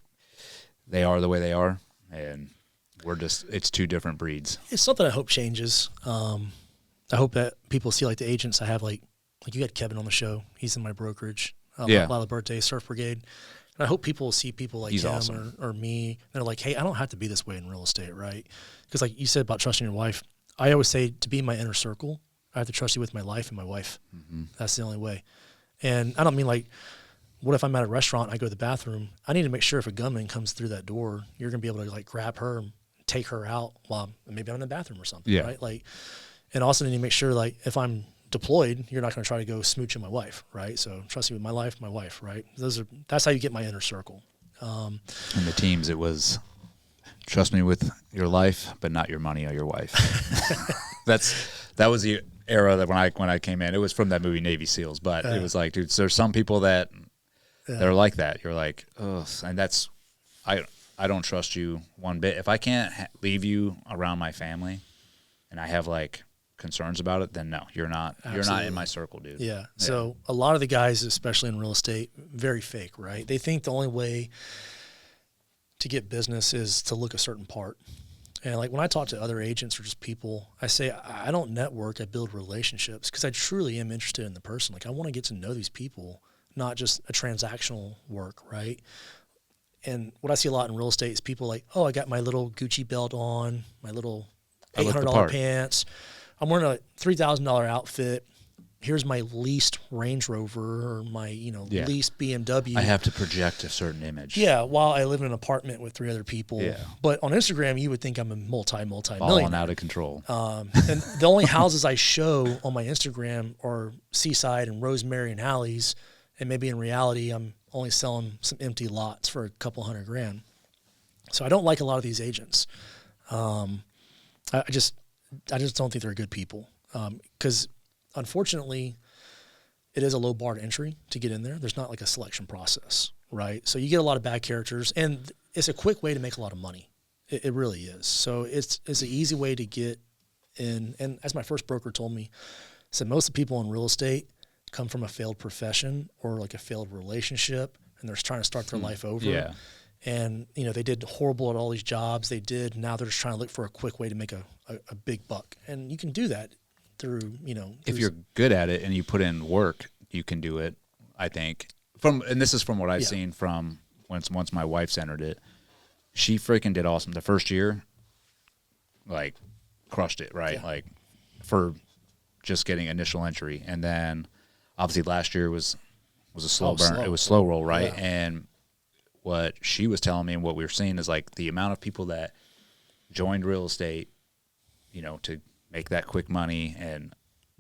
they are the way they are. And it's two different breeds. It's something I hope changes. I hope that people see like the agents I have, like you had Kevin on the show. He's in my brokerage. Lila Birthday, Surf Brigade. And I hope people will see people like him awesome. or me. They're like, hey, I don't have to be this way in real estate, right? Because like you said about trusting your wife, I always say to be in my inner circle, I have to trust you with my life and my wife. Mm-hmm. That's the only way. And I don't mean like, what if I'm at a restaurant and I go to the bathroom? I need to make sure if a gunman comes through that door, you're going to be able to like grab her and take her out while maybe I'm in the bathroom or something, right? Like, and also need to make sure like if I'm deployed, you're not going to try to go smooching my wife, right? So trust me with my life, right? That's how you get my inner circle. In the teams, it was trust me with your life, but not your money or your wife. That was the era that when I came in, it was from that movie Navy SEALs, but it was like, dude, there's some people that they're like that. You're like, ugh, and that's I don't trust you one bit. If I can't leave you around my family, and I have like concerns about it, then no, you're not in my circle, dude. Yeah. So a lot of the guys, especially in real estate, very fake, right? They think the only way to get business is to look a certain part. And like when I talk to other agents or just people, I say I don't network, I build relationships because I truly am interested in the person. Like I want to get to know these people, not just a transactional work, right? And what I see a lot in real estate is people like, oh, I got my little Gucci belt on, my little $800 pants. I'm wearing a $3,000 outfit. Here's my leased Range Rover or my, leased BMW. I have to project a certain image. Yeah, while I live in an apartment with 3 other people. Yeah. But on Instagram, you would think I'm a multi-millionaire. Falling out of control. And the only houses I show on my Instagram are Seaside and Rosemary and Hallie's. And maybe in reality, I'm only selling some empty lots for a couple $100,000. So I don't like a lot of these agents. I just don't think they're good people. Because unfortunately, it is a low bar to entry to get in there. There's not like a selection process, right? So you get a lot of bad characters, and it's a quick way to make a lot of money. It really is. So it's an easy way to get in. And as my first broker told me, said most of the people in real estate come from a failed profession or like a failed relationship, and they're trying to start their life over. Yeah. And, they did horrible at all these jobs now they're just trying to look for a quick way to make a big buck. And you can do that through, if you're good at it and you put in work, you can do it, I think. And this is from what I've seen from once my wife's entered it. She freaking did awesome. The first year, like, crushed it, right? Yeah. Like, for just getting initial entry. And then, obviously, last year was a slow burn. Slow. It was slow roll, right? Yeah. And what she was telling me and what we were seeing is, like, the amount of people that joined real estate, to make that quick money, and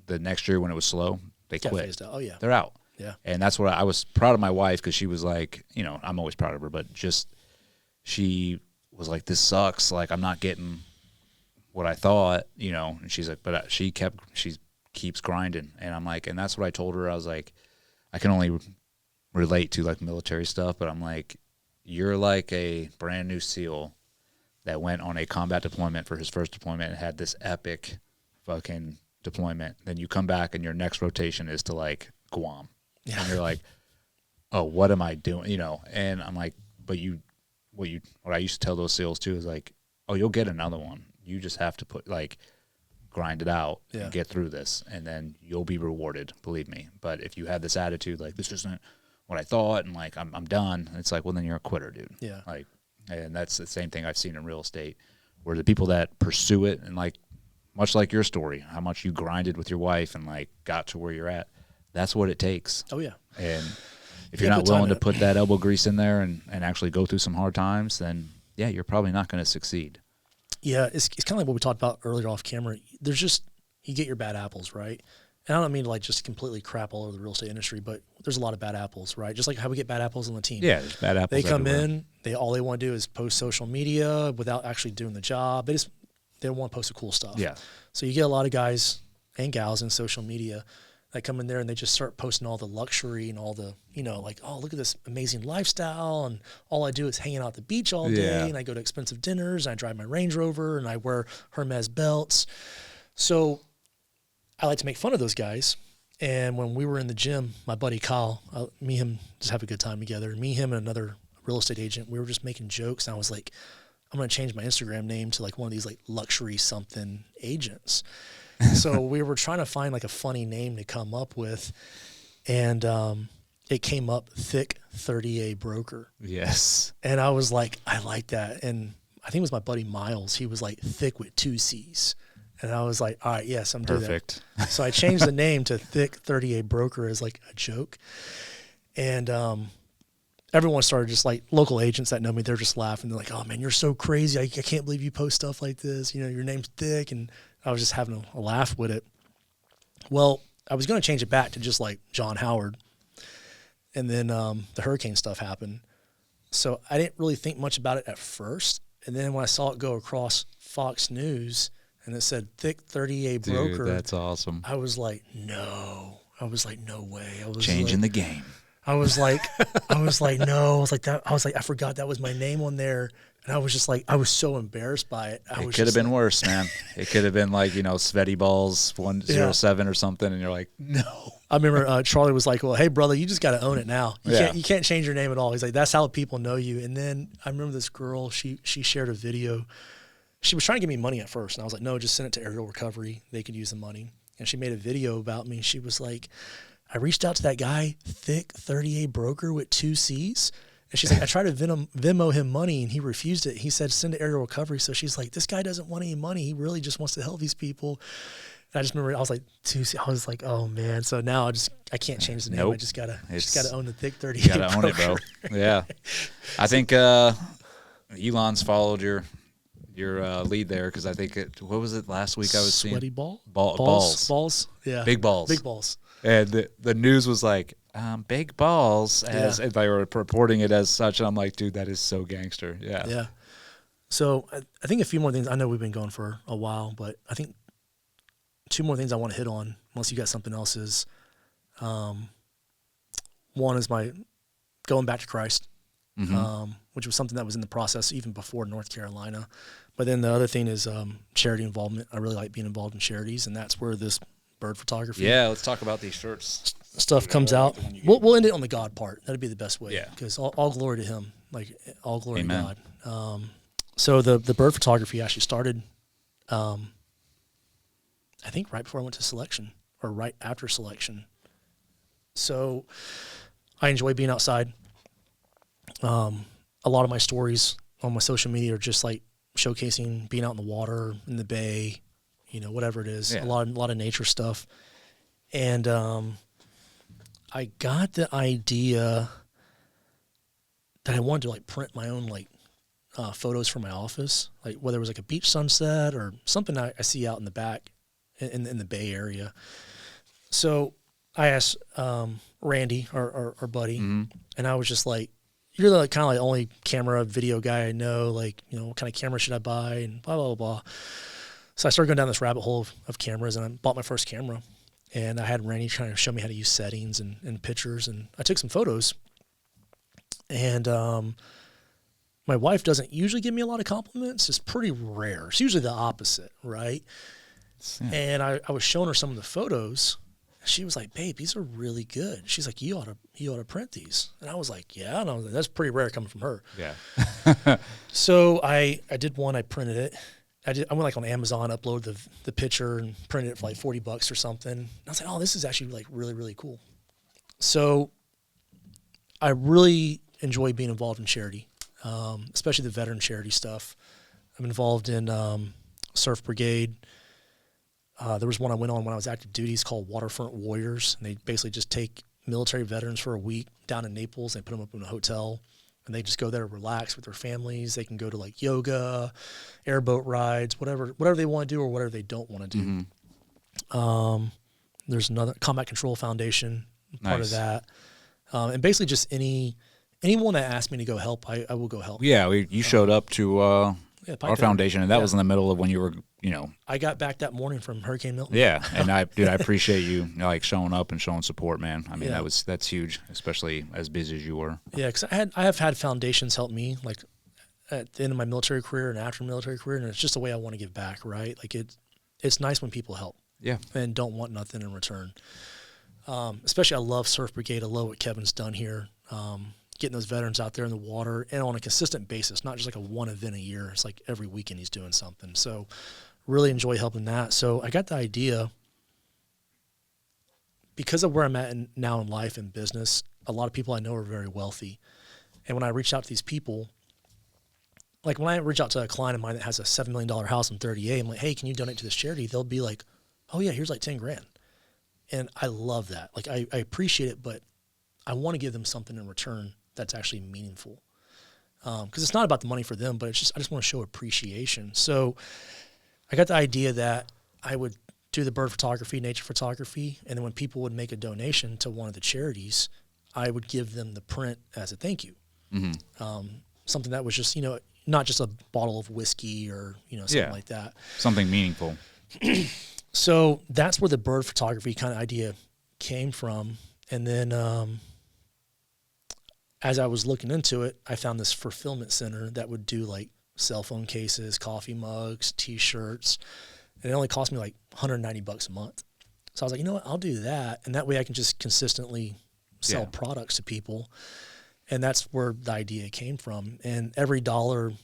the next year when it was slow, they quit. Oh, yeah. They're out. Yeah. And that's what I was proud of my wife, because she was like, I'm always proud of her, but just she was like, this sucks. Like, I'm not getting what I thought, and she's like, but she keeps grinding. And I'm like, and that's what I told her. I was like, I can only relate to like military stuff, but I'm like, you're like a brand new SEAL that went on a combat deployment for his first deployment and had this epic fucking deployment. Then you come back and your next rotation is to like Guam. Yeah. And you're like, oh, what am I doing? And I'm like, but what I used to tell those SEALs too is like, oh, you'll get another one. You just have to grind it out and get through this, and then you'll be rewarded, believe me. But if you have this attitude, like, this isn't what I thought, and like, I'm done, it's like, well, then you're a quitter, dude. Yeah. Like, and that's the same thing I've seen in real estate, where the people that pursue it, and like, much like your story, how much you grinded with your wife and like got to where you're at, that's what it takes. Oh yeah. And if you're not willing to put that elbow grease in there and actually go through some hard times, then yeah, you're probably not going to succeed. Yeah, it's kind of like what we talked about earlier off camera. There's just, you get your bad apples, right? And I don't mean to like just completely crap all over the real estate industry, but there's a lot of bad apples, right? Just like how we get bad apples on the team. Yeah, there's bad apples. They come everywhere. in, all they want to do is post social media without actually doing the job. They don't want to post the cool stuff. Yeah. So you get a lot of guys and gals in social media that come in there and they just start posting all the luxury and all the, like, oh, look at this amazing lifestyle. And all I do is hanging out at the beach all day. And I go to expensive dinners. And I drive my Range Rover and I wear Hermes belts. So I like to make fun of those guys. And when we were in the gym, my buddy Kyle, me and him just have a good time together. Me, him, and another real estate agent, we were just making jokes. And I was like, I'm going to change my Instagram name to like one of these like luxury something agents. So we were trying to find like a funny name to come up with. And it came up, Thick 30A Broker. Yes. And I was like, I like that. And I think it was my buddy Miles. He was like, thick with 2 C's. And I was like, all right, yes, I'm doing that. Perfect. So I changed the name to Thick 30A Broker as like a joke. And everyone started just like local agents that know me, they're just laughing. They're like, oh man, you're so crazy. I can't believe you post stuff like this. Your name's Thick. And I was just having a laugh with it. Well, I was going to change it back to just like John Howard. And then the hurricane stuff happened. So I didn't really think much about it at first. And then when I saw it go across Fox News and it said Thick 30A Broker. Dude, that's awesome. I was like, no. I was like, no way. I was changing the game. I was like, no. I was like, I forgot that was my name on there. And I was just like, I was so embarrassed by it. It could have been worse, man. It could have been like, Sweaty Balls 107 or something. And you're like, no. I remember Charlie was like, well, hey, brother, you just got to own it now. You can't change your name at all. He's like, that's how people know you. And then I remember this girl, she shared a video she was trying to give me money at first. And I was like, no, just send it to Aerial Recovery. They could use the money. And she made a video about me. She was like, I reached out to that guy, thick 38 broker with 2 C's. And she's like, I tried to Venmo him money and he refused it. He said, send to Aerial Recovery. So she's like, this guy doesn't want any money. He really just wants to help these people. And I just remember I was like, 2 C's. I was like, oh man. So now I can't change the name. Nope. I just gotta own the thick 38 You gotta own it, bro. Yeah. I think Elon's followed your lead there, because I think what was it last week I was seeing? Sweaty balls. Balls. Yeah. Big balls. Big balls. And the news was like, big balls, as if they were purporting it as such. And I'm like, dude, that is so gangster. Yeah. Yeah. So I think a few more things. I know we've been going for a while, but I think 2 more things I want to hit on, unless you got something else, is one is my going back to Christ, which was something that was in the process even before North Carolina. But then the other thing is charity involvement. I really like being involved in charities, and that's where this bird photography. Yeah, let's talk about these shirts. Stuff comes out. We'll end it on the God part. That'd be the best way. Yeah. Because all glory to Him. Like, all glory Amen. to God. So the bird photography actually started, I think right before I went to selection, or right after selection. So I enjoy being outside. A lot of my stories on my social media are just like showcasing being out in the water, in the bay, whatever it is. Yeah. A lot of nature stuff. And I got the idea that I wanted to like print my own like photos for my office, like whether it was like a beach sunset or something I see out in the back in the Bay Area. So I asked Randy, our buddy, and I was just like, you're the kind of like only camera video guy I know, like, what kind of camera should I buy, and blah, blah, blah, blah. So I started going down this rabbit hole of cameras, and I bought my first camera. And I had Randy trying to show me how to use settings and pictures, and I took some photos. And my wife doesn't usually give me a lot of compliments. It's pretty rare. It's usually the opposite, right? Yeah. And I was showing her some of the photos. She was like, babe, these are really good. She's like, you ought to print these. And I was like, yeah. And I was like, that's pretty rare coming from her. Yeah. So I did one. I printed it. I went like on Amazon, uploaded the picture and printed it for like $40 or something. And I was like, oh, this is actually like really, really cool. So I really enjoy being involved in charity, especially the veteran charity stuff. I'm involved in Surf Brigade. There was one I went on when I was active duty. It's called Waterfront Warriors. And they basically just take military veterans for a week down in Naples. They put them up in a hotel. And they just go there to relax with their families. They can go to like yoga, airboat rides, whatever they want to do or whatever they don't want to do. There's another Combat Control Foundation, part of that. And basically just anyone that asked me to go help, I will go help. Yeah, you showed up to our foundation, and that was in the middle of when you were, I got back that morning from Hurricane Milton. Yeah, and I appreciate you like showing up and showing support, man. I mean, that's huge, especially as busy as you were. Yeah, because I have had foundations help me like at the end of my military career and after military career, and it's just the way I want to give back, right? Like it's nice when people help. Yeah, and don't want nothing in return. Especially, I love Surf Brigade. I love what Kevin's done here. Getting those veterans out there in the water and on a consistent basis, not just like a one event a year. It's like every weekend he's doing something. So really enjoy helping that. So I got the idea because of where I'm at now in life and business. A lot of people I know are very wealthy. And when I reach out to these people, like when I reach out to a client of mine that has a $7 million house in 38, I'm like, hey, can you donate to this charity? They'll be like, oh yeah, here's like 10 grand. And I love that. Like I appreciate it, but I want to give them something in return that's actually meaningful. Because it's not about the money for them, but I just want to show appreciation. So I got the idea that I would do the bird photography, nature photography, and then when people would make a donation to one of the charities, I would give them the print as a thank you. Something that was just, not just a bottle of whiskey or, something like that. Something meaningful. So that's where the bird photography kind of idea came from. And then as I was looking into it, I found this fulfillment center that would do like cell phone cases, coffee mugs, T-shirts. And it only cost me like $190 a month. So I was like, you know what, I'll do that. And that way I can just consistently sell products to people. And that's where the idea came from. And every dollar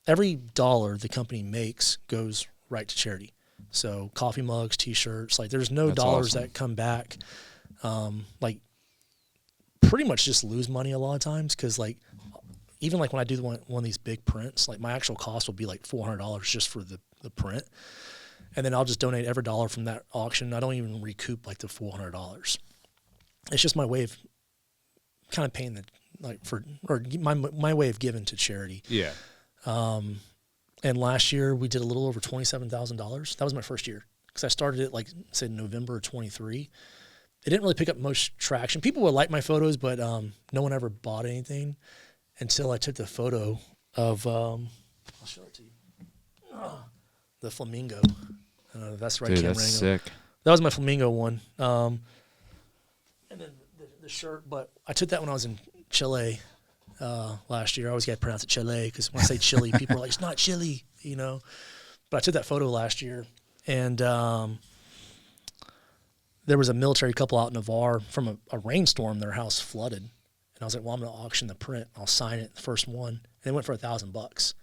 every dollar the company makes goes right to charity. So coffee mugs, T-shirts, like there's no dollars that come back. Like pretty much just lose money a lot of times because like even like when I do one of these big prints, like my actual cost will be like $400 just for the print, and then I'll just donate every dollar from that auction. I don't even recoup like the $400. It's just my way of kind of paying my way of giving to charity. Yeah. And last year we did a little over $27,000. That was my first year because I started it like say November of 23. It didn't really pick up much traction. People would like my photos, but no one ever bought anything until I took the photo of I'll show it to you. The flamingo. That's right. Dude, that's sick. That was my flamingo one. And then the shirt, but I took that when I was in Chile last year. I always got to pronounce it Chile because when I say Chile, people are like, it's not Chile, you know. But I took that photo last year, and there was a military couple out in Navarre from a rainstorm. Their house flooded, and I was like, well, I'm going to auction the print. I'll sign it, the first one. And it went for $1,000.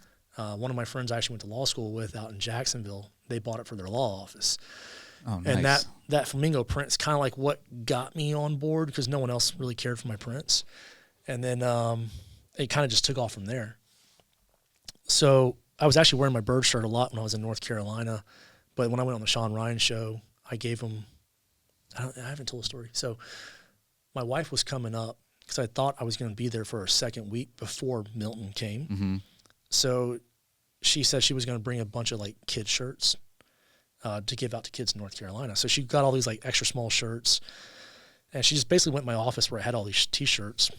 One of my friends I actually went to law school with out in Jacksonville, they bought it for their law office. Oh, nice. And that flamingo print is kind of like what got me on board because no one else really cared for my prints. And then it kind of just took off from there. So I was actually wearing my bird shirt a lot when I was in North Carolina. But when I went on the Sean Ryan show, I gave him, I haven't told the story. So my wife was coming up because I thought I was going to be there for her second week before Milton came. Mm-hmm. So she said she was going to bring a bunch of like kid shirts to give out to kids in North Carolina. So she got all these like extra small shirts, and she just basically went to my office where I had all these T-shirts.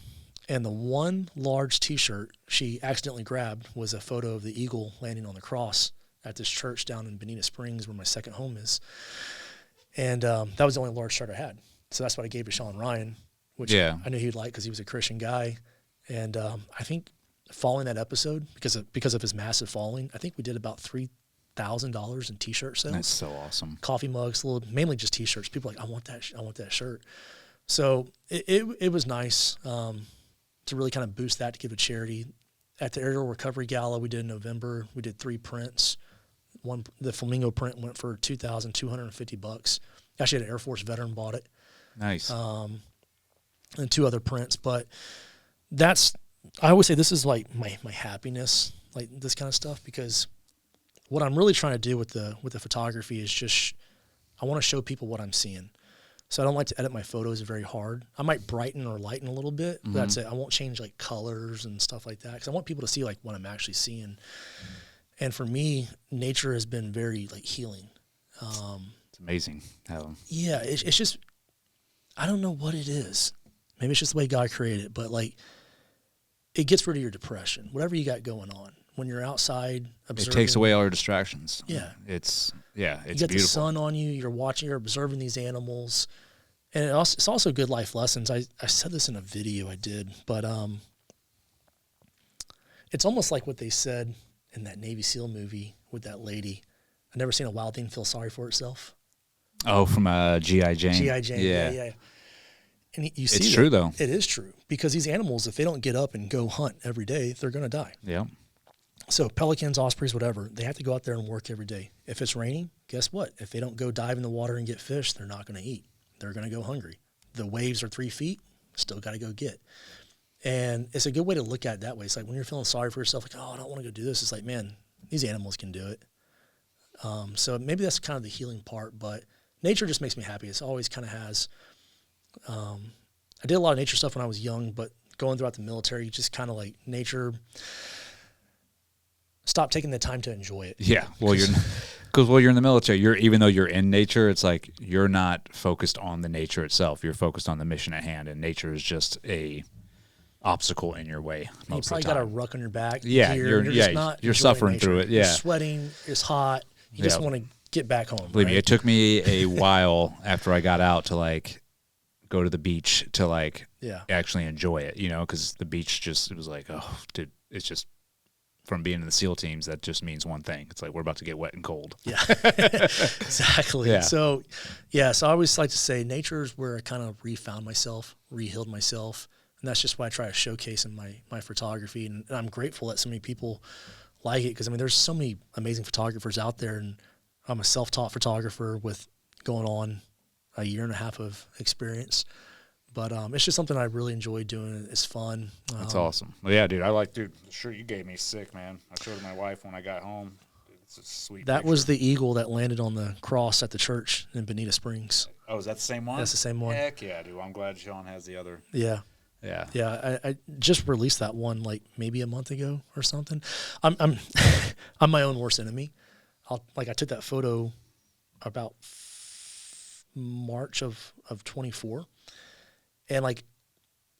And the one large T-shirt she accidentally grabbed was a photo of the eagle landing on the cross at this church down in Bonita Springs where my second home is. And that was the only large shirt I had. So that's what I gave to Sean Ryan, which I knew he'd like because he was a Christian guy. And I think following that episode, because of his massive following, I think we did about $3,000 in T-shirt sales. That's so awesome. Coffee mugs, mainly just T-shirts. People are like, I want that shirt. So it was nice to really kind of boost that to give to charity. At the Aerial Recovery Gala we did in November, we did 3 prints. The flamingo print went for $2,250. Actually, an Air Force veteran bought it. Nice. And 2 other prints, but I always say this is like my happiness, like this kind of stuff, because what I'm really trying to do with the photography is just I want to show people what I'm seeing. So I don't like to edit my photos very hard. I might brighten or lighten a little bit, but that's it. I won't change like colors and stuff like that because I want people to see like what I'm actually seeing. And for me, nature has been very like healing. It's amazing how. Yeah, it's just I don't know what it is. Maybe it's just the way God created it, but like it gets rid of your depression, whatever you got going on. When you're outside observing, it takes away all your distractions. Yeah, it's you got beautiful. the sun on you. You're observing these animals, and it's also good life lessons. I said this in a video I did, but it's almost like what they said in that Navy SEAL movie with that lady. I've never seen a wild thing feel sorry for itself. Oh, from G.I. Jane. G.I. Jane, yeah. And you see it's true, though. It is true. Because these animals, if they don't get up and go hunt every day, they're going to die. Yeah. So pelicans, ospreys, whatever, they have to go out there and work every day. If it's raining, guess what? If they don't go dive in the water and get fish, they're not going to eat. They're going to go hungry. The waves are 3 feet, still got to go get. And it's a good way to look at it that way. It's like when you're feeling sorry for yourself, like, oh, I don't want to go do this. It's like, man, these animals can do it. So maybe that's kind of the healing part, but nature just makes me happy. It's always kind of has. I did a lot of nature stuff when I was young, but going throughout the military, just kind of like nature, stop taking the time to enjoy it. Yeah. Well, you're in the military. Even though you're in nature, it's like you're not focused on the nature itself. You're focused on the mission at hand, and nature is just a obstacle in your way. You probably got a ruck on your back. Yeah, you're suffering nature. through it. Yeah, you're sweating. It's hot. You just want to get back home. Believe me, it took me a while after I got out to like go to the beach to like actually enjoy it. You know, because the beach it was like, oh, dude, it's just. From being in the SEAL teams, that just means one thing. It's like we're about to get wet and cold. Yeah, exactly. Yeah. So I always like to say nature is where I kind of refound myself, rehealed myself. And that's just why I try to showcase in my photography. And I'm grateful that so many people like it because, I mean, there's so many amazing photographers out there, and I'm a self-taught photographer with going on a year and a half of experience. But it's just something I really enjoy doing. It's fun. That's awesome. Well, yeah, dude, the shirt you gave me is sick, man. I showed it to my wife when I got home. It's a sweet That picture. was the eagle that landed on the cross at the church in Bonita Springs. Oh, is that the same one? That's the same one. Heck yeah, dude. I'm glad Sean has the other. Yeah. Yeah. Yeah, I just released that one like maybe a month ago or something. I'm I'm my own worst enemy. I took that photo about March of 24, and like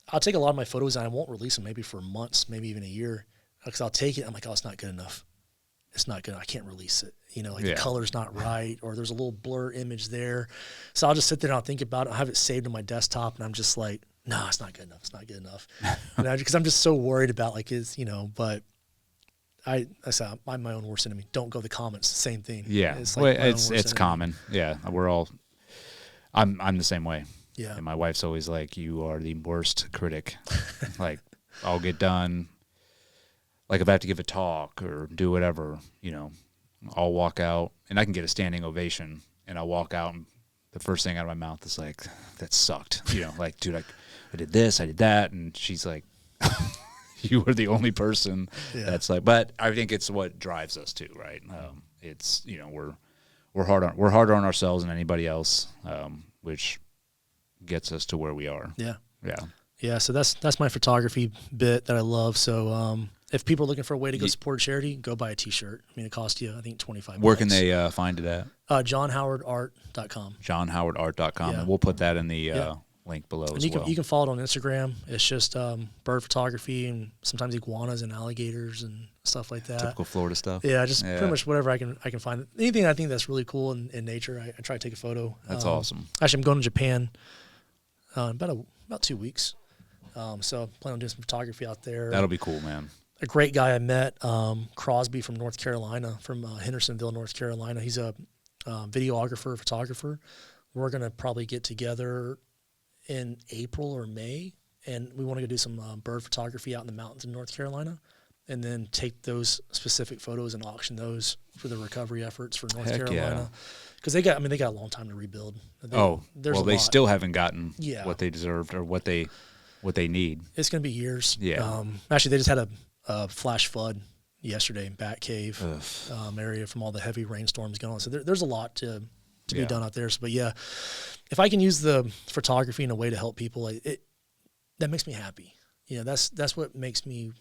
I'll take a lot of my photos and I won't release them maybe for months, maybe even a year, because I'll take it. I'm like, oh, it's not good enough. It's not good. I can't release it. You know, like the color's not right, or there's a little blur image there. So I'll just sit there and I'll think about it. I'll have it saved on my desktop, and I'm just like, no, it's not good enough. It's not good enough. Because I'm just so worried about like but I said, I'm my own worst enemy. Don't go to the comments. Same thing. Yeah. It's like it's common. Yeah. We're all, I'm the same way. Yeah. And my wife's always like, you are the worst critic. Like, I'll get done. Like if I have to give a talk or do whatever, I'll walk out and I can get a standing ovation, and I'll walk out and the first thing out of my mouth is like, that sucked. Like, dude, I did this, I did that. And she's like, you were the only person that's like, but I think it's what drives us too, right? It's, we're harder on ourselves than anybody else, which gets us to where we are. Yeah. Yeah. Yeah. So that's my photography bit that I love. So, if people are looking for a way to go support charity, go buy a T-shirt. I mean, it costs you, I think, $25. Where can they find it at? JohnHowardArt.com. JohnHowardArt.com. Yeah. And we'll put that in the link below and as well. You can follow it on Instagram. It's just bird photography and sometimes iguanas and alligators and stuff like that. Typical Florida stuff. Yeah, just pretty much whatever I can find. Anything I think that's really cool in nature, I try to take a photo. That's awesome. Actually, I'm going to Japan in about 2 weeks. So I plan on doing some photography out there. That'll be cool, man. A great guy I met, Crosby from North Carolina, from Hendersonville, North Carolina. He's a videographer, photographer. We're going to probably get together in April or May, and we want to go do some bird photography out in the mountains in North Carolina, and then take those specific photos and auction those for the recovery efforts for North Carolina. Because they got a long time to rebuild. They still haven't gotten what they deserved or what they need. It's going to be years. Yeah. Actually, they just had a flash flood yesterday in Bat Cave area from all the heavy rainstorms going on. So there's a lot to be done out there. So, but yeah, if I can use the photography in a way to help people, that makes me happy. That's what makes me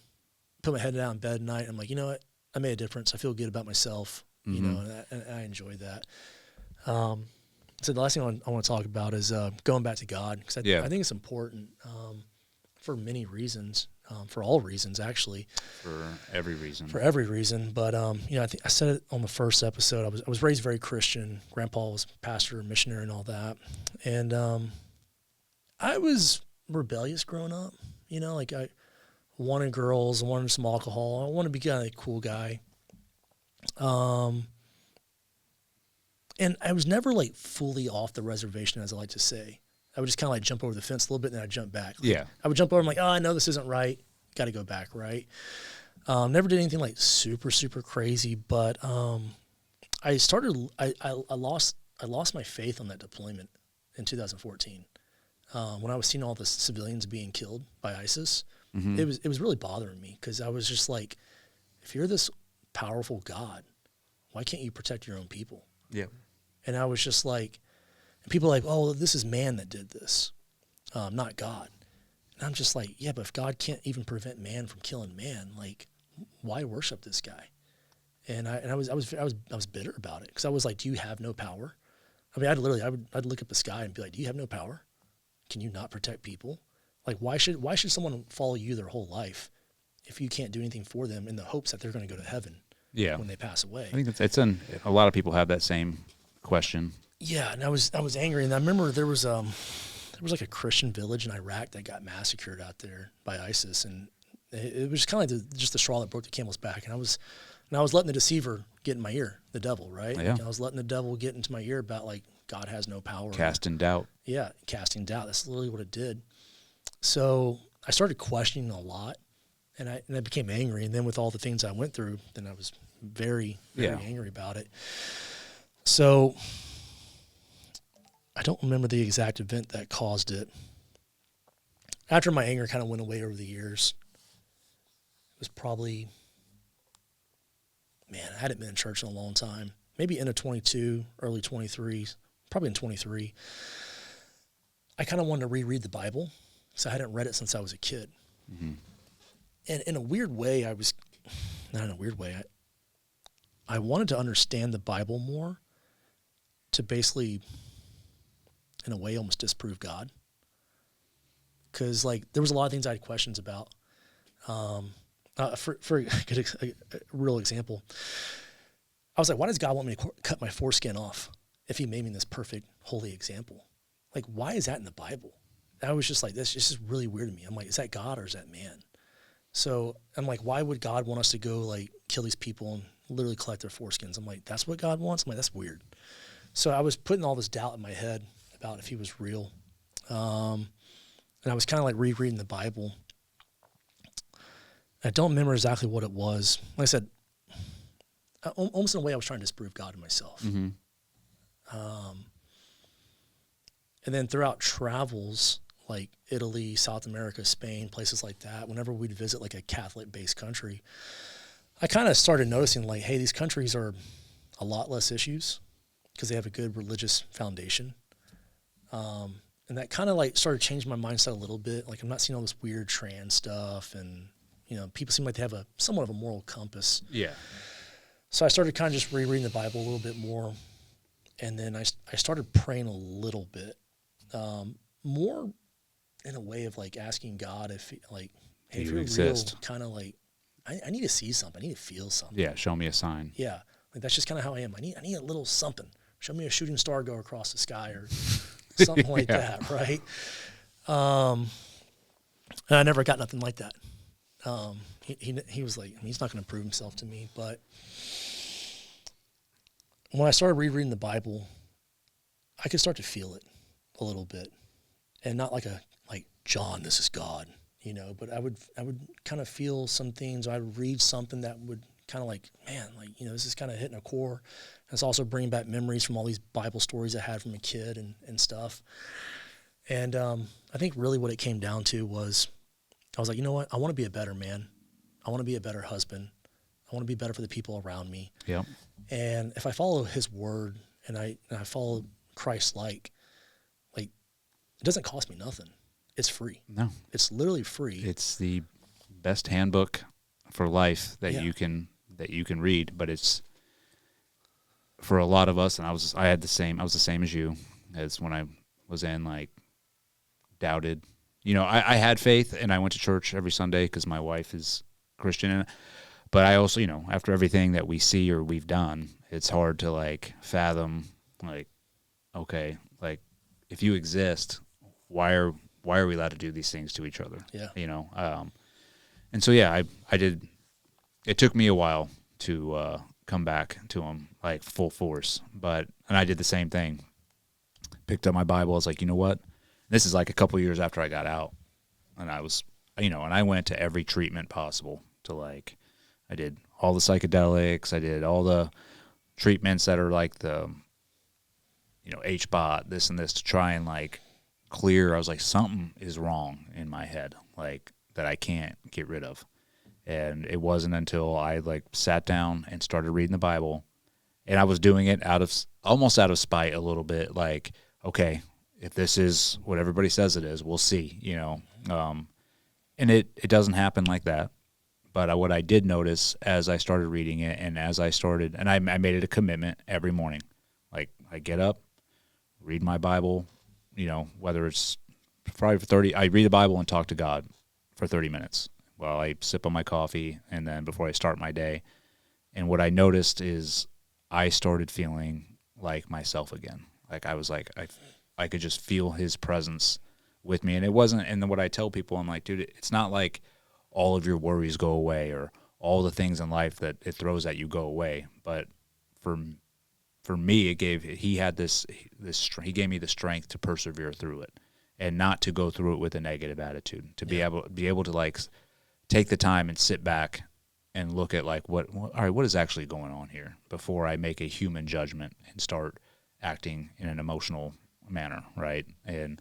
put my head down in bed at night. I'm like, you know what? I made a difference. I feel good about myself, and I enjoy that. So the last thing I want to talk about is going back to God, because I think it's important for many reasons. For all reasons, actually. For every reason. But, I think I said it on the first episode. I was raised very Christian. Grandpa was pastor, missionary, and all that. And I was rebellious growing up. I wanted girls, I wanted some alcohol. I wanted to be kind of a cool guy. And I was never, fully off the reservation, as I like to say. I would just kind of jump over the fence a little bit, and then I'd jump back. I would jump over, I'm like, oh, I know this isn't right. Got to go back, right? Never did anything super, super crazy, but I lost my faith on that deployment in 2014. When I was seeing all the civilians being killed by ISIS, it was really bothering me, because I was just like, if you're this powerful God, why can't you protect your own people? Yeah. And I was just like, and people are like, oh, this is man that did this, not God. And I'm just like, yeah, but if God can't even prevent man from killing man, why worship this guy? And I was bitter about it, because I was like, do you have no power? I mean, I'd look at the sky and be like, do you have no power? Can you not protect people? Why should someone follow you their whole life if you can't do anything for them in the hopes that they're going to go to heaven when they pass away? I think a lot of people have that same question. Yeah, and I was angry, and I remember there was a Christian village in Iraq that got massacred out there by ISIS, and it was kind of just the straw that broke the camel's back. And I was letting the deceiver get in my ear, the devil, right? Yeah. I was letting the devil get into my ear about God has no power. Casting doubt. Yeah, casting doubt. That's literally what it did. So I started questioning a lot, And I became angry. And then with all the things I went through, then I was very, very angry about it. So I don't remember the exact event that caused it. After my anger kind of went away over the years, it was probably, I hadn't been in church in a long time. Maybe end of 22, early 23, probably in 23. I kind of wanted to reread the Bible, because I hadn't read it since I was a kid. Mm-hmm. And in a weird way, not in a weird way, I wanted to understand the Bible more, to basically, in a way, almost disprove God. Because, like, there was a lot of things I had questions about. For a real example, I was like, why does God want me to cut my foreskin off if he made me this perfect, holy example? Like, why is that in the Bible? I was just like, this is really weird to me. I'm like, is that God or is that man? So I'm like, why would God want us to go, like, kill these people and literally collect their foreskins? I'm like, that's what God wants? I'm like, that's weird. So I was putting all this doubt in my head about if he was real. And I was kind of like rereading the Bible. I don't remember exactly what it was. Like I said, almost in a way I was trying to disprove God to myself. Mm-hmm. And then throughout travels, like Italy, South America, Spain, places like that, whenever we'd visit like a Catholic-based country, I kind of started noticing like, hey, these countries are a lot less issues because they have a good religious foundation. And that kind of like started changing my mindset a little bit. Like, I'm not seeing all this weird trans stuff, and, you know, people seem like they have a somewhat of a moral compass. Yeah. So I started kind of just rereading the Bible a little bit more. And then I started praying a little bit, more in a way of like asking God if, like, hey, if you're exist, real, kind of like, I need to see something. I need to feel something. Yeah, show me a sign. Yeah, like that's just kind of how I am. I need a little something. Show me a shooting star go across the sky or something like that, right? And I never got nothing like that. He was like, he's not going to prove himself to me. But when I started rereading the Bible, I could start to feel it a little bit, and not like John, this is God, you know. But I would kind of feel some things. I'd read something that would kind of like, man, like, you know, this is kind of hitting a core. And it's also bringing back memories from all these Bible stories I had from a kid and stuff. And I think really what it came down to was, I was like, you know what? I want to be a better man. I want to be a better husband. I want to be better for the people around me. Yep. And if I follow his word and I follow Christ like it doesn't cost me nothing. It's free. No. It's literally free. It's the best handbook for life that you can read, but it's for a lot of us, and I was the same as you, as when I was in, like, doubted. You know, I had faith, and I went to church every Sunday because my wife is Christian, but I also, you know, after everything that we see or we've done, it's hard to, like, fathom, like, okay, like, if you exist, why are we allowed to do these things to each other? Yeah. You know, and so, yeah, I did. It took me a while to come back to him, like, full force, and I did the same thing. Picked up my Bible. I was like, you know what? This is like a couple years after I got out, and I was, you know, and I went to every treatment possible to, like, I did all the psychedelics, I did all the treatments that are like the, you know, HBOT, this and this, to try and, like, clear. I was like, something is wrong in my head, like, that I can't get rid of. And it wasn't until I, like, sat down and started reading the Bible, and I was doing it almost out of spite a little bit, like, okay, if this is what everybody says it is, we'll see, you know. And it doesn't happen like that. But what I did notice as I started reading it, and as I started, and I made it a commitment every morning. Like, I get up, read my Bible, you know, whether it's probably for 30, I read the Bible and talk to God for 30 minutes while I sip on my coffee, and then before I start my day. And what I noticed is I started feeling like myself again. Like, I was like, I could just feel his presence with me. And it wasn't, and then what I tell people, I'm like, dude, it's not like all of your worries go away or all the things in life that it throws at you go away. But for me, he gave me the strength to persevere through it and not to go through it with a negative attitude, to be able to, like, take the time and sit back and look at like all right, what is actually going on here before I make a human judgment and start acting in an emotional manner, right? And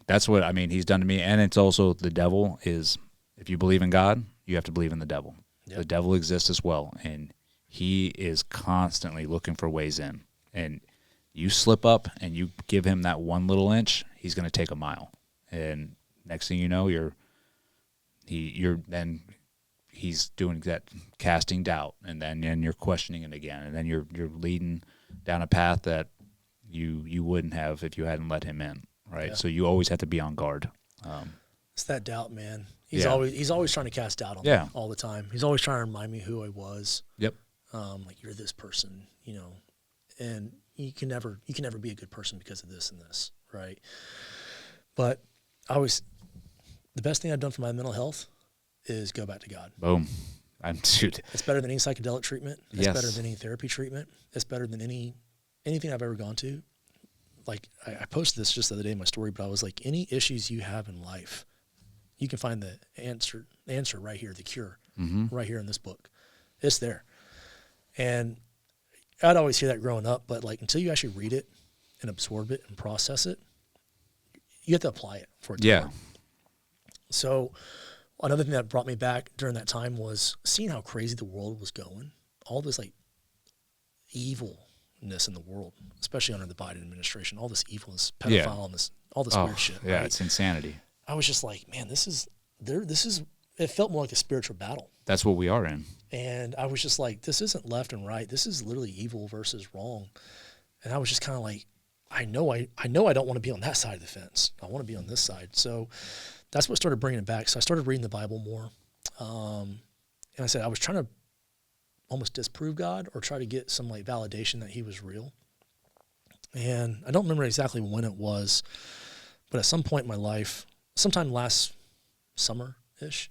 that's what, I mean, he's done to me. And it's also the devil is, if you believe in God, you have to believe in the devil. Yep. The devil exists as well, and he is constantly looking for ways in. And you slip up and you give him that one little inch, he's going to take a mile. And next thing you know, he's doing that, casting doubt, and then you're questioning it again, and then you're leading down a path that you wouldn't have if you hadn't let him in, right? Yeah. So you always have to be on guard. It's that doubt, man. He's always trying to cast doubt on me all the time. He's always trying to remind me who I was. Yep. Like, you're this person, you know, and you can never be a good person because of this and this, right? But the best thing I've done for my mental health is go back to God. Boom. Dude. It's better than any psychedelic treatment. It's better than any therapy treatment. It's better than anything I've ever gone to. Like, I posted this just the other day in my story, but I was like, any issues you have in life, you can find the answer right here, the cure, right here in this book. It's there. And I'd always hear that growing up, but like, until you actually read it and absorb it and process it, you have to apply it for it to work. So another thing that brought me back during that time was seeing how crazy the world was going. All this like evilness in the world, especially under the Biden administration, all this evilness, pedophile, and all this weird shit. Yeah, right? It's insanity. I was just like, man, it felt more like a spiritual battle. That's what we are in. And I was just like, this isn't left and right. This is literally evil versus wrong. And I was just kind of like, I know I don't want to be on that side of the fence. I want to be on this side. So that's what started bringing it back. So I started reading the Bible more. And I said I was trying to almost disprove God or try to get some like validation that he was real. And I don't remember exactly when it was, but at some point in my life, sometime last summer-ish,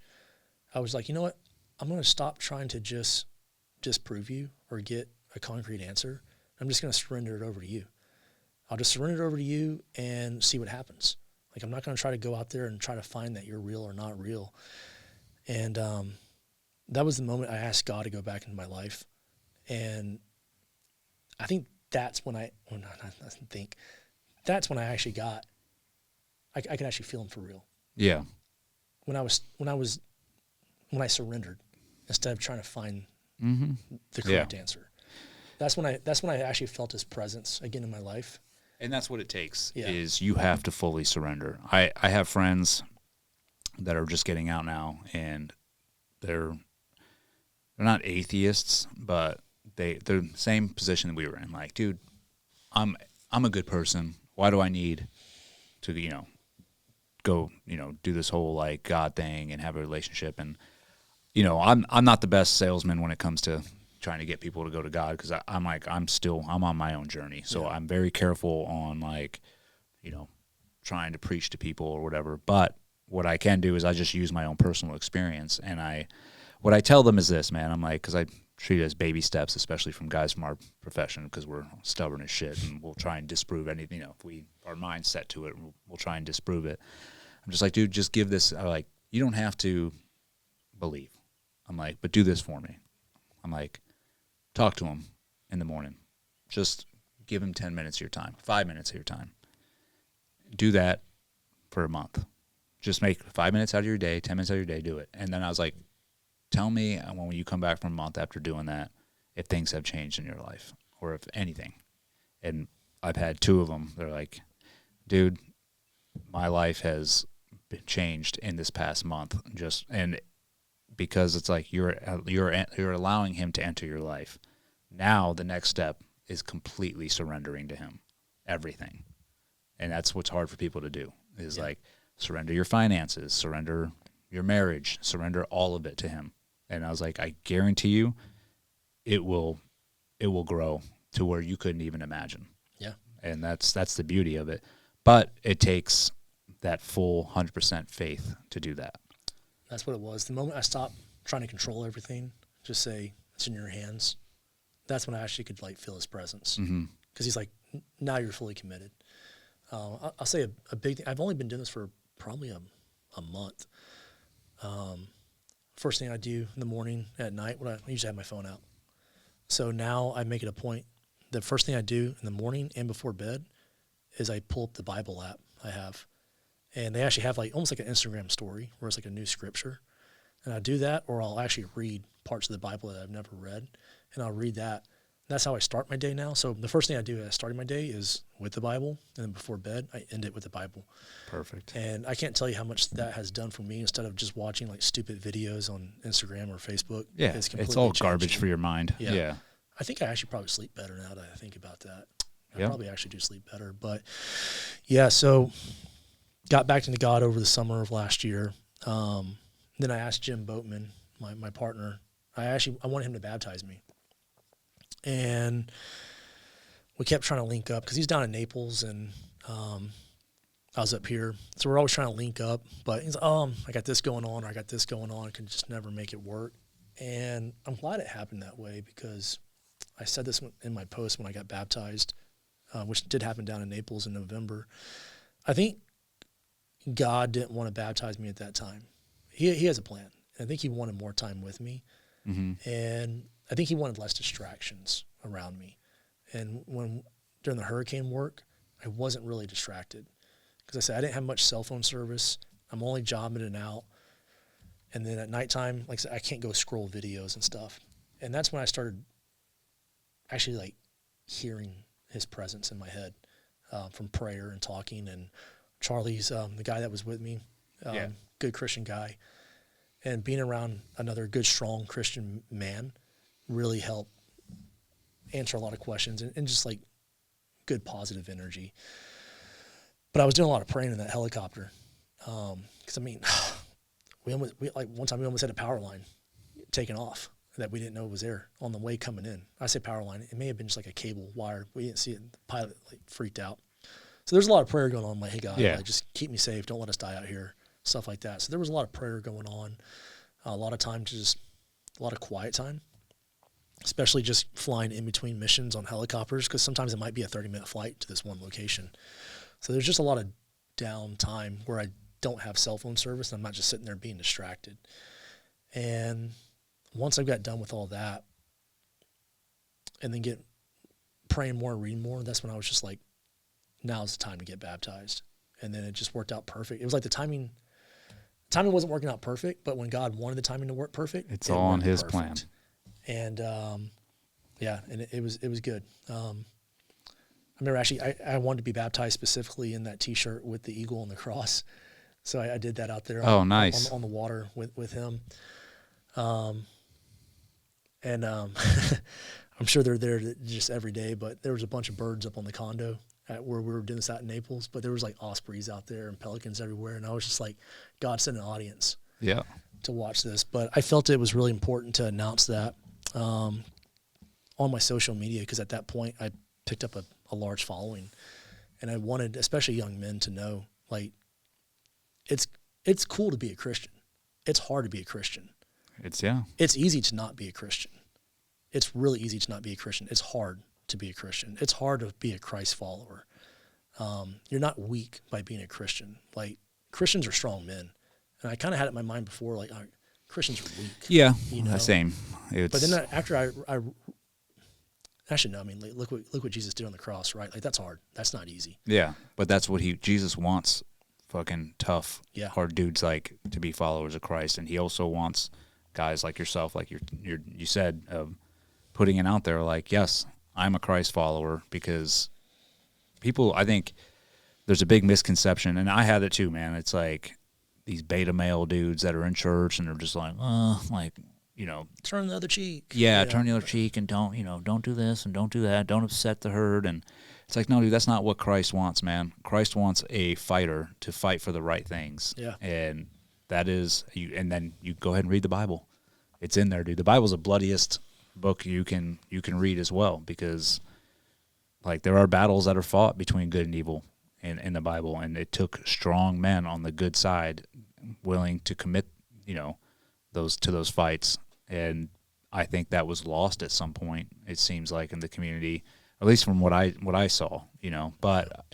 I was like, you know what? I'm going to stop trying to just disprove you or get a concrete answer. I'm just going to surrender it over to you. I'll just surrender it over to you and see what happens. Like, I'm not going to try to go out there and try to find that you're real or not real. And that was the moment I asked God to go back into my life. And I think that's when I actually got, I could actually feel him for real. Yeah. When I surrendered instead of trying to find the correct answer. That's when I actually felt his presence again in my life. And that's what it takes, is you have to fully surrender. I have friends that are just getting out now, and they're not atheists, but they're the same position that we were in. Like, dude, I'm a good person. Why do I need to, go, do this whole like God thing and have a relationship? And, I'm not the best salesman when it comes to trying to get people to go to God, because I'm on my own journey. So I'm very careful on trying to preach to people or whatever. But what I can do is I just use my own personal experience. And what I tell them is this, man, I'm like, because I treat it as baby steps, especially from guys from our profession, because we're stubborn as shit and we'll try and disprove anything. If our mind's set to it, we'll try and disprove it. I'm just like, dude, just give this. You don't have to believe. I'm like, but do this for me. I'm like, talk to him in the morning. Just give him 10 minutes of your time, 5 minutes of your time. Do that for a month. Just make 5 minutes out of your day, 10 minutes out of your day, do it. And then I was like, tell me when you come back from a month after doing that, if things have changed in your life or if anything. And I've had 2 of them. They're like, dude, my life has been changed in this past month. And because it's like you're allowing him to enter your life. Now the next step is completely surrendering to him, everything. And that's what's hard for people to do, is like surrender your finances, surrender your marriage, surrender all of it to him. And I was like, I guarantee you it will grow to where you couldn't even imagine. Yeah. And that's the beauty of it. But it takes that full 100% faith to do that. That's what it was. The moment I stopped trying to control everything, just say, it's in your hands, that's when I actually could feel his presence. Because he's like, now you're fully committed. I'll say a big thing. I've only been doing this for probably a month. first thing I do in the morning, at night, I usually have my phone out. So now I make it a point. The first thing I do in the morning and before bed is I pull up the Bible app I have. And they actually have like almost like an Instagram story where it's like a new scripture. And I do that, or I'll actually read parts of the Bible that I've never read, and I'll read that. That's how I start my day now. So the first thing I do at starting my day is with the Bible, and then before bed, I end it with the Bible. Perfect. And I can't tell you how much that has done for me instead of just watching like stupid videos on Instagram or Facebook. Yeah, it's all garbage for your mind. Yeah. I think I actually probably sleep better now that I think about that. I probably actually do sleep better. But, yeah, so got back into God over the summer of last year. Then I asked Jim Boatman, my partner, I wanted him to baptize me. And we kept trying to link up because he's down in Naples and I was up here. So we're always trying to link up. But he's like, I got this going on, or I got this going on. I could just never make it work. And I'm glad it happened that way because I said this in my post when I got baptized, which did happen down in Naples in November. I think God didn't want to baptize me at that time. He has a plan. I think he wanted more time with me. Mm-hmm. And I think he wanted less distractions around me. And during the hurricane work, I wasn't really distracted. Because I said I didn't have much cell phone service. I'm only jobbing in and out. And then at nighttime, like I said, I can't go scroll videos and stuff. And that's when I started actually like hearing his presence in my head from prayer and talking. And Charlie's the guy that was with me, good Christian guy. And being around another good, strong Christian man really helped answer a lot of questions and just like good positive energy. But I was doing a lot of praying in that helicopter because I mean, we like one time we almost had a power line taken off that we didn't know was there on the way coming in. I say power line, it may have been just like a cable wire. We didn't see it. The pilot like freaked out. So there's a lot of prayer going on. Like, hey God, like, just keep me safe. Don't let us die out here. Stuff like that. So there was a lot of prayer going on, a lot of time a lot of quiet time, especially just flying in between missions on helicopters because sometimes it might be a 30-minute flight to this one location. So there's just a lot of downtime where I don't have cell phone service and I'm not just sitting there being distracted. And once I got done with all that and then praying more and reading more, that's when I was just like, now's the time to get baptized. And then it just worked out perfect. It was like the timing wasn't working out perfect, but when God wanted the timing to work perfect, it's all on his plan. And and it was good. I remember actually I wanted to be baptized specifically in that T-shirt with the eagle and the cross, so I did that out there. Nice on the water with him. I'm sure they're there just every day, but there was a bunch of birds up on the condo where we were doing this out in Naples, but there was like ospreys out there and pelicans everywhere, and I was just like, God sent an audience to watch this. But I felt it was really important to announce that on my social media because at that point I picked up a large following, and I wanted especially young men to know, like, it's cool to be a Christian. It's hard to be a Christian. It's easy to not be a Christian. It's really easy to not be a Christian. It's hard to be a Christian. It's hard to be a Christ follower. You're not weak by being a Christian. Like, Christians are strong men. And I kind of had it in my mind before, like, Christians are weak. Yeah, you know? Same. But then after I actually, no, I mean, like, look what Jesus did on the cross, right? Like, that's hard. That's not easy. Yeah, but that's what Jesus wants fucking tough, hard dudes like to be followers of Christ. And he also wants guys like yourself, like you said, putting it out there like, yes, I'm a Christ follower, because people, I think there's a big misconception, and I had it too, man. It's like these beta male dudes that are in church and they're just like, turn the other cheek. Yeah, turn the other cheek and don't do this and don't do that. Don't upset the herd. And it's like, no, dude, that's not what Christ wants, man. Christ wants a fighter to fight for the right things. Yeah. And that is, and then you go ahead and read the Bible. It's in there, dude. The Bible's the bloodiest book you can read as well, because like there are battles that are fought between good and evil in the Bible, and it took strong men on the good side willing to commit those fights. And I think that was lost at some point, it seems like, in the community, at least from what I saw, but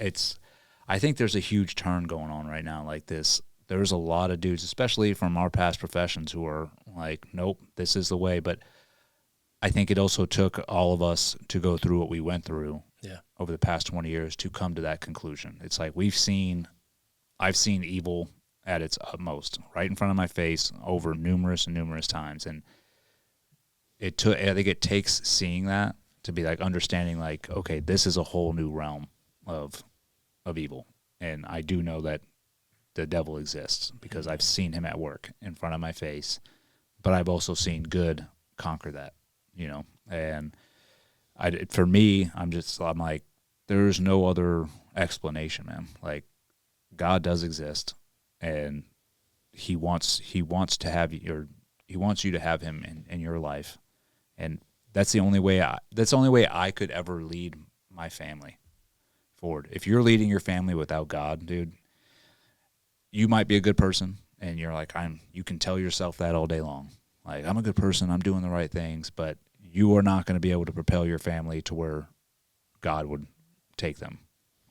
I think there's a huge turn going on right now, like this there's a lot of dudes, especially from our past professions, who are like, nope, this is the way. But I think it also took all of us to go through what we went through over the past 20 years to come to that conclusion. It's like I've seen evil at its utmost right in front of my face over numerous and numerous times. And I think it takes seeing that to be like understanding like, okay, this is a whole new realm of evil. And I do know that the devil exists because I've seen him at work in front of my face, but I've also seen good conquer that, and for me, I'm like, there's no other explanation, man. Like, God does exist, and he wants to have you, or he wants you to have him in your life. And that's the only way I could ever lead my family forward. If you're leading your family without God, dude, you might be a good person, and you're like, you can tell yourself that all day long. Like, I'm a good person, I'm doing the right things, but you are not going to be able to propel your family to where God would take them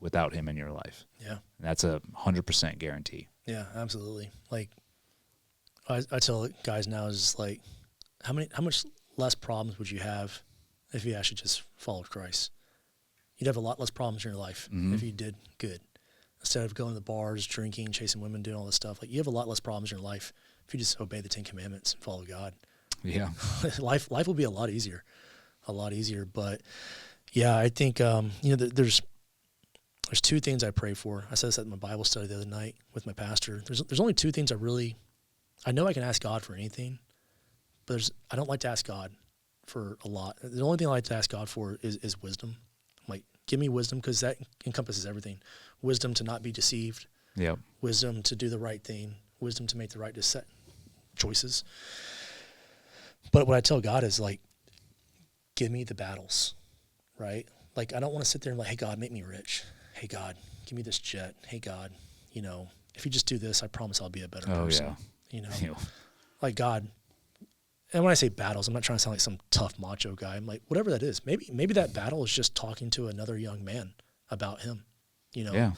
without him in your life. Yeah. And that's 100% guarantee. Yeah, absolutely. Like, I tell guys now is like, how much less problems would you have if you actually just followed Christ? You'd have a lot less problems in your life if you did good. Instead of going to the bars, drinking, chasing women, doing all this stuff, like, you have a lot less problems in your life if you just obey the 10 Commandments and follow God. Yeah. life will be a lot easier. But yeah, I think, there's two things I pray for. I said this at my Bible study the other night with my pastor. There's only two things I know I can ask God for anything, but I don't like to ask God for a lot. The only thing I like to ask God for is wisdom. Like, give me wisdom, because that encompasses everything. Wisdom to not be deceived. Yep. Wisdom to do the right thing. Wisdom to make the right choices. But what I tell God is, like, give me the battles, right? Like, I don't want to sit there and like, hey, God, make me rich. Hey, God, give me this jet. Hey, God, if you just do this, I promise I'll be a better person. Yeah. Like, God. And when I say battles, I'm not trying to sound like some tough macho guy. I'm like, whatever that is, maybe that battle is just talking to another young man about him. Yeah.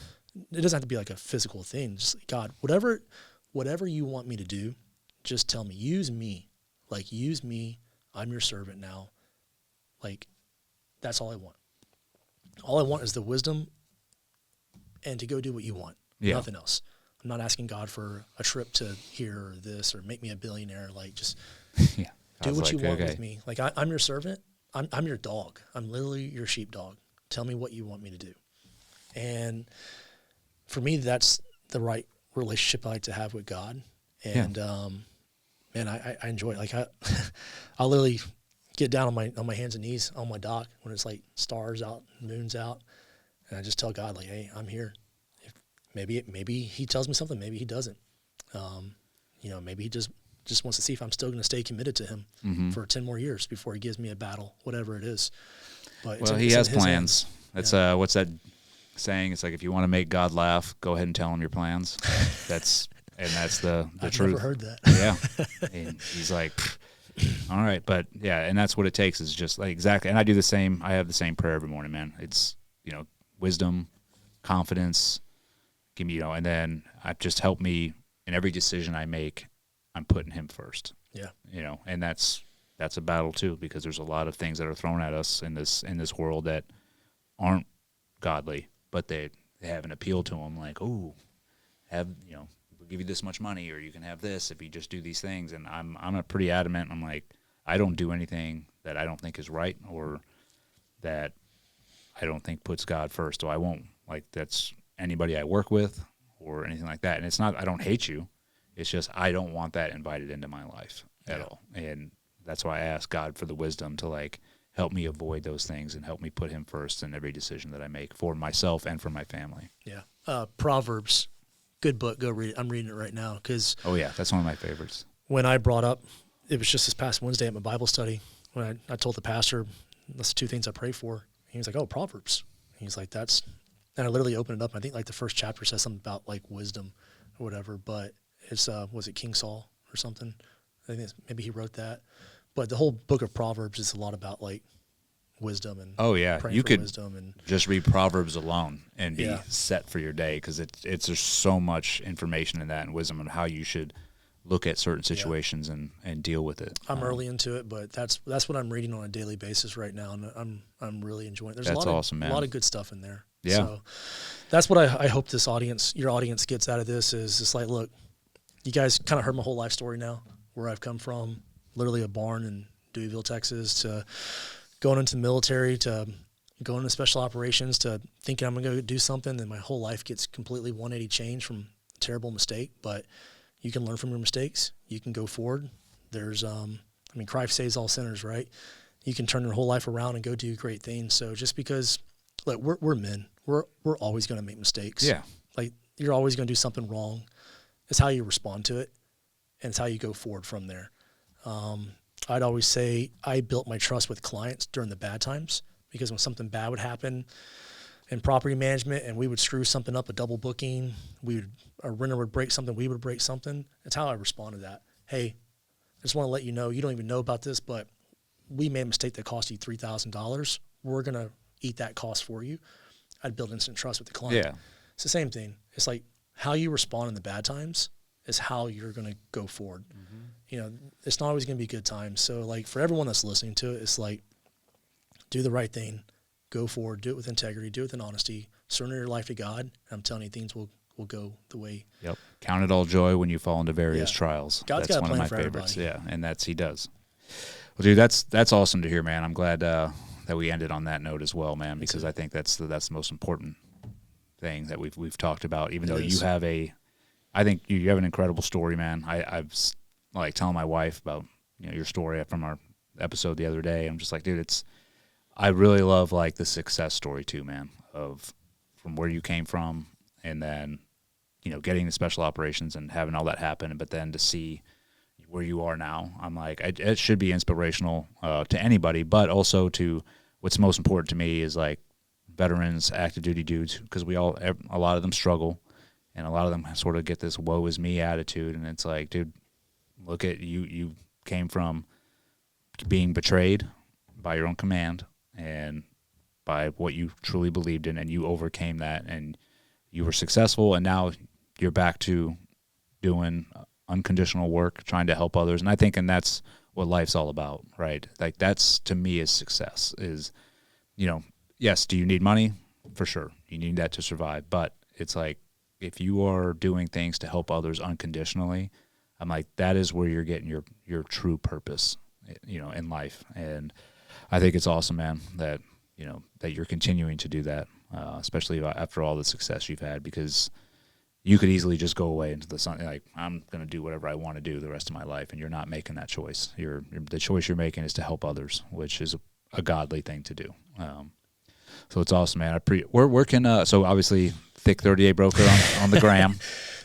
It doesn't have to be like a physical thing. Just like, God, whatever you want me to do, just tell me. Use me. Like, use me. I'm your servant now. Like, that's all I want. All I want is the wisdom and to go do what you want. Yeah. Nothing else. I'm not asking God for a trip to here or this or make me a billionaire. Like, just do what you want with me. Like, I'm your servant. I'm your dog. I'm literally your sheepdog. Tell me what you want me to do. And for me, that's the right relationship I like to have with God. And, man, I enjoy it. Like, I'll literally get down on my hands and knees on my dock when it's like stars out, moon's out. And I just tell God, like, hey, I'm here. Maybe he tells me something, maybe he doesn't. Maybe he just wants to see if I'm still going to stay committed to him for 10 more years before he gives me a battle, whatever it is. But he has plans. That's what's that saying? It's like, if you want to make God laugh, go ahead and tell him your plans. That's the I've truth. Never heard that. Yeah. And he's like, all right, but yeah, and that's what it takes, is just like, exactly. And I do the same. I have the same prayer every morning, man. It's, wisdom, confidence, give me, and then just help me in every decision I make. I'm putting him first. Yeah. And that's a battle too, because there's a lot of things that are thrown at us in this world that aren't godly, but they have an appeal to them. Like, oh, we'll give you this much money, or you can have this if you just do these things. And I'm a pretty adamant. I'm like, I don't do anything that I don't think is right, or that I don't think puts God first. So I won't, like, that's anybody I work with or anything like that. And it's not, I don't hate you. It's just, I don't want that invited into my life at all. And that's why I ask God for the wisdom to, like, help me avoid those things and help me put him first in every decision that I make for myself and for my family. Yeah. Proverbs, good book. Go read it. I'm reading it right now. Because oh yeah, that's one of my favorites. When I brought up, it was just this past Wednesday at my Bible study, when I told the pastor, that's the two things I pray for. He was like, oh, Proverbs. He's like, and I literally opened it up. I think like the first chapter says something about like wisdom or whatever, but it's, was it King Saul or something? I think maybe he wrote that. But the whole book of Proverbs is a lot about like wisdom and oh yeah, praying you for could wisdom and just read Proverbs alone and be Yeah. set for your day, because it's there's so much information in that and wisdom on how you should look at certain situations and deal with it. I'm early into it, but that's what I'm reading on a daily basis right now, and I'm really enjoying it. There's That's a lot awesome, of man. a lot of good stuff in there. Yeah. So that's what I hope your audience gets out of this is just like, look, you guys kind of heard my whole life story now, where I've come from, literally a barn in Deweyville, Texas, to going into the military, to going into special operations, to thinking I'm going to go do something, and my whole life gets completely 180 change from a terrible mistake. But you can learn from your mistakes. You can go forward. There's, Christ saves all sinners, right? You can turn your whole life around and go do great things. So just because, like, we're men, we're always going to make mistakes. Yeah. Like, you're always going to do something wrong. It's how you respond to it, and it's how you go forward from there. I'd always say I built my trust with clients during the bad times, because when something bad would happen in property management and we would screw something up, a double booking, a renter would break something, we would break something. It's how I respond to that. Hey, I just want to let you know, you don't even know about this, but we made a mistake that cost you $3,000. We're going to eat that cost for you. I'd build instant trust with the client. Yeah. It's the same thing. It's like how you respond in the bad times is how you're going to go forward. Mm-hmm. You know, it's not always going to be good times. So, like, for everyone that's listening to it, it's like, do the right thing, go forward, do it with integrity, do it with honesty, surrender your life to God. And I'm telling you, things will go the way. Yep. Count it all joy when you fall into various trials. God's that's got a one of plan my for favorites. everybody. Yeah, and he does. Well, dude, that's awesome to hear, man. I'm glad that we ended on that note as well, man, because I think that's the most important thing that we've talked about. Even though you have I think you have an incredible story, man. I've like telling my wife about your story from our episode the other day. I'm just like, dude, I really love like the success story too, man, of from where you came from, and then getting the special operations and having all that happen, but then to see where you are now, I'm like, it should be inspirational to anybody, but also to what's most important to me is like veterans, active duty dudes, because a lot of them struggle, and a lot of them sort of get this woe is me attitude, and it's like, dude, look at you came from being betrayed by your own command and by what you truly believed in, and you overcame that, and you were successful, and now you're back to doing unconditional work, trying to help others. And I think, and that's what life's all about, right? Like, that's, to me, is success is, yes, do you need money? For sure. You need that to survive. But it's like, if you are doing things to help others unconditionally, I'm like, that is where you're getting your true purpose, in life. And I think it's awesome, man, that, that you're continuing to do that, especially after all the success you've had, because you could easily just go away into the sun. Like, I'm going to do whatever I want to do the rest of my life, and you're not making that choice. The choice you're making is to help others, which is a godly thing to do. So it's awesome, man. Where can so obviously Thick 38 Broker on the gram.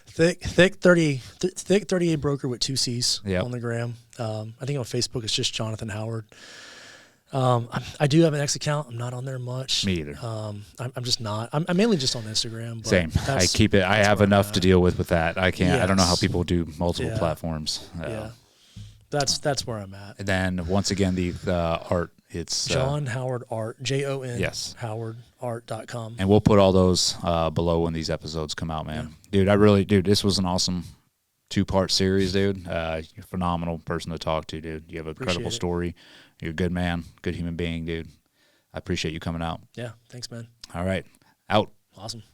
Thick 38 Broker with 2 C's Yep. on the gram. I think on Facebook it's just Jonathan Howard. I do have an X account. I'm not on there much. Me either. I'm just not. I'm mainly just on Instagram. But Same. I keep it. I have enough to deal with that. I can't. Yes. I don't know how people do multiple Yeah. platforms. Yeah, that's where I'm at. And then once again, the art. It's John Howard Art. JON. Yes. HowardArt.com. And we'll put all those below when these episodes come out, man. Yeah. Dude, this was an awesome 2-part series, dude. You're a phenomenal person to talk to, dude. You have an incredible story. You're a good man, good human being, dude. I appreciate you coming out. Yeah, thanks, man. All right. Out. Awesome.